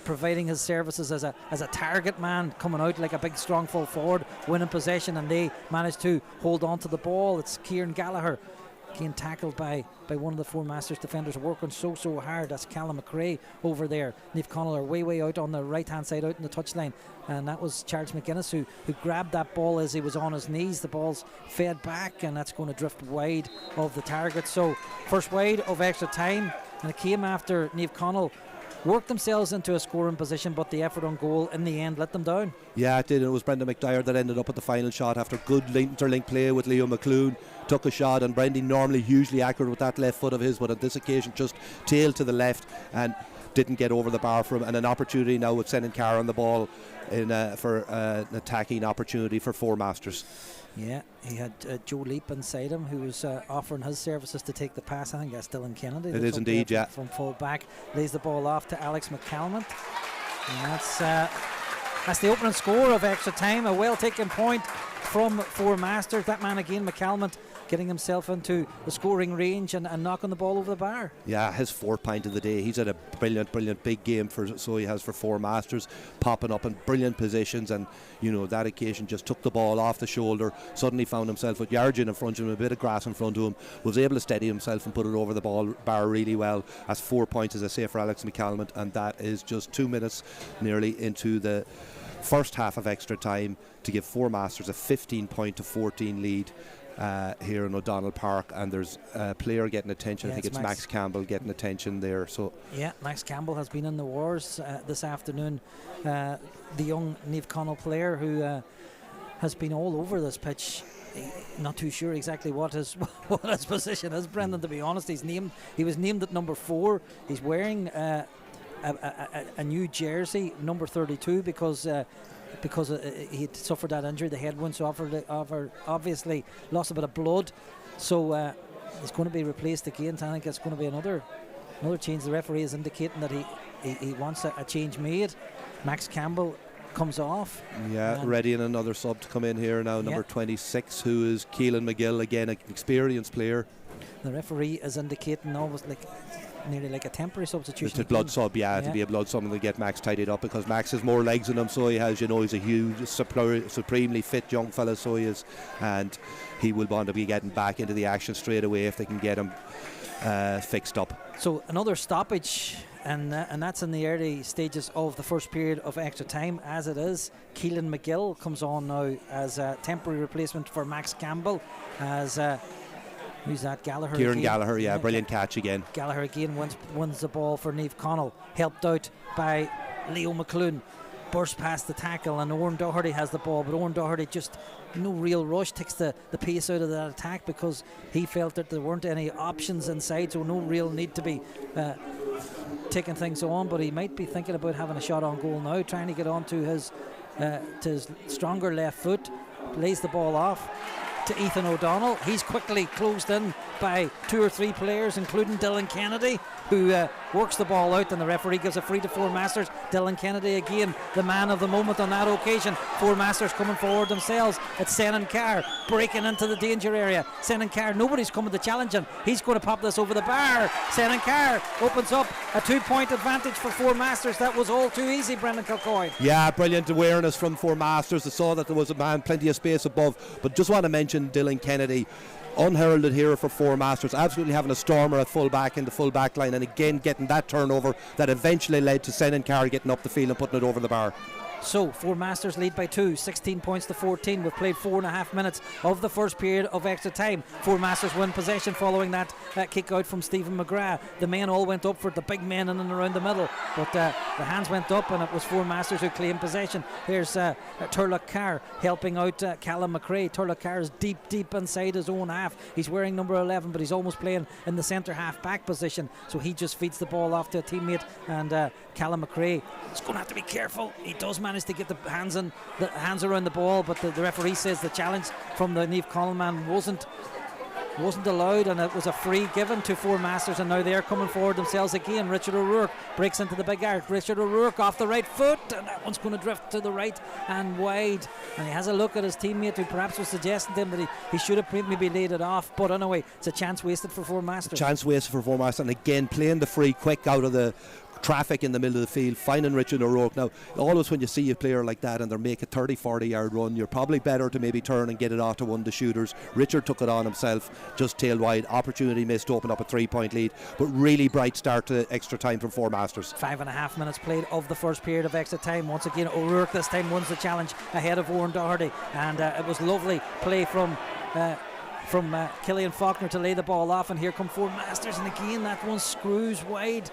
providing his services as a target man, coming out like a big strong full forward, winning possession, and they managed to hold on to the ball. It's Kieran Gallagher getting tackled by one of the Four Masters defenders, working so hard. That's Callum McRae over there. Naomh Conaill are way out on the right hand side, out in the touchline, and that was Charles McGuinness who grabbed that ball as he was on his knees. The ball's fed back, and that's going to drift wide of the target. So first wide of extra time, and it came after Naomh Conaill worked themselves into a scoring position, but the effort on goal in the end let them down. Yeah, it did. It was Brendan McDyer that ended up at the final shot after good interlink play with Leo McClune. Took a shot, and Brendan, normally hugely accurate with that left foot of his, but on this occasion just tailed to the left and didn't get over the bar for him. And an opportunity now with Senencar on the ball for an attacking opportunity for Four Masters. Yeah, he had Joe Leap inside him, who was offering his services to take the pass. I think that's Dylan Kennedy. It is indeed, yeah. From full back, lays the ball off to Alex McCalmont, and that's the opening score of extra time. A well taken point from Four Masters. That man again, McCalmont, getting himself into the scoring range and knocking the ball over the bar. Yeah, his 4th point of the day. He's had a brilliant big game so he has for Four Masters, popping up in brilliant positions, and that occasion just took the ball off the shoulder, suddenly found himself with Yargin in front of him, a bit of grass in front of him, was able to steady himself and put it over the bar really well. That's 4 points, as I say, for Alex McCalmont, and that is just 2 minutes nearly into the first half of extra time to give Four Masters a 15-14 lead here in O'Donnell Park, and there's a player getting attention. I think it's Max Campbell getting attention there. So yeah, Max Campbell has been in the wars this afternoon. The young Naomh Conaill player who has been all over this pitch. Not too sure exactly what his position is, Brendan, to be honest. He was named at number 4. He's wearing a new jersey, number 32, because he had suffered that injury, the head wound, so obviously lost a bit of blood. So he's going to be replaced again. I think it's going to be another change. The referee is indicating that he wants a change made. Max Campbell comes off. Yeah, ready and another sub to come in here now, number 26, who is Keelan McGill, again an experienced player. The referee is indicating almost nearly like a temporary substitution. It's a blood sub, to be a blood sub, and to get Max tidied up, because Max has more legs in him, so he has, he's a huge, supremely fit young fella, so he is, and he will want to be getting back into the action straight away if they can get him fixed up. So another stoppage, and that's in the early stages of the first period of extra time. As it is, Keelan McGill comes on now as a temporary replacement for Max Campbell, as who's that? Gallagher. Kieran Gallagher, brilliant catch again. Gallagher again wins the ball for Naomh Conaill, helped out by Leo McClune. Burst past the tackle, and Owen Doherty has the ball, but Owen Doherty just no real rush, takes the pace out of that attack because he felt that there weren't any options inside, so no real need to be taking things on, but he might be thinking about having a shot on goal now, trying to get onto his stronger left foot. Lays the ball off to Ethan O'Donnell. He's quickly closed in by 2 or 3 players, including Dylan Kennedy, who works the ball out, and the referee gives a free to Four Masters. Dylan Kennedy again, the man of the moment on that occasion. Four Masters coming forward themselves. It's Senencar breaking into the danger area. Senencar, nobody's coming to challenge him. He's going to pop this over the bar. Senencar opens up a 2-point advantage for Four Masters. That was all too easy, Brendan Kilcoy. Yeah, brilliant awareness from Four Masters. They saw that there was a man, plenty of space above, but just want to mention Dylan Kennedy, unheralded hero for Four Masters, absolutely having a stormer at full back in the full back line, and again getting that turnover that eventually led to Senencar getting up the field and putting it over the bar. So Four Masters lead by 2, 16 points to 14. We've played 4.5 minutes of the first period of extra time. Four Masters win possession following that kick out from Stephen McGrath. The men all went up for it, the big men in and around the middle, but the hands went up and it was Four Masters who claimed possession. Here's Turlock Carr helping out Callum McRae. Turlock Carr is deep inside his own half. He's wearing number 11, but he's almost playing in the centre half back position, so he just feeds the ball off to a teammate, and Callum McRae is going to have to be careful. He does manage to get the hands around the ball, but the referee says the challenge from the Naomh Conaill man wasn't allowed, and it was a free given to Four Masters, and now they're coming forward themselves again. Richard O'Rourke breaks into the big arc. Richard O'Rourke off the right foot, and that one's going to drift to the right and wide, and he has a look at his teammate who perhaps was suggesting to him that he should have maybe laid it off, but anyway, it's a chance wasted for Four Masters. Chance wasted for Four Masters, and again playing the free quick out of the traffic in the middle of the field, finding Richard O'Rourke. Now, always when you see a player like that and they're making a 30-40 yard run, you're probably better to maybe turn and get it off to one of the shooters. Richard took it on himself, just tailed wide. Opportunity missed to open up a 3-point lead, but really bright start to extra time from Four Masters. 5.5 minutes played of the first period of extra time. Once again, O'Rourke this time wins the challenge ahead of Owen Doherty, and it was lovely play from Killian Faulkner to lay the ball off, and here come Four Masters, and again that one screws wide.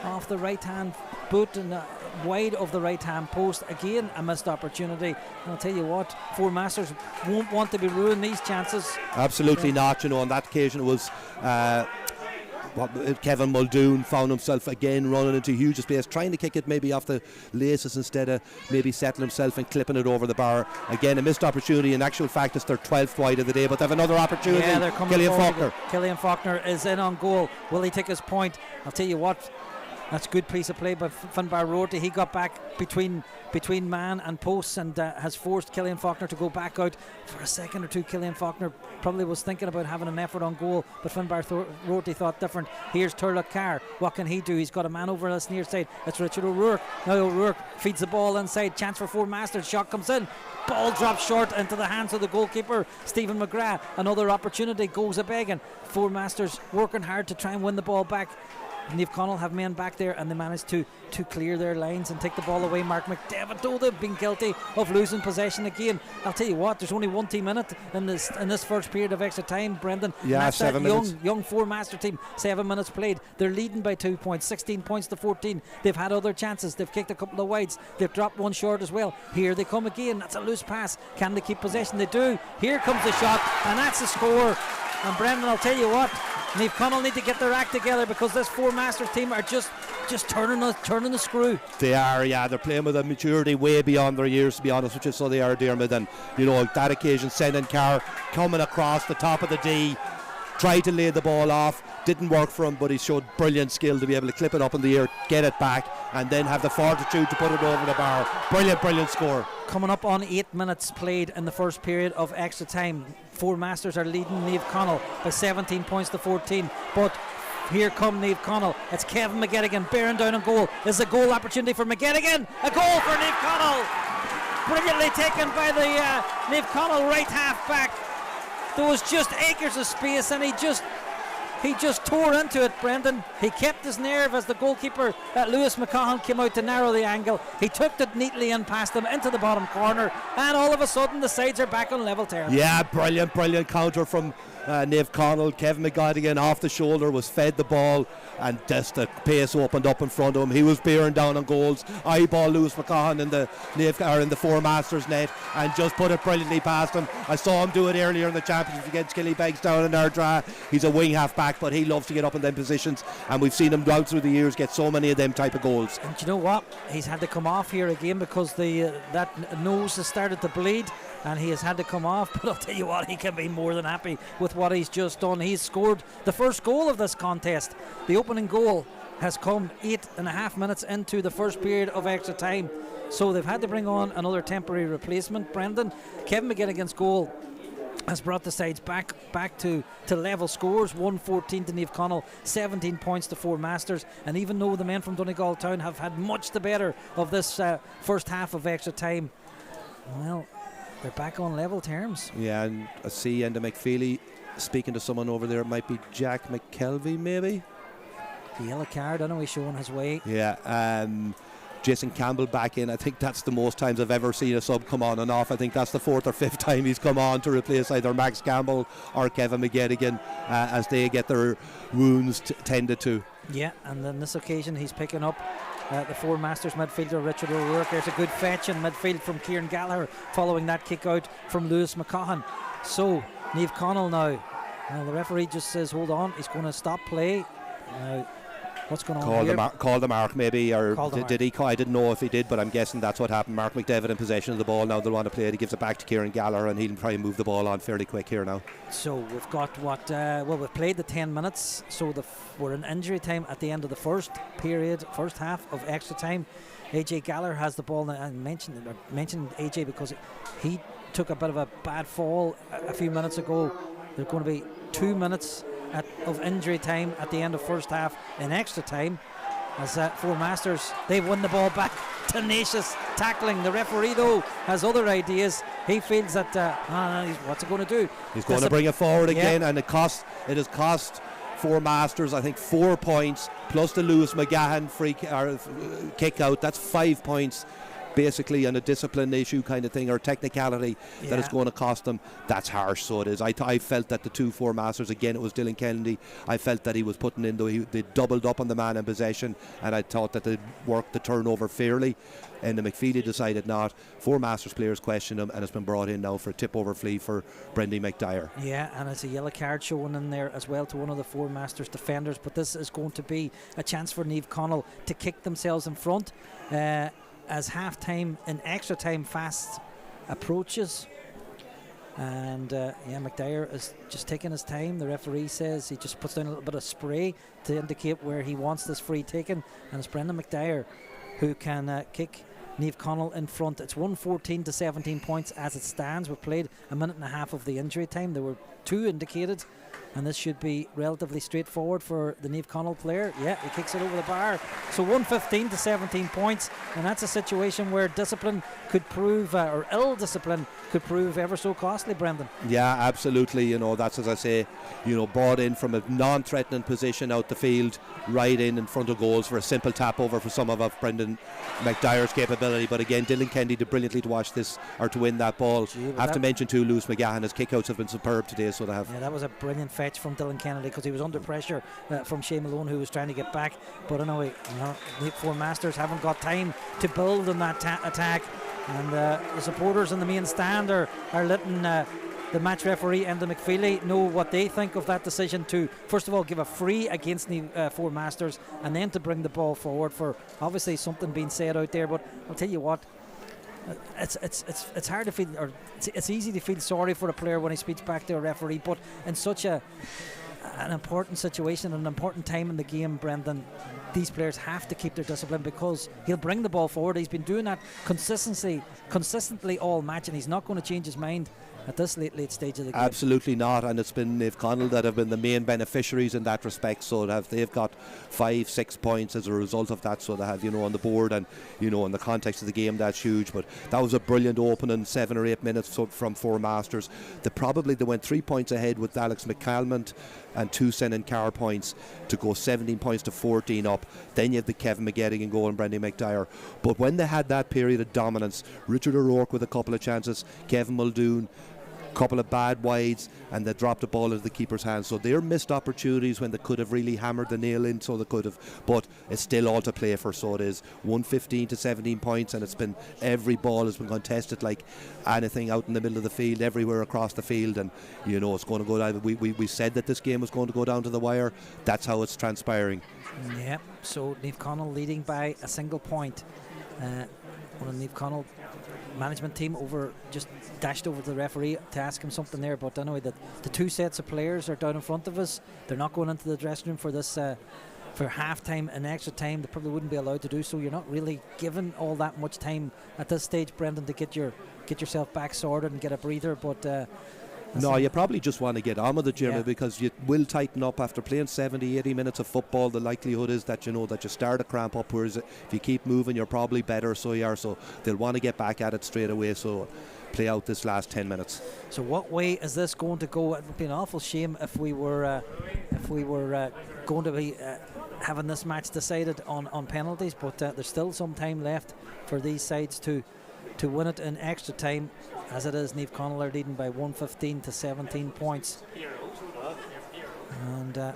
off the right hand boot and wide of the right hand post. Again, a missed opportunity. And I'll tell you what, Four Masters won't want to be ruining these chances. Absolutely not. On that occasion it was Kevin Muldoon found himself again running into huge space, trying to kick it maybe off the laces instead of maybe settling himself and clipping it over the bar. Again, a missed opportunity. In actual fact, it's their 12th wide of the day, but they have another opportunity. Yeah, they're coming Killian forward. Faulkner. Killian Faulkner is in on goal. Will he take his point? I'll tell you what, that's a good piece of play by Finbar Rorty. He got back between man and posts and has forced Killian Faulkner to go back out. For a second or two, Killian Faulkner probably was thinking about having an effort on goal, but Finbar Rorty thought different. Here's Turlock Carr. What can he do? He's got a man over this near side. It's Richard O'Rourke. Now O'Rourke feeds the ball inside. Chance for Four Masters. Shot comes in. Ball drops short into the hands of the goalkeeper, Stephen McGrath. Another opportunity goes a-begging. Four Masters working hard to try and win the ball back. Naomh Conaill have men back there and they managed to clear their lines and take the ball away. Mark McDevitt, though, they've been guilty of losing possession again. I'll tell you what, there's only one team in it in this first period of extra time, Brendan. Yeah, that's 7 that minutes. young Four Master team. 7 minutes played. They're leading by 2 points, 16 points to 14. They've had other chances. They've kicked a couple of wides. They've dropped one short as well. Here they come again. That's a loose pass. Can they keep possession? They do. Here comes the shot, and that's the score. And Brendan, I'll tell you what, Naomh Conaill need to get their act together because this Four Masters team are just turning the screw. They are, yeah. They're playing with a maturity way beyond their years, to be honest with you. So they are, Dermot. And that occasion, sending Carr coming across the top of the D, tried to lay the ball off, didn't work for him, but he showed brilliant skill to be able to clip it up in the air, get it back, and then have the fortitude to put it over the bar. Brilliant score. Coming up on 8 minutes played in the first period of extra time. Four Masters are leading Naomh Conaill by 17 points to 14. But here come Naomh Conaill. It's Kevin McGettigan bearing down on goal. This is a goal opportunity for McGettigan. A goal for Naomh Conaill. Brilliantly taken by the Naomh Conaill right half back. There was just acres of space and he just tore into it, Brendan. He kept his nerve as the goalkeeper, Lewis McCahan, came out to narrow the angle. He took it neatly in past him into the bottom corner, and all of a sudden the sides are back on level terms. Yeah, brilliant counter from Naomh Conaill. Kevin McGettigan off the shoulder was fed the ball, and just the pace opened up in front of him. He was bearing down on goals. Eyeball Lewis McCahan in the Four Masters net and just put it brilliantly past him. I saw him do it earlier in the championship against Killybegs down in Ardra. He's a wing half back, but he loves to get up in them positions, and we've seen him out through the years get so many of them type of goals. And you know what? He's had to come off here again because that nose has started to bleed, and he has had to come off. But I'll tell you what, he can be more than happy with what he's just done. He's scored the first goal of this contest. The opening goal has come 8.5 minutes into the first period of extra time, so they've had to bring on another temporary replacement. Brendan, Kevin McGettigan's goal has brought the sides back to level scores. 1-14 to Naomh Conaill, 17 points to Four Masters. And even though the men from Donegal Town have had much the better of this first half of extra time, well, they're back on level terms. Yeah, and I see Enda McFeely speaking to someone over there. It might be Jack McKelvey, maybe. The yellow card, I know he's showing his way. Yeah, Jason Campbell back in. I think that's the most times I've ever seen a sub come on and off. I think that's the 4th or 5th time he's come on to replace either Max Campbell or Kevin McGettigan as they get their wounds tended to. Yeah, and on this occasion he's picking up the Four Masters midfielder Richard O'Rourke. There's a good fetch in midfield from Kieran Gallagher following that kick out from Lewis McCahan. So Naomh Conaill now. Well, the referee just says hold on, he's going to stop play. What's going on here? Call the mark maybe, or did he call? I didn't know if he did, but I'm guessing that's what happened. Mark McDevitt in possession of the ball. Now they'll want to play it. He gives it back to Kieran Gallagher, and he'll probably move the ball on fairly quick here now. So we've got we've played the 10 minutes, so we're in injury time at the end of the first half of extra time. AJ Gallagher has the ball. I mentioned AJ because he took a bit of a bad fall a few minutes ago. There's going to be 2 minutes of injury time at the end of first half in extra time as Four Masters, they've won the ball back. Tenacious tackling. The referee though has other ideas. He feels that what's he going to do? He's going to bring it forward again, and it has cost Four Masters I think 4 points plus the Lewis McGahan free kick out. That's 5 points. basically on a discipline issue kind of thing, or technicality that it's going to cost them, that's harsh. So it is. I felt that the 2-4 Masters, again it was Dylan Kennedy, I felt that he was putting in, they doubled up on the man in possession, and I thought that they'd worked the turnover fairly, and the McFeely decided not. 4 Masters players questioned him, and it's been brought in now for a tip over flea for Brendan McDyer. Yeah, and it's a yellow card showing in there as well to one of the 4 Masters defenders, but this is going to be a chance for Naomh Conaill to kick themselves in front as half-time and extra time fast approaches. And McDyer is just taking his time. The referee says he just puts down a little bit of spray to indicate where he wants this free taken, and it's Brendan McDyer who can kick Naomh Conaill in front. It's 114 to 17 points as it stands. We've played a minute and a half of the injury time. There were 2 indicated, and this should be relatively straightforward for the Naomh Conaill player. Yeah, he kicks it over the bar. So 115 to 17 points, and that's a situation where discipline could prove, or ill discipline could prove ever so costly, Brendan. Yeah, absolutely. You know, that's, as I say, you know, brought in from a non-threatening position out the field, right in front of goals for a simple tap over for some of Brendan McDyer's capability. But again, Dylan Kennedy did brilliantly to watch this, or to win that ball. I have to mention too, Lewis McGahan, his kickouts have been superb today, so they have. Yeah, that was a brilliant fetch from Dylan Kennedy, because he was under pressure from Shane Malone, who was trying to get back. But anyway, the 4 Masters haven't got time to build on that attack, and the supporters in the main stand are letting the match referee and the McFeely know what they think of that decision to, first of all, give a free against the 4 Masters, and then to bring the ball forward for obviously something being said out there. But I'll tell you what, it's hard to feel, or it's easy to feel sorry for a player when he speaks back to a referee, but in such an important situation, an important time in the game, Brendan, these players have to keep their discipline, because he'll bring the ball forward. He's been doing that consistently all match, and he's not going to change his mind at this late stage of the game. Absolutely not, and it's been Naomh Conaill that have been the main beneficiaries in that respect. So they've got 5-6 points as a result of that, so they have, on the board, and in the context of the game, that's huge. But that was a brilliant opening 7 or 8 minutes from 4 Masters. They went 3 points ahead with Alex McCalmont and 2 sending car points to go 17 points to 14 up. Then you have the Kevin McGettigan goal and Brendan McDyer. But when they had that period of dominance, Richard O'Rourke with a couple of chances, Kevin Muldoon, couple of bad wides, and they dropped the ball into the keeper's hands. So they're missed opportunities when they could have really hammered the nail in, so they could have, but it's still all to play for. So it is 115 to 17 points, and it's been, every ball has been contested like anything out in the middle of the field, everywhere across the field, and it's going to go down. We said that this game was going to go down to the wire. That's how it's transpiring. Yeah, so Naomh Conaill leading by a single point. One of Naomh Conaill management team just dashed over to the referee to ask him something there, but anyway, the 2 sets of players are down in front of us. They're not going into the dressing room for this for half time and extra time. They probably wouldn't be allowed to do so. You're not really given all that much time at this stage, Brendan, to get yourself back sorted and get a breather, but no, you probably just want to get on with it, Jeremy, because you will tighten up after playing 70, 80 minutes of football. The likelihood is that that you start to cramp up, whereas if you keep moving, you're probably better. So they'll want to get back at it straight away. So play out this last 10 minutes. So what way is this going to go? It would be an awful shame if we were going to be having this match decided on penalties, but there's still some time left for these sides to win it in extra time. As it is, Naomh Conaill are leading by 115 to 17 points. And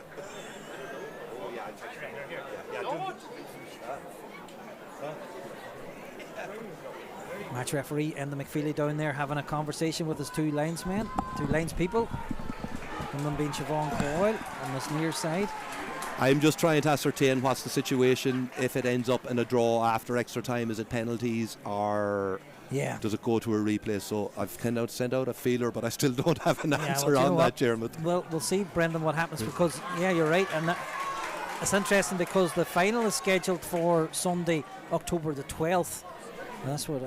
match referee and the McFeely down there having a conversation with his 2 linespeople. One of them being Siobhan Coyle on this near side. I'm just trying to ascertain what's the situation if it ends up in a draw after extra time. Is it penalties, or does it go to a replay? So I've kind of sent out a feeler, but I still don't have an answer on that, Jeremy. Well, we'll see, Brendan, what happens, because you're right, and it's interesting because the final is scheduled for Sunday, October the 12th. And that's what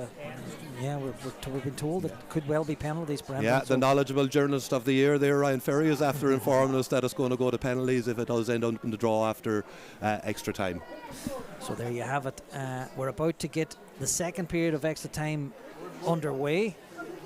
we've been told it could well be penalties, Brendan. Yeah, the knowledgeable journalist of the year there, Ryan Ferry, is after informing us that it's going to go to penalties if it does end up in the draw after extra time. So there you have it. We're about to get the second period of extra time underway.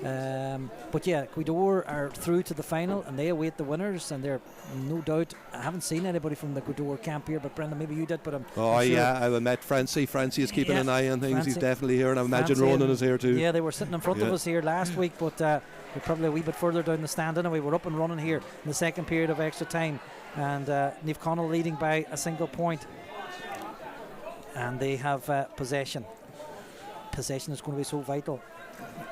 But yeah, Gweedore are through to the final and they await the winners, and they're no doubt, I haven't seen anybody from the Gweedore camp here, but Brendan, maybe you did, but I'm sure. Yeah, I met Francie is keeping an eye on things. He's definitely here, and I imagine Francie Ronan is here too. Yeah, they were sitting in front of us here last week, but we're probably a wee bit further down the stand anyway. We're up and running here in the second period of extra time, and Naomh Conaill leading by a single point, and they have possession. Possession is going to be so vital.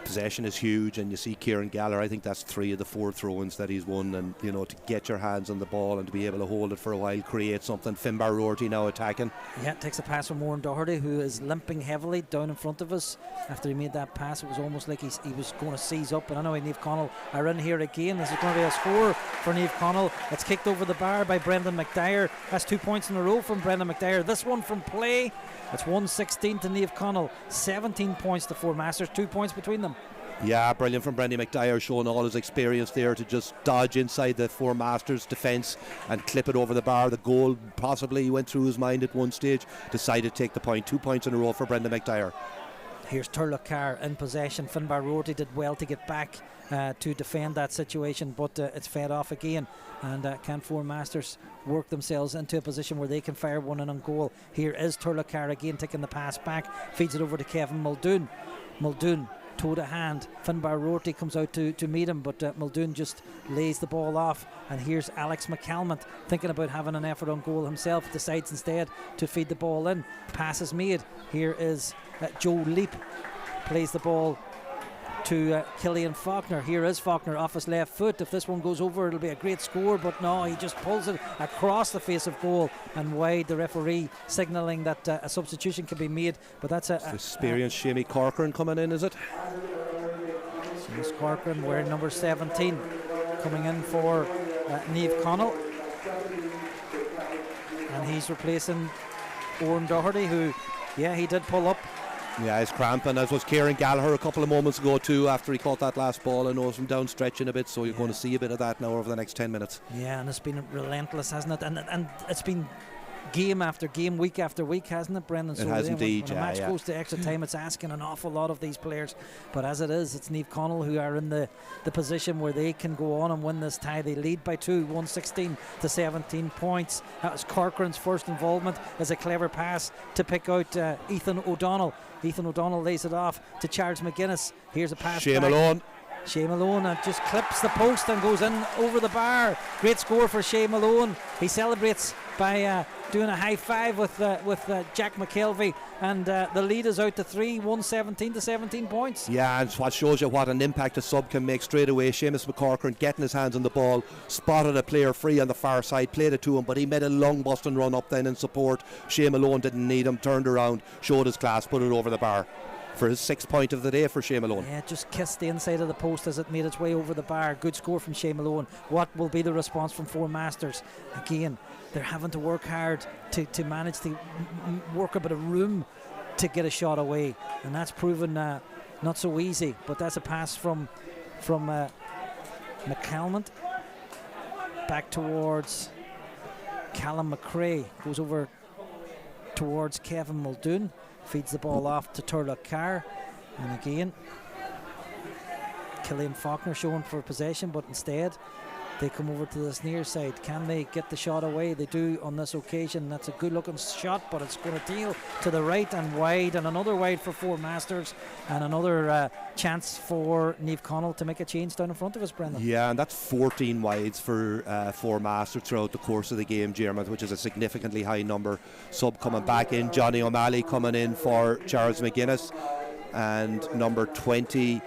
Possession is huge, and you see Kieran Gallagher, I think that's 3 of the 4 throw-ins that he's won, and you know, to get your hands on the ball and to be able to hold it for a while, create something. Finbar Rorty now attacking. Yeah, takes a pass from Warren Doherty, who is limping heavily down in front of us. After he made that pass, it was almost like he was going to seize up, and I know Naomh Conaill are in here again. This is going to be a score for Naomh Conaill. It's kicked over the bar by Brendan McDyer. That's 2 points in a row from Brendan McDyer. This one from play. It's 116 to Naomh Conaill, 17 points to Four Masters, 2 points between them. Yeah, brilliant from Brendan McDyer, showing all his experience there to just dodge inside the Four Masters defence and clip it over the bar. The goal possibly went through his mind at one stage, decided to take the point. 2 points in a row for Brendan McDyer. Here's Turlough Carr in possession. Finbar Rorty did well to get back to defend that situation, but it's fed off again, and can Four Masters work themselves into a position where they can fire one in on goal. Here is Turlough Carr again taking the pass back, feeds it over to Kevin Muldoon. Muldoon toe to hand. Finbar Rorty comes out to meet him, but Muldoon just lays the ball off, and here's Alex McCalmont thinking about having an effort on goal himself, decides instead to feed the ball in. Pass is made. Here is Joe Leap, plays the ball to Killian Faulkner. Here is Faulkner off his left foot. If this one goes over, it'll be a great score, but no, he just pulls it across the face of goal and wide. The referee signalling that a substitution can be made, but that's experienced Shamie Corcoran coming in, is it? Seamus Corcoran wearing number 17 coming in for Naomh Conaill, and he's replacing Owen Doherty, who he did pull up. Yeah, he's cramping, as was Kieran Gallagher a couple of moments ago too, after he caught that last ball. I know from down stretching a bit, so you're going to see a bit of that now over the next 10 minutes. Yeah, and it's been relentless, hasn't it? And it's been game after game, week after week, hasn't it, Brendan? It has indeed. When a match goes to extra time, it's asking an awful lot of these players, but as it is, it's Naomh Conaill who are in the position where they can go on and win this tie. They lead by 2, 116 to 17 points. That was Corcoran's first involvement as a clever pass to pick out Ethan O'Donnell. Ethan O'Donnell lays it off to Charles McGuinness. Here's a pass Shea back. Malone. Shea Malone just clips the post and goes in over the bar. Great score for Shea Malone. He celebrates by doing a high five with Jack McKelvey, and the lead is out to 3, 117 to 17 points. Yeah, and what shows you what an impact a sub can make straight away. Seamus McCorcoran getting his hands on the ball, spotted a player free on the far side, played it to him, but he made a long busting run up then in support. Shea Malone didn't need him, turned around, showed his class, put it over the bar for his 6th point of the day for Shea Malone. Yeah, just kissed the inside of the post as it made its way over the bar. Good score from Shea Malone. What will be the response from Four Masters? Again, they're having to work hard to manage to work a bit of room to get a shot away, and that's proven not so easy. But that's a pass from McCalmont back towards Callum McRae, goes over towards Kevin Muldoon, feeds the ball off to Turlough Carr, and again Killian Faulkner showing for possession, but instead they come over to this near side. Can they get the shot away? They do on this occasion. That's a good looking shot, but it's going to deal to the right and wide, and another wide for Four Masters, and another chance for Naomh Conaill to make a change down in front of us, Brendan. Yeah, and that's 14 wides for Four Masters throughout the course of the game, Jeremy, which is a significantly high number. Sub coming back in, Johnny O'Malley coming in for Charles McGuinness, and number 20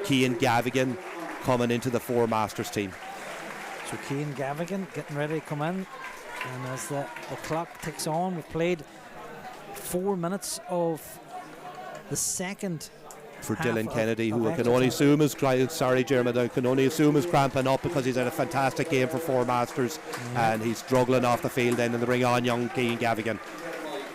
Cian Gavigan coming into the Four Masters team. So Cian Gavigan getting ready to come in, and as the clock ticks on, we've played 4 minutes of the second for Dylan Kennedy, who I can only assume is cramping up because he's had a fantastic game for Four Masters, and he's struggling off the field then in the bring on young Cian Gavigan.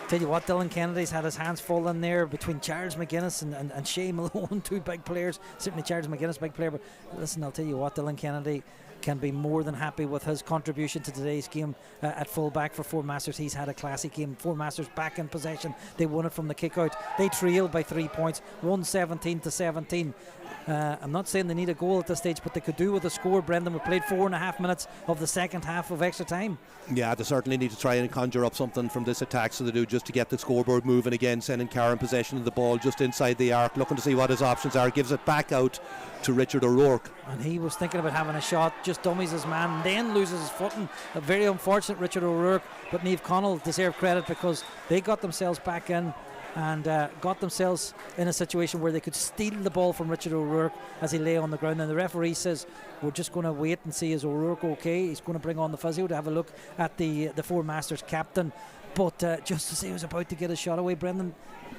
Tell you what, Dylan Kennedy's had his hands full in there between Charles McGuinness and Shea Malone, 2 big players. Certainly Charles McGuinness, big player, but listen, I'll tell you what, Dylan Kennedy can be more than happy with his contribution to today's game at full back for Four Masters. He's had a classy game. Four Masters back in possession. They won it from the kick out. They trailed by 3 points, 117-17. I'm not saying they need a goal at this stage, but they could do with a score. Brendan, we played 4.5 minutes of the second half of extra time. Yeah, they certainly need to try and conjure up something from this attack, so they do, just to get the scoreboard moving again. Sending Carr in possession of the ball just inside the arc, looking to see what his options are. Gives it back out to Richard O'Rourke. And he was thinking about having a shot, just dummies his man, and then loses his footing. A very unfortunate Richard O'Rourke, but Naomh Conaill deserve credit because they got themselves back in and got themselves in a situation where they could steal the ball from Richard O'Rourke as he lay on the ground. And the referee says, we're just going to wait and see, is O'Rourke okay? He's going to bring on the physio to have a look at the Four Masters captain. But just as he was about to get a shot away, Brendan,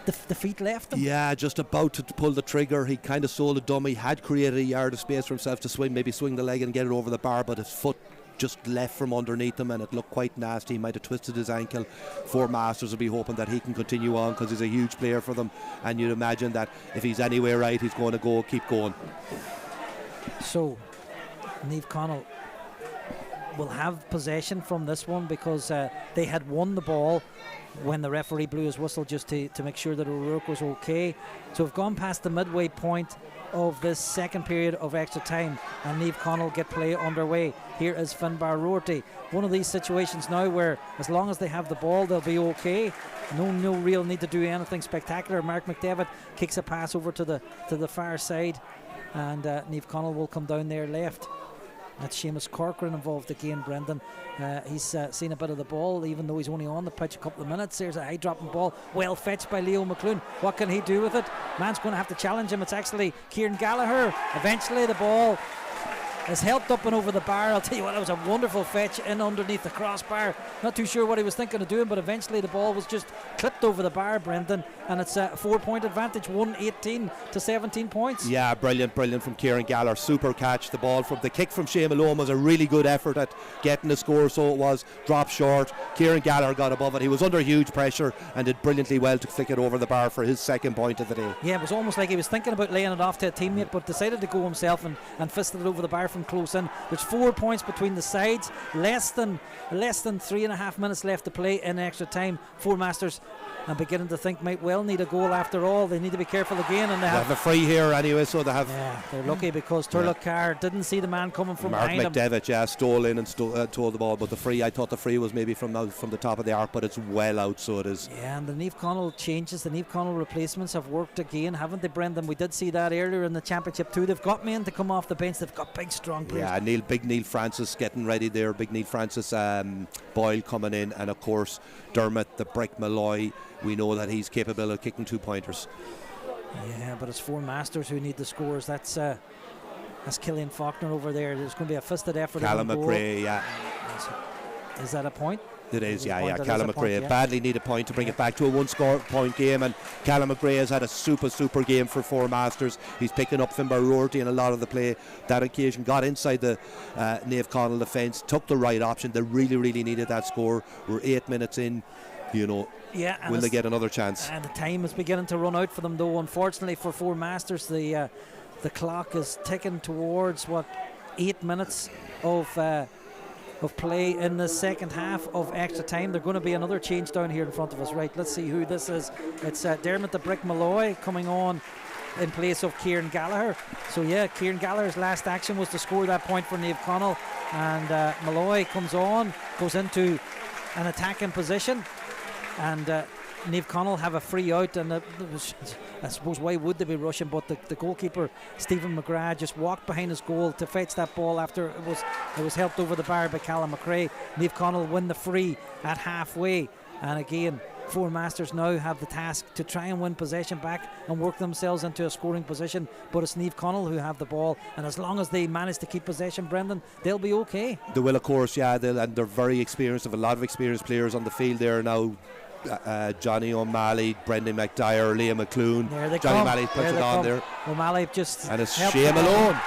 the feet left him. Yeah, just about to pull the trigger. He kind of sold a dummy, had created a yard of space for himself to swing the leg and get it over the bar, but his foot just left from underneath him and it looked quite nasty. He might have twisted his ankle. Four Masters will be hoping that he can continue on because he's a huge player for them, and you'd imagine that if he's anywhere right, he's going to keep going. So Naomh Conaill will have possession from this one because they had won the ball when the referee blew his whistle just to make sure that O'Rourke was okay. So we've gone past the midway point of this second period of extra time, and Naomh Conaill get play underway. Here is Finbar Roarty. One of these situations now where as long as they have the ball they'll be okay. No real need to do anything spectacular. Mark McDevitt kicks a pass over to the far side, and Naomh Conaill will come down there left. That's Seamus Corcoran involved again, Brendan. He's seen a bit of the ball, even though he's only on the pitch a couple of minutes. There's a high dropping ball, well fetched by Leo McClune. What can he do with it? Man's going to have to challenge him. It's actually Kieran Gallagher. Eventually the ball is helped up and over the bar. I'll tell you what, it was a wonderful fetch in underneath the crossbar. Not too sure what he was thinking of doing, but eventually the ball was just clipped over the bar, Brendan, and it's a 4-point advantage, 118-17 points. Yeah, brilliant from Kieran Gallagher. Super catch. The ball from the kick from Shane Malone was a really good effort at getting the score, so it was dropped short. Kieran Gallagher got above it. He was under huge pressure and did brilliantly well to flick it over the bar for his second point of the day. Yeah, it was almost like he was thinking about laying it off to a teammate, but decided to go himself and fisted it over the bar from close in. There's 4 points between the sides, less than 3.5 minutes left to play in extra time. Four Masters are beginning to think might well need a goal after all. They need to be careful again, and they have a free here anyway, so they have. Yeah, they're lucky because Turlough Carr didn't see the man coming from Mark behind McDevitt, him. stole in and stole the ball, but I thought the free was maybe from the top of the arc, but it's well out, so it is. Yeah, and the Naomh Conaill changes, the Naomh Conaill replacements have worked again, haven't they, Brendan? We did see that earlier in the championship too. They've got men to come off the bench. They've got big, strong players. Yeah, Big Neil Francis getting ready there. Big Neil Francis, Boyle coming in, and of course Dermot the Brick Malloy. We know that he's capable of kicking 2-pointers. Yeah, but it's Four Masters who need the scores. That's Killian Faulkner over there. There's going to be a fisted effort. Callum McRae, yeah. Is that a point? It is, yeah. Callum McRae badly need a point to bring it back to a one-point game, and Callum McRae has had a super game for Four Masters. He's picking up Finbar Roarty in a lot of the play. That occasion got inside the Naomh Conaill defence, took the right option. They really needed that score. We're 8 minutes in, Yeah, will they get another chance? And the time is beginning to run out for them, though. Unfortunately for Four Masters, the clock is ticking towards 8 minutes of play in the second half of extra time. There's going to be another change down here in front of us. Right, let's see who this is. It's Dermot the Brick Malloy coming on in place of Kieran Gallagher. So yeah, Kieran Gallagher's last action was to score that point for Naomh Conaill, and Malloy comes on, goes into an attacking position, and Naomh Conaill have a free out, and I suppose why would they be rushing, but the goalkeeper Stephen McGrath just walked behind his goal to fetch that ball after it was helped over the bar by Callum McRae. Naomh Conaill win the free at halfway, and again Four Masters now have the task to try and win possession back and work themselves into a scoring position, but it's Naomh Conaill who have the ball, and as long as they manage to keep possession, Brendan, they'll be okay. They will, of course, yeah, and they're very experienced. They have a lot of experienced players on the field there now. Johnny O'Malley, Brendan McDyer, Liam McClune. Johnny O'Malley puts it on there. O'Malley just and it's Shane Malone.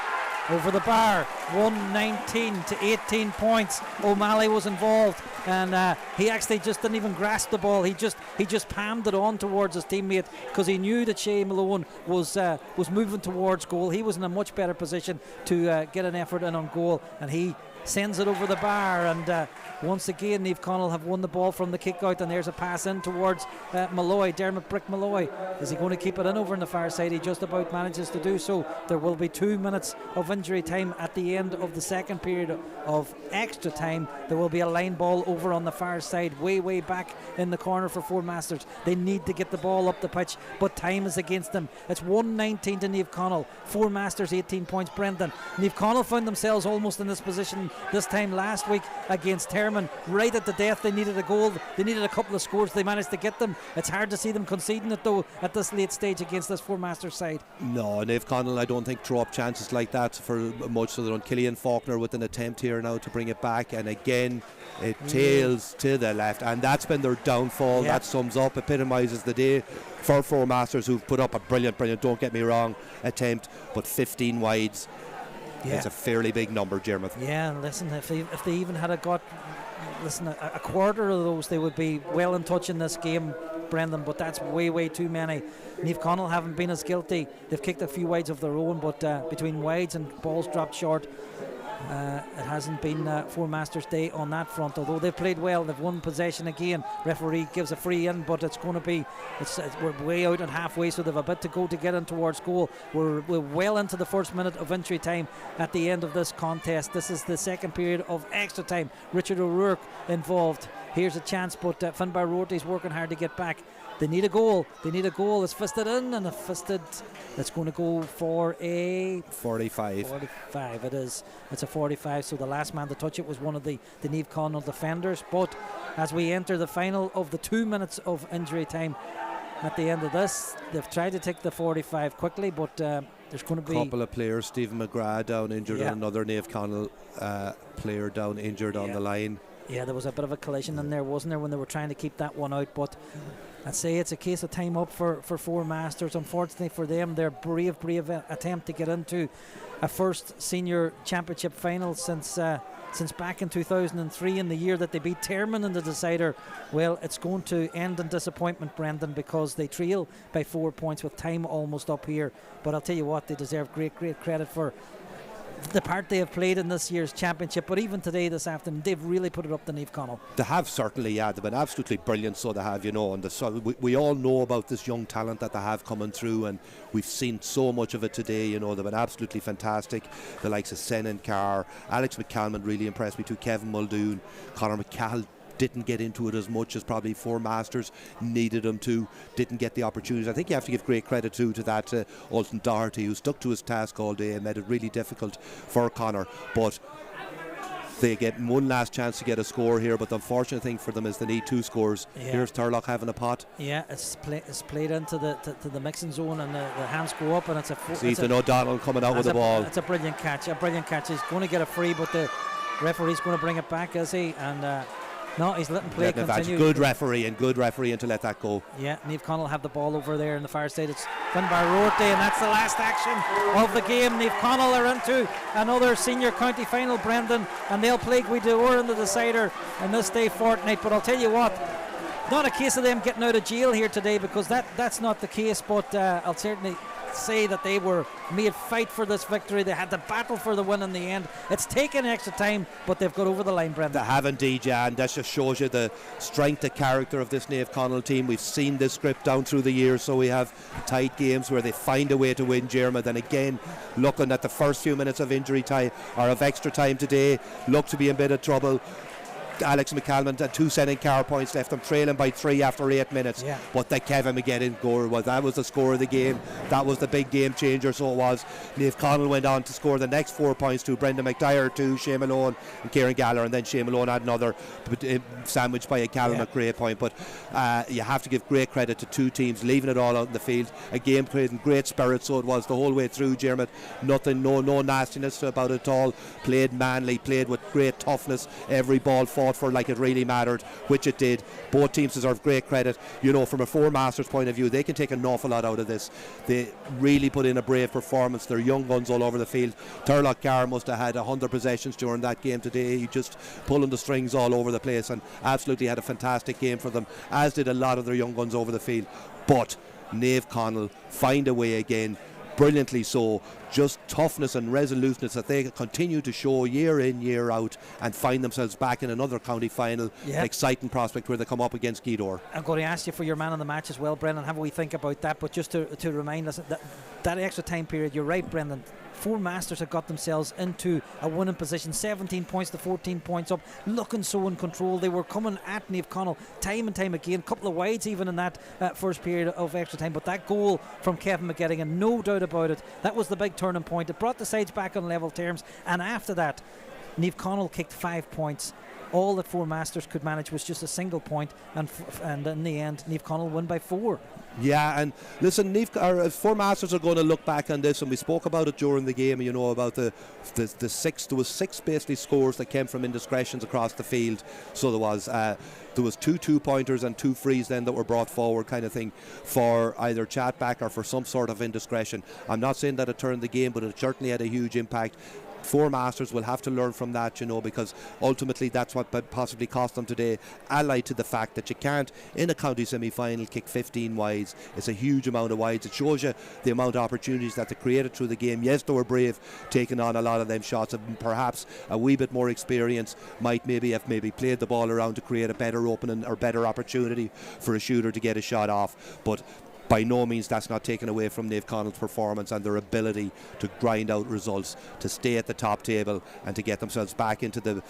over the bar, 119 to 18 points. O'Malley was involved, and he actually just didn't even grasp the ball. He just palmed it on towards his teammate because he knew that Shea Malone was moving towards goal. He was in a much better position to get an effort in on goal, and he sends it over the bar, and once again Naomh Conaill have won the ball from the kick out, and there's a pass in towards Malloy, Dermot Brick Malloy. Is he going to keep it in over on the far side? He just about manages to do so. There will be 2 minutes of injury time at the end of the second period of extra time. There will be a line ball over on the far side, way back in the corner for Four Masters. They need to get the ball up the pitch, but time is against them. It's 119 to Naomh Conaill, Four Masters 18 points. Brendan, Naomh Conaill found themselves almost in this position this time last week against Termon, right at the death. They needed a goal, they needed a couple of scores, they managed to get them. It's hard to see them conceding it though at this late stage against this Four Masters side. No, Naomh Conaill I don't think throw up chances like that for much, so they're on Killian Faulkner with an attempt here now to bring it back, and again it tails to the left, and that's been their downfall. That sums up, epitomises the day for Four Masters, who've put up a brilliant, don't get me wrong, attempt, but 15 wides. It's a fairly big number, Jermith. Yeah, listen, if they even had a quarter of those, they would be well in touch in this game, Brendan, but that's way too many. Naomh Conaill haven't been as guilty. They've kicked a few wides of their own, but between wides and balls dropped short, it hasn't been Four Masters Day on that front. Although they've played well, they've won possession again. Referee gives a free in, but it's going to be we're way out at halfway, so they've a bit to go to get in towards goal. We're well into the first minute of injury time at the end of this contest. This is the second period of extra time. Richard O'Rourke involved. Here's a chance, but Finbar Roarty's working hard to get back. They need a goal. It's fisted in, and it's going to go for a 45. 45 it is. It's a 45, so the last man to touch it was one of the Naomh Conaill defenders. But as we enter the final of the 2 minutes of injury time at the end of this, they've tried to take the 45 quickly, but there's going to be a couple of players. Stephen McGrath down injured, and another Naomh Conaill player down injured on the line. Yeah, there was a bit of a collision in there, wasn't there, when they were trying to keep that one out, but I'd say it's a case of time up for Four Masters. Unfortunately for them, their brave attempt to get into a first senior championship final since back in 2003, in the year that they beat Termon in the decider. Well, it's going to end in disappointment, Brendan, because they trail by 4 points with time almost up here. But I'll tell you what, they deserve great credit for the part they have played in this year's championship. But even today, this afternoon, they've really put it up to Naomh Conaill. They have, certainly, they've been absolutely brilliant, so they have, and we all know about this young talent that they have coming through, and we've seen so much of it today. They've been absolutely fantastic. The likes of Sen and Carr, Alex McCalman really impressed me too, Kevin Muldoon, Conor McCall didn't get into it as much as probably Four Masters needed him to, didn't get the opportunities. I think you have to give great credit to that Alton Doherty, who stuck to his task all day and made it really difficult for Conor. But they get one last chance to get a score here, but the unfortunate thing for them is they need 2 scores. Here's Turlock having a pot. It's played into the mixing zone, and the hands go up, and it's a Ethan O'Donnell coming out with the ball. It's a brilliant catch. He's going to get a free, but the referee's going to bring it back, is he? And no, he's letting play continue. Good referee and to let that go. Yeah, Naomh Conaill have the ball over there in the far side. It's Finbar Roarty, and that's the last action of the game. Naomh Conaill are into another senior county final, Brendan, and they'll play Gweedore in the decider in this day fortnight. But I'll tell you what, not a case of them getting out of jail here today, because that's not the case. But I'll certainly say that they were made fight for this victory. They had to battle for the win in the end. It's taken extra time, but they've got over the line, Brendan. They have indeed, and that just shows you the strength, the character of this Naomh Conaill team. We've seen this script down through the years, so we have tight games where they find a way to win, Jerma. Then again, looking at the first few minutes of injury time or of extra time today, look to be in a bit of trouble. Alex McCalman had 2 sending car points, left them trailing by 3 after 8 minutes. But the Kevin McGettin goal was the score of the game. That was the big game changer. So it was. Naomh Conaill went on to score the next 4 points to Brendan McDyer, to Shea Malone and Kieran Gallagher, and then Shea Malone had another sandwiched by a Callum McRae point. But you have to give great credit to 2 teams leaving it all out in the field. A game played in great spirit, so it was the whole way through, Jermit. Nothing, no nastiness about it at all. Played manly, played with great toughness. Every ball fought for like it really mattered, which it did. Both teams deserve great credit. You know, from a Four Masters point of view, they can take an awful lot out of this. They really put in a brave performance. They're young guns all over the field. Turlock Carr must have had 100 possessions during that game today. He just pulling the strings all over the place and absolutely had a fantastic game for them, as did a lot of their young guns over the field. But Naomh Conaill find a way again, brilliantly so. Just toughness and resoluteness that they continue to show year in, year out, and find themselves back in another county final. Yeah. Exciting prospect where they come up against Gweedore. I'm going to ask you for your man of the match as well, Brendan. Have we think about that? But just to remind us that extra time period, you're right, Brendan. Four Masters have got themselves into a winning position, 17 points to 14 points up, looking so in control. They were coming at Naomh Conaill time and time again, a couple of wides even in that first period of extra time. But that goal from Kevin McGettigan, no doubt about it, that was the big turning point. It brought the sides back on level terms, and after that, Naomh Conaill kicked 5 points. All that Four Masters could manage was just a single point, and in the end, Naomh Conaill won by 4. Yeah, and listen, Four Masters are going to look back on this, and we spoke about it during the game, you know, about the 6. There was 6 basically scores that came from indiscretions across the field. So there was 2 2-pointers and 2 frees then that were brought forward, kind of thing, for either chat back or for some sort of indiscretion. I'm not saying that it turned the game, but it certainly had a huge impact. Four Masters will have to learn from that, you know, because ultimately that's what possibly cost them today, allied to the fact that you can't, in a county semi-final, kick 15 wides. It's a huge amount of wides. It shows you the amount of opportunities that they created through the game. Yes, they were brave taking on a lot of them shots, and perhaps a wee bit more experience might have played the ball around to create a better opening or better opportunity for a shooter to get a shot off. But by no means that's not taken away from Naomh Conaill's performance and their ability to grind out results, to stay at the top table and to get themselves back into the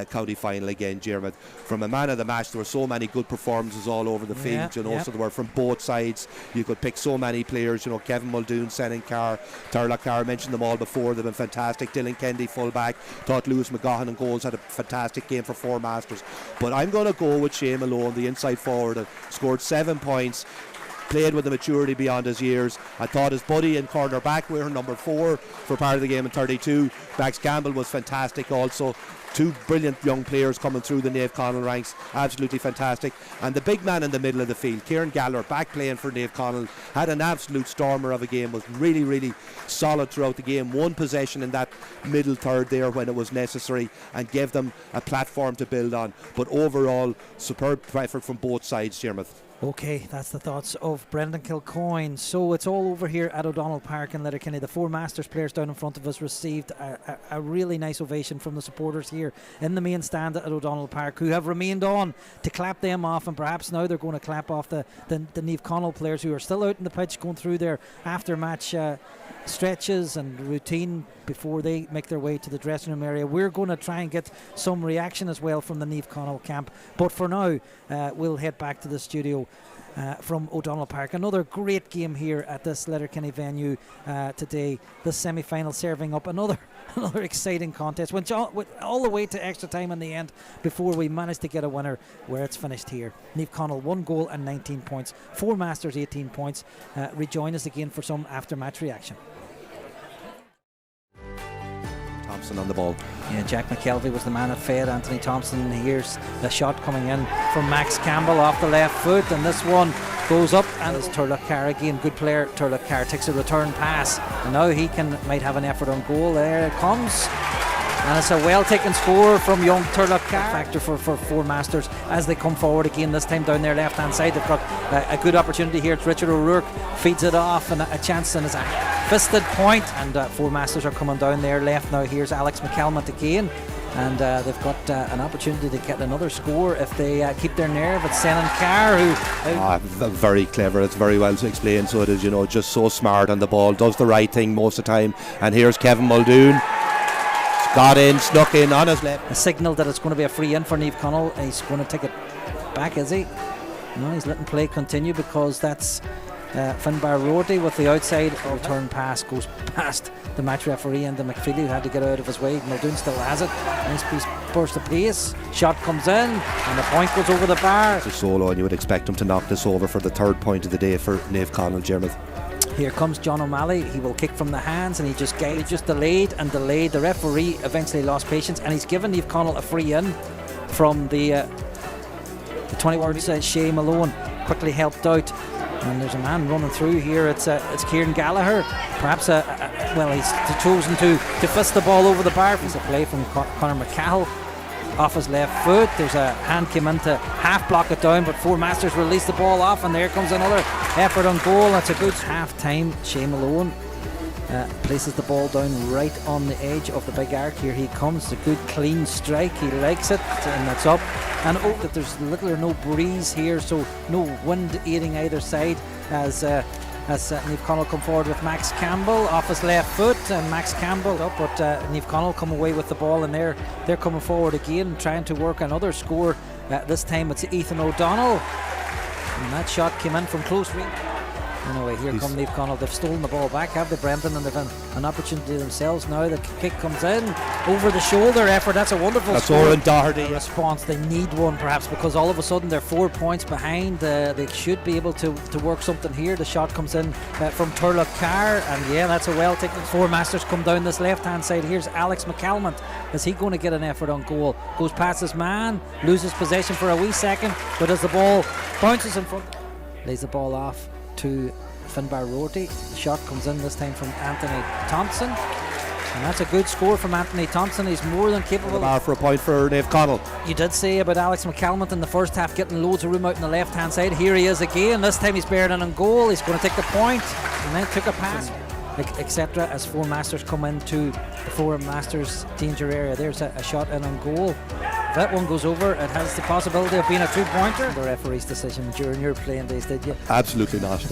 county final again, Jeremy. From a man of the match, there were so many good performances all over the field, you know, so there were from both sides. You could pick so many players, you know, Kevin Muldoon, Senan Carr, Turlock Carr, mentioned them all before. They've been fantastic. Dylan Kennedy, fullback. Thought Lewis McGaughan in goals had a fantastic game for Four Masters. But I'm going to go with Shane Malone, the inside forward, that scored 7 points, played with a maturity beyond his years. I thought his buddy in corner back, we're number 4 for part of the game in 32. Max Campbell was fantastic also. 2 brilliant young players coming through the Naomh Conaill ranks, absolutely fantastic. And the big man in the middle of the field, Kieran Gallagher, back playing for Naomh Conaill, had an absolute stormer of a game, was really, really solid throughout the game. 1 possession in that middle third there when it was necessary, and gave them a platform to build on. But overall, superb effort from both sides, Jeremy. Okay, that's the thoughts of Brendan Kilcoyne. So it's all over here at O'Donnell Park in Letterkenny. The Four Masters players down in front of us received a really nice ovation from the supporters here in the main stand at O'Donnell Park, who have remained on to clap them off, and perhaps now they're going to clap off the Naomh Conaill players who are still out in the pitch going through their after-match stretches and routine before they make their way to the dressing room area. We're going to try and get some reaction as well from the Naomh Conaill camp, but for now we'll head back to the studio from O'Donnell Park. Another great game here at this Letterkenny venue today. The semi-final serving up another exciting contest. Went all the way to extra time in the end before we managed to get a winner, where it's finished here. Naomh Conaill 1 goal and 19 points. Four Masters 18 points. Rejoin us again for some after-match reaction. Thompson on the ball. Yeah, Jack McKelvey was the man that fed Anthony Thompson. Here's the shot coming in from Max Campbell off the left foot, and this one goes up, and it's Turlock Carr again. Good player. Turlock Carr takes a return pass, and now he might have an effort on goal. There it comes, and it's a well-taken score from young Turlock Carr. Factor for Four Masters as they come forward again, this time down their left-hand side. They've got a good opportunity here. It's Richard O'Rourke feeds it off, and a chance, and it's a fisted point, and Four Masters are coming down there left now. Here's Alex McCalmont again, and they've got an opportunity to get another score if they keep their nerve. It's Senan Carr who very clever. It's very well explained. So it is, you know, just so smart on the ball, does the right thing most of the time. And here's Kevin Muldoon, got in, snuck in on his left. A signal that it's going to be a free in for Naomh Conaill. He's going to take it back, is he? No, he's letting play continue, because that's Finbar Roarty with the outside. Return pass goes past the match referee and the McFeely, who had to get out of his way. Muldoon still has it. Nice piece, burst of pace. Shot comes in, and the point goes over the bar. It's a solo, and you would expect him to knock this over for the 3rd point of the day for Naomh Conaill, Jeremy. Here comes John O'Malley. He will kick from the hands, and he just delayed and delayed. The referee eventually lost patience, and he's given Naomh Conaill a free in. from the 21. Shea Malone quickly helped out, and there's a man running through here. It's Kieran Gallagher. Perhaps he's chosen to fist the ball over the bar. It's a play from Conor McCahill off his left foot. There's a hand came in to half block it down, but Four Masters released the ball off, and there comes another effort on goal. That's a good half time. Shea Malone places the ball down right on the edge of the big arc. Here he comes. A good clean strike. He likes it, and that's up. And that there's little or no breeze here, so no wind aiding either side as Naomh Conaill come forward with Max Campbell off his left foot, and Max Campbell up, but Naomh Conaill come away with the ball, and they're coming forward again, trying to work another score. This time it's Ethan O'Donnell, and that shot came in from close range. Anyway, here come Naomh Conaill. They've stolen the ball back, have they, Brendan? And they've an opportunity themselves now. The kick comes in over the shoulder effort. That's a wonderful score. Oran Doherty response. They need one perhaps, because all of a sudden they're 4 points behind. They should be able to work something here. The shot comes in from Turlough Carr, and yeah, that's a well taken. Four Masters come down this left hand side. Here's Alex McCalmont. Is he going to get an effort on goal? Goes past his man, loses possession for a wee second, but as the ball bounces in front, lays the ball off to Finbar Rorty. The shot comes in this time from Anthony Thompson, and that's a good score from Anthony Thompson. He's more than capable. Bar for a point for Naomh Conaill. You did say about Alex McCalmont in the first half getting loads of room out on the left hand side. Here he is again. This time he's bearing on goal. He's going to take the point, and then took a pass, etc. As Four Masters come into the Four Masters danger area. There's a shot in on goal. If that one goes over, it has the possibility of being a 2-pointer. The referee's decision during your playing days, did you? Absolutely not.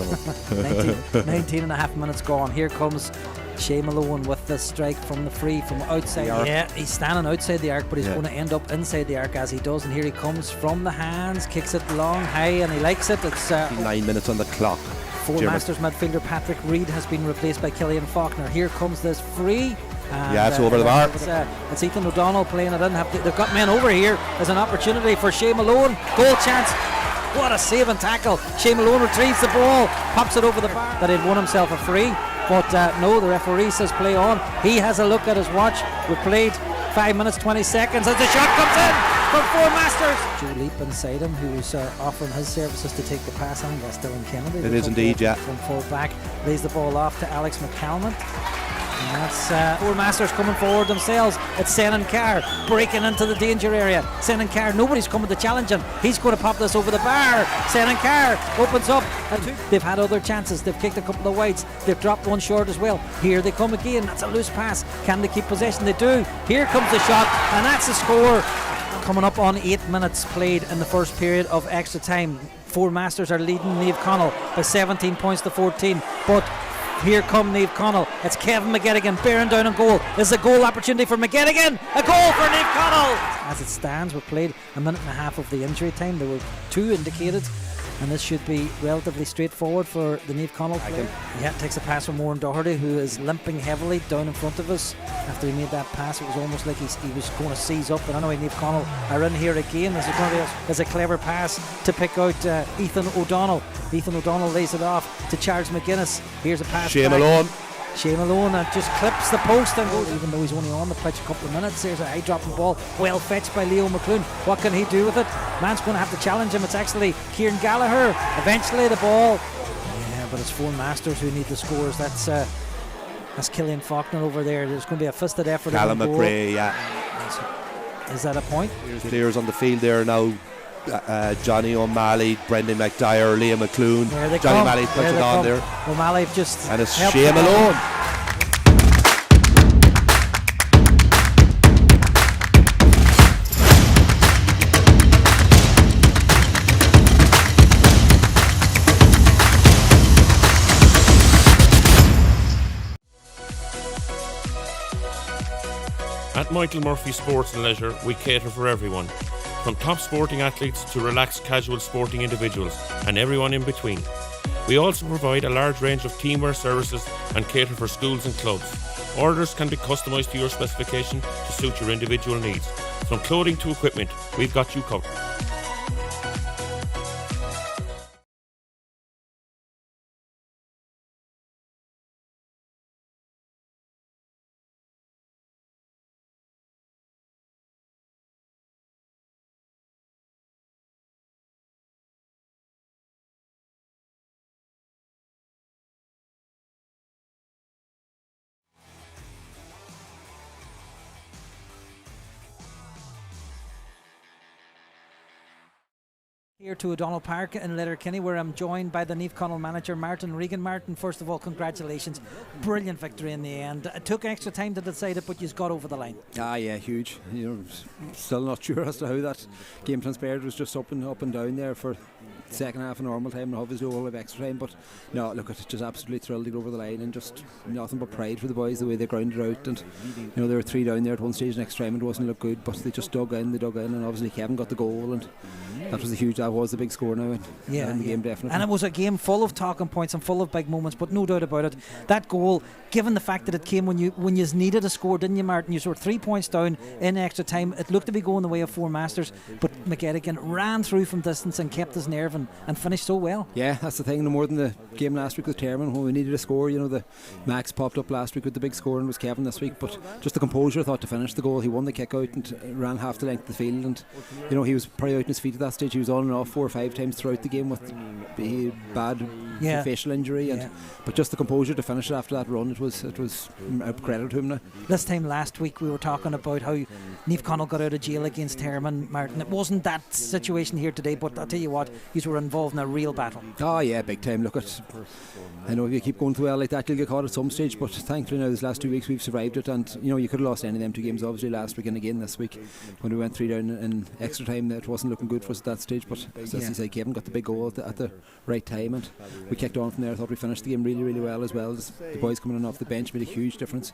19 and a half minutes gone. Here comes Shea Malone with the strike from the free from outside. Yeah, he's standing outside the arc, but he's going to end up inside the arc as he does. And here he comes from the hands, kicks it long, high, and he likes it. It's 9 minutes on the clock. Four Masters midfielder Patrick Reid has been replaced by Killian Faulkner. Here comes this free. Yeah, it's over the bar. It's Ethan O'Donnell playing it in. They've got men over here. There's an opportunity for Shea Malone. Goal chance. What a save and tackle. Shea Malone retrieves the ball, pops it over the bar. That he'd won himself a free. But no, the referee says play on. He has a look at his watch. We've played 5 minutes 20 seconds as the shot comes in from Four Masters. Joe Leap inside him, who's offering his services to take the pass on. That's Dylan Kennedy. It is indeed, yeah. From full back, lays the ball off to Alex McCalmont. And that's Four Masters coming forward themselves. It's Senan Carr breaking into the danger area. Senan Carr, nobody's coming to challenge him. He's going to pop this over the bar. Senan Carr opens up. They've had other chances. They've kicked a couple of wides. They've dropped one short as well. Here they come again. That's a loose pass. Can they keep possession? They do. Here comes the shot, and that's the score. Coming up on 8 minutes played in the first period of extra time. Four Masters are leading Naomh Conaill by 17 points to 14. But here come Naomh Conaill. It's Kevin McGettigan bearing down on goal. This is a goal opportunity for McGettigan. A goal for Naomh Conaill. As it stands, we've played a minute and a half of the injury time. There were 2 indicated, and this should be relatively straightforward for the Naomh Conaill player. Yeah, takes a pass from Oran Doherty, who is limping heavily down in front of us. After he made that pass, it was almost like he was going to seize up. But anyway, Naomh Conaill are in here again. There's a clever pass to pick out Ethan O'Donnell. Ethan O'Donnell lays it off to Charles McGuinness. Here's a pass. Shea Malone. Shea Malone just clips the post and goes, even though he's only on the pitch a couple of minutes. There's a high dropping ball, well fetched by Leo McClune. What can he do with it? Man's going to have to challenge him. It's actually Kieran Gallagher. Eventually the ball. Yeah, but it's Four Masters who need the scores. That's Killian Faulkner over there. There's going to be a fisted effort. Callum McRae, yeah. Is that a point? There's players on the field there now. Johnny O'Malley, Brendan McDyer, Liam McClune. Johnny O'Malley puts it on there. O'Malley just. And it's Shea Malone. At Michael Murphy Sports and Leisure, we cater for everyone, from top sporting athletes to relaxed casual sporting individuals and everyone in between. We also provide a large range of teamwear services and cater for schools and clubs. Orders can be customised to your specification to suit your individual needs. From clothing to equipment, we've got you covered. Here to O'Donnell Park in Letterkenny, where I'm joined by the Naomh Conaill manager Martin Regan. Martin, first of all, congratulations. Brilliant victory in the end. It took extra time to decide it, but you got over the line. Yeah, huge. Still not sure as to how that game transpired. It was just up and down there for second half of normal time and obviously all of extra time, but no, look, it's just absolutely thrilled to get over the line, and just nothing but pride for the boys, the way they grounded out. And there were 3 down there at one stage in extra time and it wasn't look good, but they just dug in, and obviously Kevin got the goal, and that was the big score now in the game, definitely. And it was a game full of talking points and full of big moments, but no doubt about it, that goal, given the fact that it came when you needed a score, didn't you, Martin? You scored 3 points down in extra time. It looked to be going the way of 4 Masters, but McGettigan ran through from distance and kept his nerve and finished so well. Yeah, that's the thing. No more than the game last week with Terman, when we needed a score. The Max popped up last week with the big score, and was Kevin this week. But just the composure, I thought, to finish the goal. He won the kick out and ran half the length of the field, and he was probably out on his feet at that stage. He was on and off 4 or 5 times throughout the game with bad facial injury, but just the composure to finish it after that run, it was a credit to him now. This time last week we were talking about how Naomh Conaill got out of jail against Terman, Martin. It wasn't that situation here today, but I'll tell you what, you were involved in a real battle. Oh yeah, big time. Look, I know if you keep going too well like that, you'll get caught at some stage, but thankfully now these last 2 weeks we've survived it, and you could have lost any of them 2 games obviously last week and again this week when we went 3 down in extra time. It wasn't looking good for us at that stage, but as you say, Kevin got the big goal at the right time, and we kicked on from there. I thought we finished the game really, really well as well. The boys coming in off the bench made a huge difference.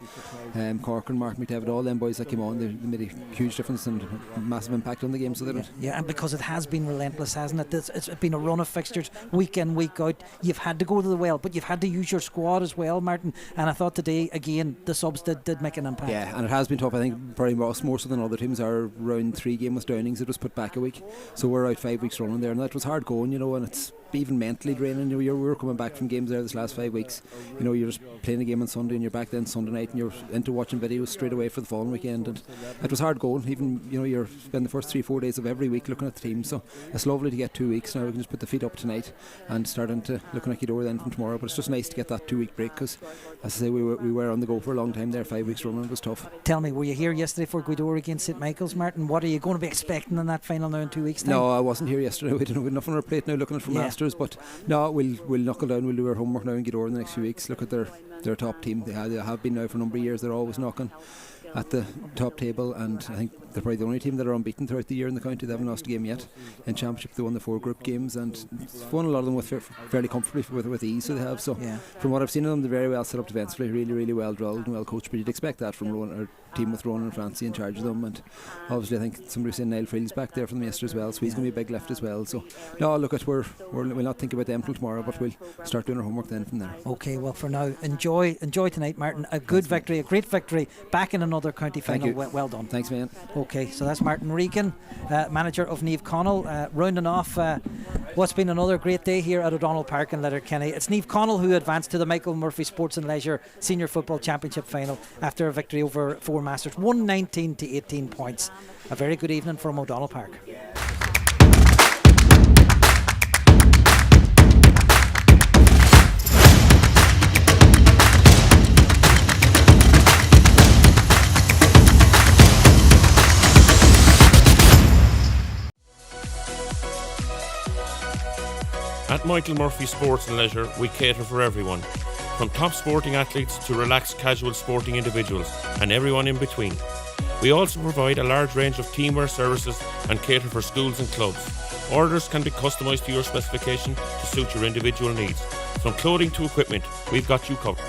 Cork and Mark McDavid, all them boys that came on, they made a huge difference and massive impact on the game, so they did. Yeah, and because it has been relentless, hasn't it? It's been a run of fixtures week in, week out. You've had to go to the well, but you've had to use your squad as well, Martin, and I thought today again the subs did make an impact. Yeah, and it has been tough. I think probably more so than other teams. Our round 3 game with Downings, it was put back a week, so we're out 5 weeks running there, and that was hard going, and it's even mentally draining. We were coming back from games there this last 5 weeks. You're just playing a game on Sunday and you're back then Sunday night and you're into watching videos straight away for the following weekend, and it was hard going. Even you're spending the first 3-4 days of every week looking at the team, so it's lovely to get 2 weeks now. We can just put the feet up tonight and start into looking at Kildare then from tomorrow, but it's just nice to get that 2 week break, because as I say, we were on the go for a long time there. 5 weeks running, it was tough. Tell me, were you here yesterday for Kildare against St Michael's, Martin? What are you going to be expecting in that final now in 2 weeks time? No, I wasn't here yesterday. We don't have enough on our plate now looking at for Masters, but no, we'll knuckle down. We'll do our homework now and get over in the next few weeks. Look at their top team. They have been now for a number of years. They're always knocking at the top table, and I think they're probably the only team that are unbeaten throughout the year in the county. They haven't lost a game yet in Championship. They won the 4 group games and won a lot of them with fairly comfortably with ease. So they have. So from what I've seen of them, they're very well set up defensively, really, really well drilled and well coached. But you'd expect that from our team with Ronan and Francie in charge of them, and obviously I think somebody was saying Niall Friel's back there from the yesterday as well, so he's going to be a big lift as well. So no, look, we'll not think about them till tomorrow, but we'll start doing our homework then from there. Okay, well for now, enjoy tonight, Martin. A good victory, a great victory, back in another county final. Well done. Thanks, man. Okay, so that's Martin Regan, manager of Naomh Conaill, rounding off what's been another great day here at O'Donnell Park in Letterkenny. It's Naomh Conaill who advanced to the Michael Murphy Sports and Leisure Senior Football Championship final after a victory over 4 Masters, 119 to 18 points. A very good evening from O'Donnell Park. At Michael Murphy Sports and Leisure, we cater for everyone, from top sporting athletes to relaxed casual sporting individuals and everyone in between. We also provide a large range of teamwear services and cater for schools and clubs. Orders can be customised to your specification to suit your individual needs. From clothing to equipment, we've got you covered.